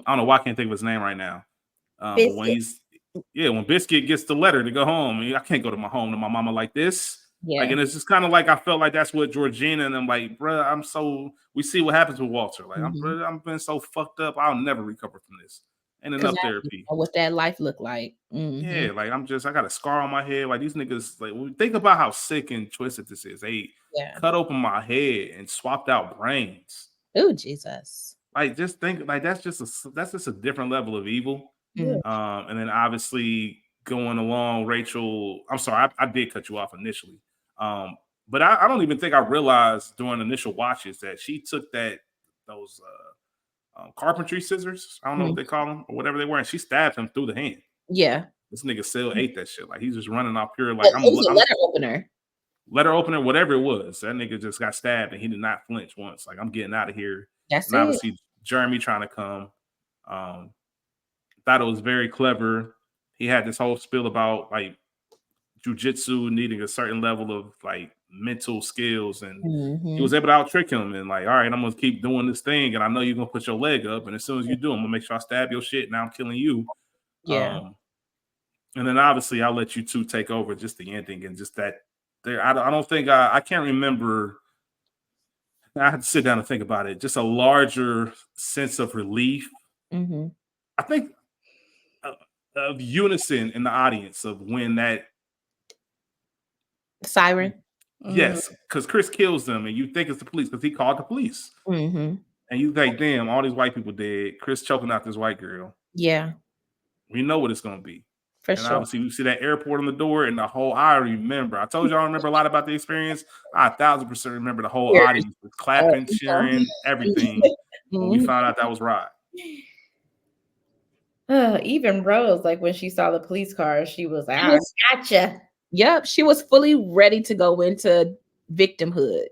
don't know why I can't think of his name right now. When Biscuit gets the letter to go home, I can't go to my mama like this. Yeah. Like, and it's just kind of like I felt like that's what Georgina and I'm like, bro, we see what happens with Walter. Like, I'm been so fucked up, I'll never recover from this. Ain't enough therapy. What that life look like? Yeah, like I got a scar on my head. Like these niggas, like think about how sick and twisted this is. They cut open my head and swapped out brains. Oh Jesus! Like just think, like that's just a different level of evil. And then obviously going along, Rachel, I'm sorry, I did cut you off initially. But I don't even think I realized during initial watches that she took those carpentry scissors. I don't know what they call them or whatever they were, and she stabbed him through the hand. Yeah. This nigga still ate that shit. Like he's just running off pure. Like it was a letter opener, whatever it was. That nigga just got stabbed and he did not flinch once. Like I'm getting out of here. That's and it. Obviously, Jeremy trying to come. Thought it was very clever. He had this whole spiel about like jujitsu needing a certain level of like mental skills, and he was able to out trick him. And like, all right, I'm gonna keep doing this thing, and I know you're gonna put your leg up, and as soon as you do, I'm gonna make sure I stab your shit. Now I'm killing you. Yeah. And then obviously I'll let you two take over just the ending and just that there. I don't think I can't remember. I had to sit down and think about it. Just a larger sense of relief. I think of unison in the audience of when that siren. Yes, because Chris kills them, and you think it's the police because he called the police. And you think, damn, all these white people dead. Chris choking out this white girl. Yeah, we know what it's gonna be. For sure. Obviously, you see that airport on the door, and the whole. I remember. I told you I remember a lot about the experience. I 1,000% remember the whole audience was clapping, cheering, everything. When we found out that was Rod. Even Rose, like when she saw the police car, she was like, "I gotcha." Yep, she was fully ready to go into victimhood.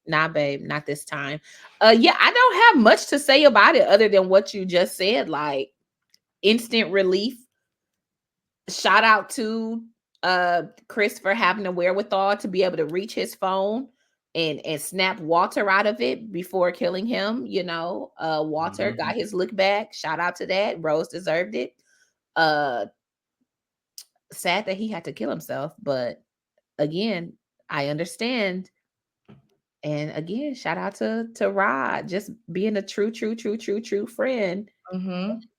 Nah, babe, not this time. Yeah, I don't have much to say about it other than what you just said. Like instant relief. Shout out to Chris for having the wherewithal to be able to reach his phone and snap Walter out of it before killing him. You know, Walter got his look back. Shout out to that. Rose deserved it. Sad that he had to kill himself, but again, I understand. And again, shout out to Rod, just being a true friend.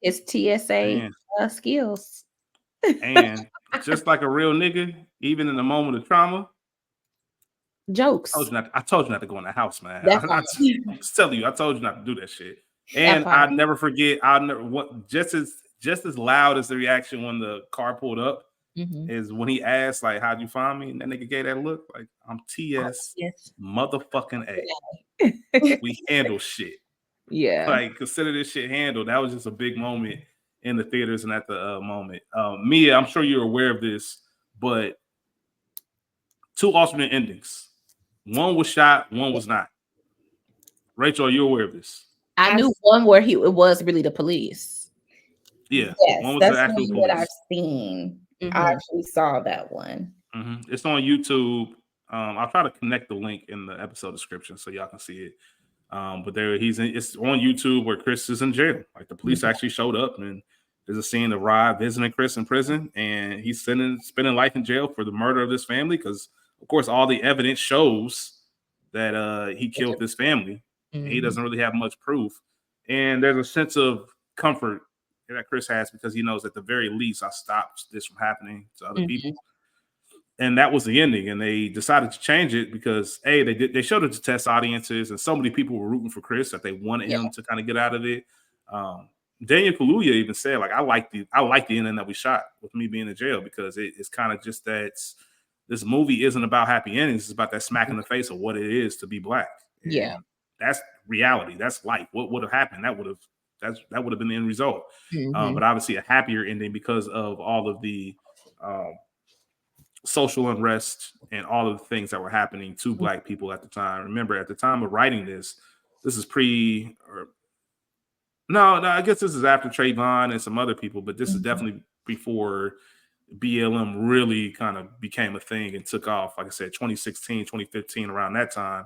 His TSA skills. And just like a real nigga, even in the moment of trauma, jokes. I told you not to go in the house, man. I'm just telling you, I told you not to do that shit. And I'd never forget. Just as loud as the reaction when the car pulled up is when he asked, like, "How'd you find me?" And that nigga gave that look, like, "I'm TS motherfucking A. We handle shit." Yeah, like consider this shit handled. That was just a big moment in the theaters and at the moment. Mia, I'm sure you're aware of this, but 2 alternate endings. One was shot, one was not. Rachel, are you aware of this? I knew one where it was really the police. Yeah, yes, one was that's the actual police. What I've seen. I actually saw that one. It's on YouTube. I'll try to connect the link in the episode description so y'all can see it. But it's on YouTube where Chris is in jail. Like the police actually showed up, and there's a scene of Rod visiting Chris in prison, and he's spending life in jail for the murder of this family because, of course, all the evidence shows that he killed this family. He doesn't really have much proof, and there's a sense of comfort that Chris has because he knows at the very least I stopped this from happening to other people. And that was the ending, and they decided to change it because they showed it to test audiences, and so many people were rooting for Chris that they wanted him to kind of get out of it. Daniel Kaluuya even said, like, I like the ending that we shot with me being in jail because it's kind of just that this movie isn't about happy endings; it's about that smack in the face of what it is to be black. And that's reality. That's life. What would have happened? That would have been the end result. But obviously, a happier ending because of all of the social unrest and all of the things that were happening to black people at the time. Remember, at the time of writing this is I guess this is after Trayvon and some other people, but this is definitely before BLM really kind of became a thing and took off. Like I said, 2016, 2015, around that time.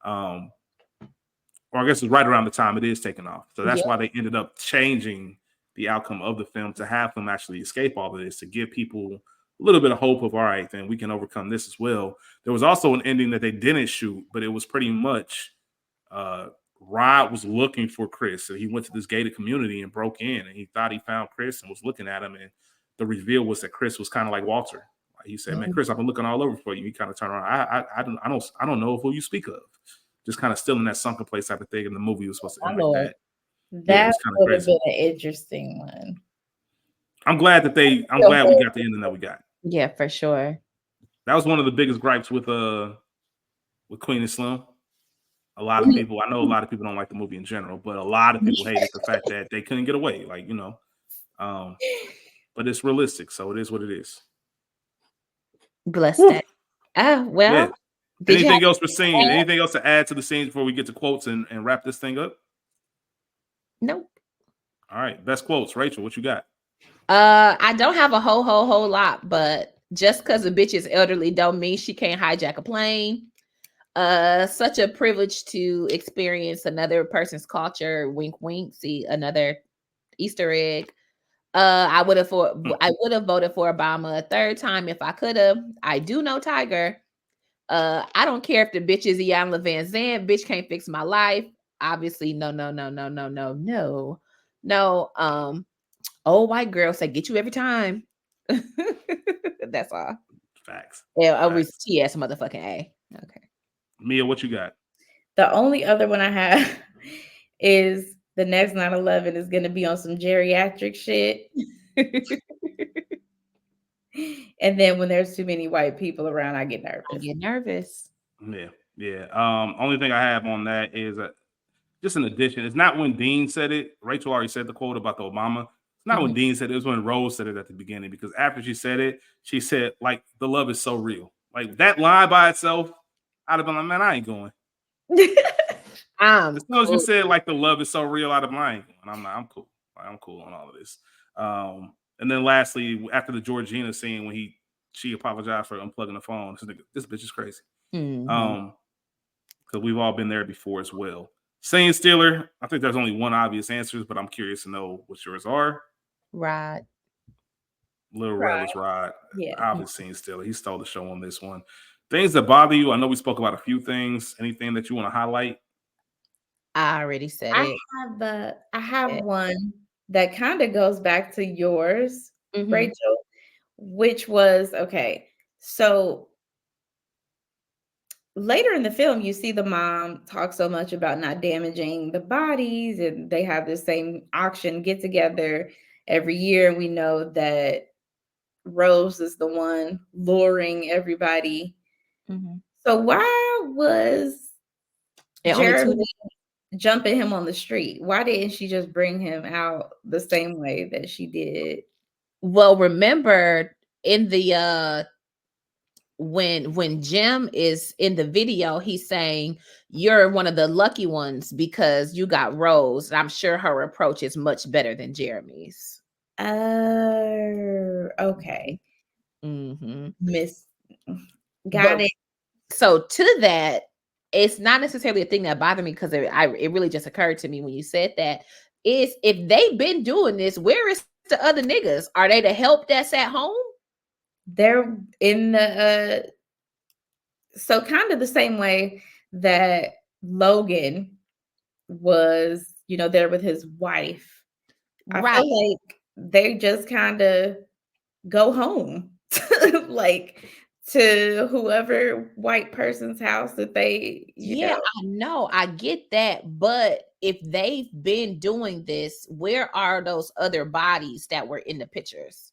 Or I guess it's right around the time it is taking off. So that's why they ended up changing the outcome of the film to have them actually escape all of this, to give people a little bit of hope of, all right, then we can overcome this as well. There was also an ending that they didn't shoot, but it was pretty much Rod was looking for Chris. So he went to this gated community and broke in, and he thought he found Chris and was looking at him. And the reveal was that Chris was kind of like Walter. He said, "Man, Chris, I've been looking all over for you." He kind of turned around. I don't know who you speak of. Just kind of still in that sunken place type of thing. And the movie was supposed to end like that. That would have been an interesting one. I'm glad we got the ending that we got. Yeah, for sure. That was one of the biggest gripes with Queen and Slim. A lot of people, I know a lot of people don't like the movie in general, but a lot of people hated the fact that they couldn't get away. Like, but it's realistic, so it is what it is. Bless that. Well, yeah. Anything else for scene? Anything else to add to the scenes before we get to quotes and wrap this thing up? Nope. All right, best quotes. Rachel, what you got? I don't have a whole lot, but just because a bitch is elderly don't mean she can't hijack a plane. Such a privilege to experience another person's culture. Wink, wink. See another Easter egg. I would have voted for Obama a third time if I could have. I do know Tiger. I don't care if the bitch is Iyanla Vanzant. Bitch can't fix my life. Obviously, no. Old white girl say get you every time. That's all. Facts. Yeah, always TS motherfucking A. Okay. Mia, what you got? The only other one I have is the next 9/11 is going to be on some geriatric shit. And then when there's too many white people around, I get nervous. Yeah. Only thing I have on that is just an addition. It's not when Dean said it. Rachel already said the quote about the Obama. It's not when Dean said it. It was when Rose said it at the beginning, because after she said it, she said, like, the love is so real. Like, that line by itself, I'd have been like, man, I ain't going. As soon as you said, like, the love is so real, I'd have been like, I ain't going. I'm like, I'm cool. I'm cool on all of this. And then lastly, after the Georgina scene, when she apologized for unplugging the phone, this bitch is crazy. Because we've all been there before as well. Scene stealer, I think there's only one obvious answer, but I'm curious to know what yours are. Rod. Little Rod is Rod. Yeah. Obvious scene stealer. He stole the show on this one. Things that bother you. I know we spoke about a few things. Anything that you want to highlight? I already said it. I have one that kind of goes back to yours, Rachel, which was, okay, so later in the film, you see the mom talk so much about not damaging the bodies, and they have the same auction get together every year. And we know that Rose is the one luring everybody. So why was Jeremy jumping him on the street? Why didn't she just bring him out the same way that she did? Well, remember in the when Jim is in the video, he's saying you're one of the lucky ones because you got Rose. I'm sure her approach is much better than Jeremy's. Oh, okay. Got it. So to that, it's not necessarily a thing that bothered me, because it really just occurred to me when you said that, is if they've been doing this, where is the other niggas? Are they the help that's at home? They're in the so kind of the same way that Logan was, there with his wife. I feel like they just kind of go home, like to whoever white person's house that they, I know, I get that, but if they've been doing this, where are those other bodies that were in the pictures?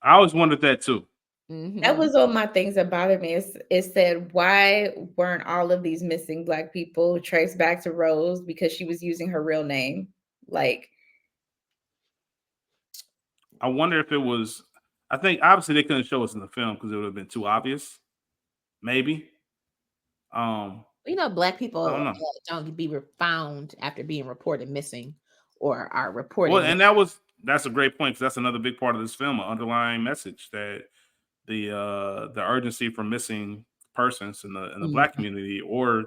I always wondered that too. That was all my things that bothered me. It said, why weren't all of these missing Black people traced back to Rose, because she was using her real name? Like, I wonder if it was, I think obviously they couldn't show us in the film because it would have been too obvious. Maybe. Black people don't be found after being reported missing or are reported. Well, and that's a great point, because that's another big part of this film, an underlying message that the urgency for missing persons in the Black community or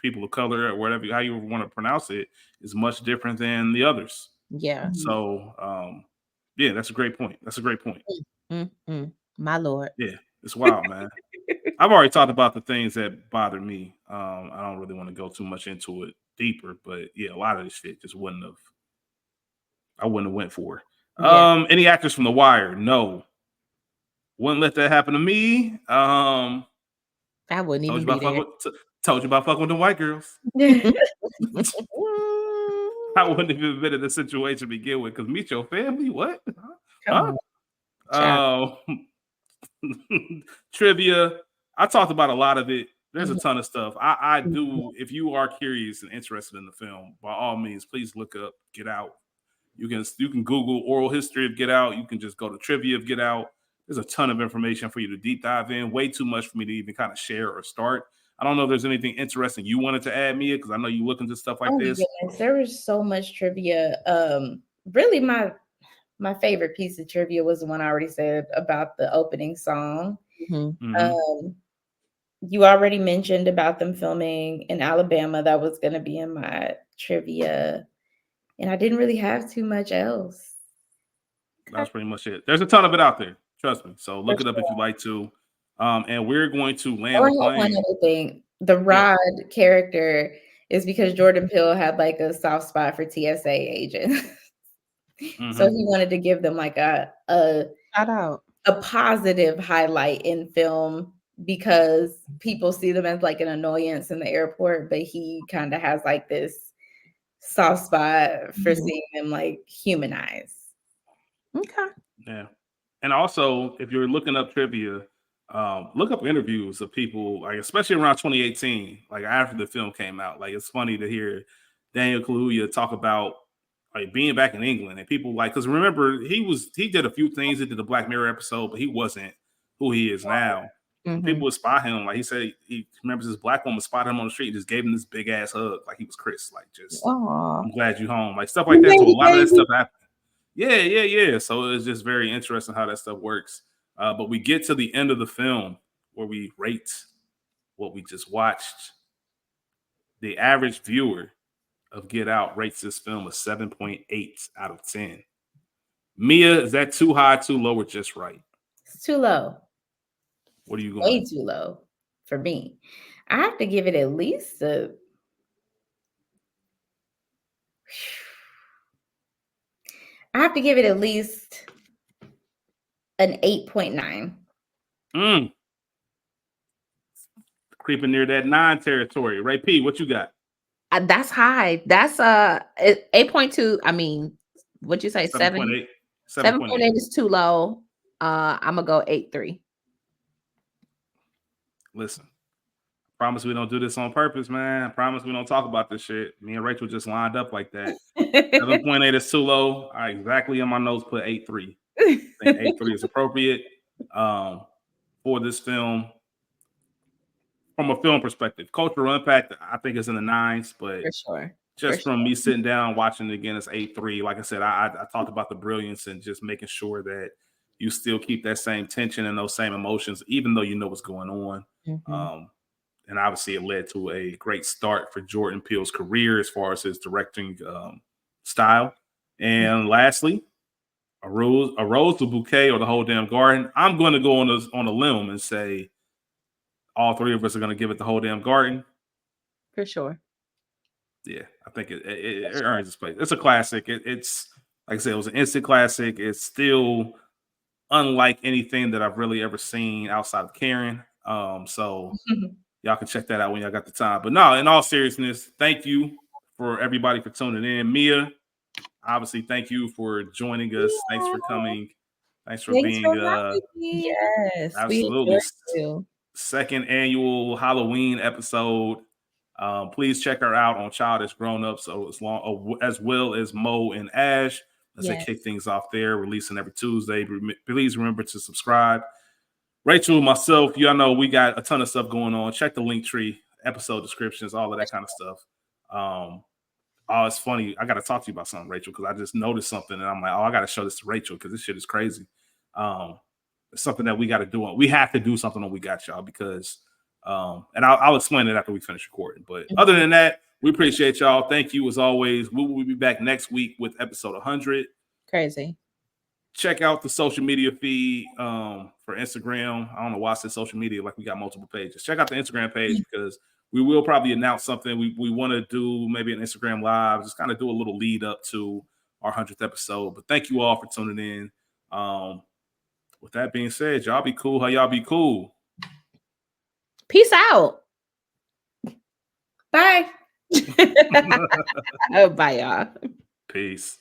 people of color, or whatever, how you want to pronounce it, is much different than the others. Yeah. So, that's a great point. My Lord. Yeah, it's wild, man. I've already talked about the things that bother me. I don't really want to go too much into it deeper, but yeah, a lot of this shit just I wouldn't have went for. Yeah. Any actors from The Wire? No. Wouldn't let that happen to me. I wouldn't even be there. Told you about fucking with the white girls. I wouldn't have even been in the situation to begin with. Because meet your family, what? Come Huh? Trivia. I talked about a lot of it. There's a ton of stuff. I do. If you are curious and interested in the film, by all means, please look up Get Out. You can Google oral history of Get Out. You can just go to trivia of Get Out. There's a ton of information for you to deep dive in. Way too much for me to even kind of share or start. I don't know if there's anything interesting you wanted to add, Mia, because I know you look into stuff like this. Goodness, there was so much trivia. Really, my favorite piece of trivia was the one I already said about the opening song. You already mentioned about them filming in Alabama. That was going to be in my trivia. And I didn't really have too much else. That's pretty much it. There's a ton of it out there. Trust me. So look it up if you like to. And we're going to land the plane. One other thing. The Rod character is because Jordan Peele had like a soft spot for TSA agents. So he wanted to give them like a shout out, a positive highlight in film, because people see them as like an annoyance in the airport, but he kind of has like this soft spot for seeing them like humanized. Okay. Yeah. And also, if you're looking up trivia, look up interviews of people, like especially around 2018, like after the film came out. Like, it's funny to hear Daniel Kaluuya talk about like being back in England, and people like, because remember, he did a few things. He did the Black Mirror episode, but he wasn't who he is now. People would spot him, like he said, he remembers this black woman spotted him on the street, just gave him this big ass hug, like he was Chris, like just I'm glad you home, like stuff like that. So a lot of that stuff happened. Yeah. So it's just very interesting how that stuff works. But we get to the end of the film where we rate what we just watched. The average viewer of Get Out rates this film a 7.8 out of 10. Mia, is that too high, too low, or just right? It's too low. What are you going? Way too low for me. I have to give it at least a. I have to give it at least an 8.9. Creeping near that 9 territory. Ray P, what you got? That's high. That's 8.2. I mean, what'd you say? 7.8. 7.8 is too low. I'm gonna go 8.3. Listen, I promise we don't do this on purpose, man. I promise we don't talk about this shit. Me and Rachel just lined up like that. 7.8 is too low. I exactly on my notes put 8.3. I think 8.3 is appropriate for this film. From a film perspective, cultural impact, I think is in the 9s, but for sure. Just from me sitting down watching it again, it's 8.3. Like I said, I talked about the brilliance and just making sure that you still keep that same tension and those same emotions, even though you know what's going on. And obviously, it led to a great start for Jordan Peele's career as far as his directing style. And lastly, a rose, the bouquet, or the whole damn garden. I'm going to go on a limb and say all three of us are going to give it the whole damn garden. For sure. Yeah, I think it earns its place. It's a classic. It's like I said, it was an instant classic. It's still unlike anything that I've really ever seen outside of Karen. So y'all can check that out when y'all got the time. But no, in all seriousness, thank you for everybody for tuning in. Mia, obviously, thank you for joining us. Thanks for coming. Thanks for being yes, absolutely second annual Halloween episode. Please check her out on Childish Grown Ups, so as well as Mo and Ash as they kick things off there, releasing every Tuesday. Please remember to subscribe. Rachel, myself, y'all know we got a ton of stuff going on. Check the link tree, episode descriptions, all of that kind of stuff. Oh, it's funny. I got to talk to you about something, Rachel, because I just noticed something, and I'm like, I got to show this to Rachel because this shit is crazy. It's something that we got to do. We have to do something when we got y'all because. And I'll explain it after we finish recording. But other than that, we appreciate y'all. Thank you as always. We will be back next week with episode 100. Crazy. Check out the social media feed for Instagram. I don't know why I said social media like we got multiple pages. Check out the Instagram page because we will probably announce something. We want to do maybe an Instagram live, just kind of do a little lead up to our 100th episode. But thank you all for tuning in. With that being said, y'all be cool. How y'all be cool? Peace out. Bye. Oh, bye, y'all. Peace.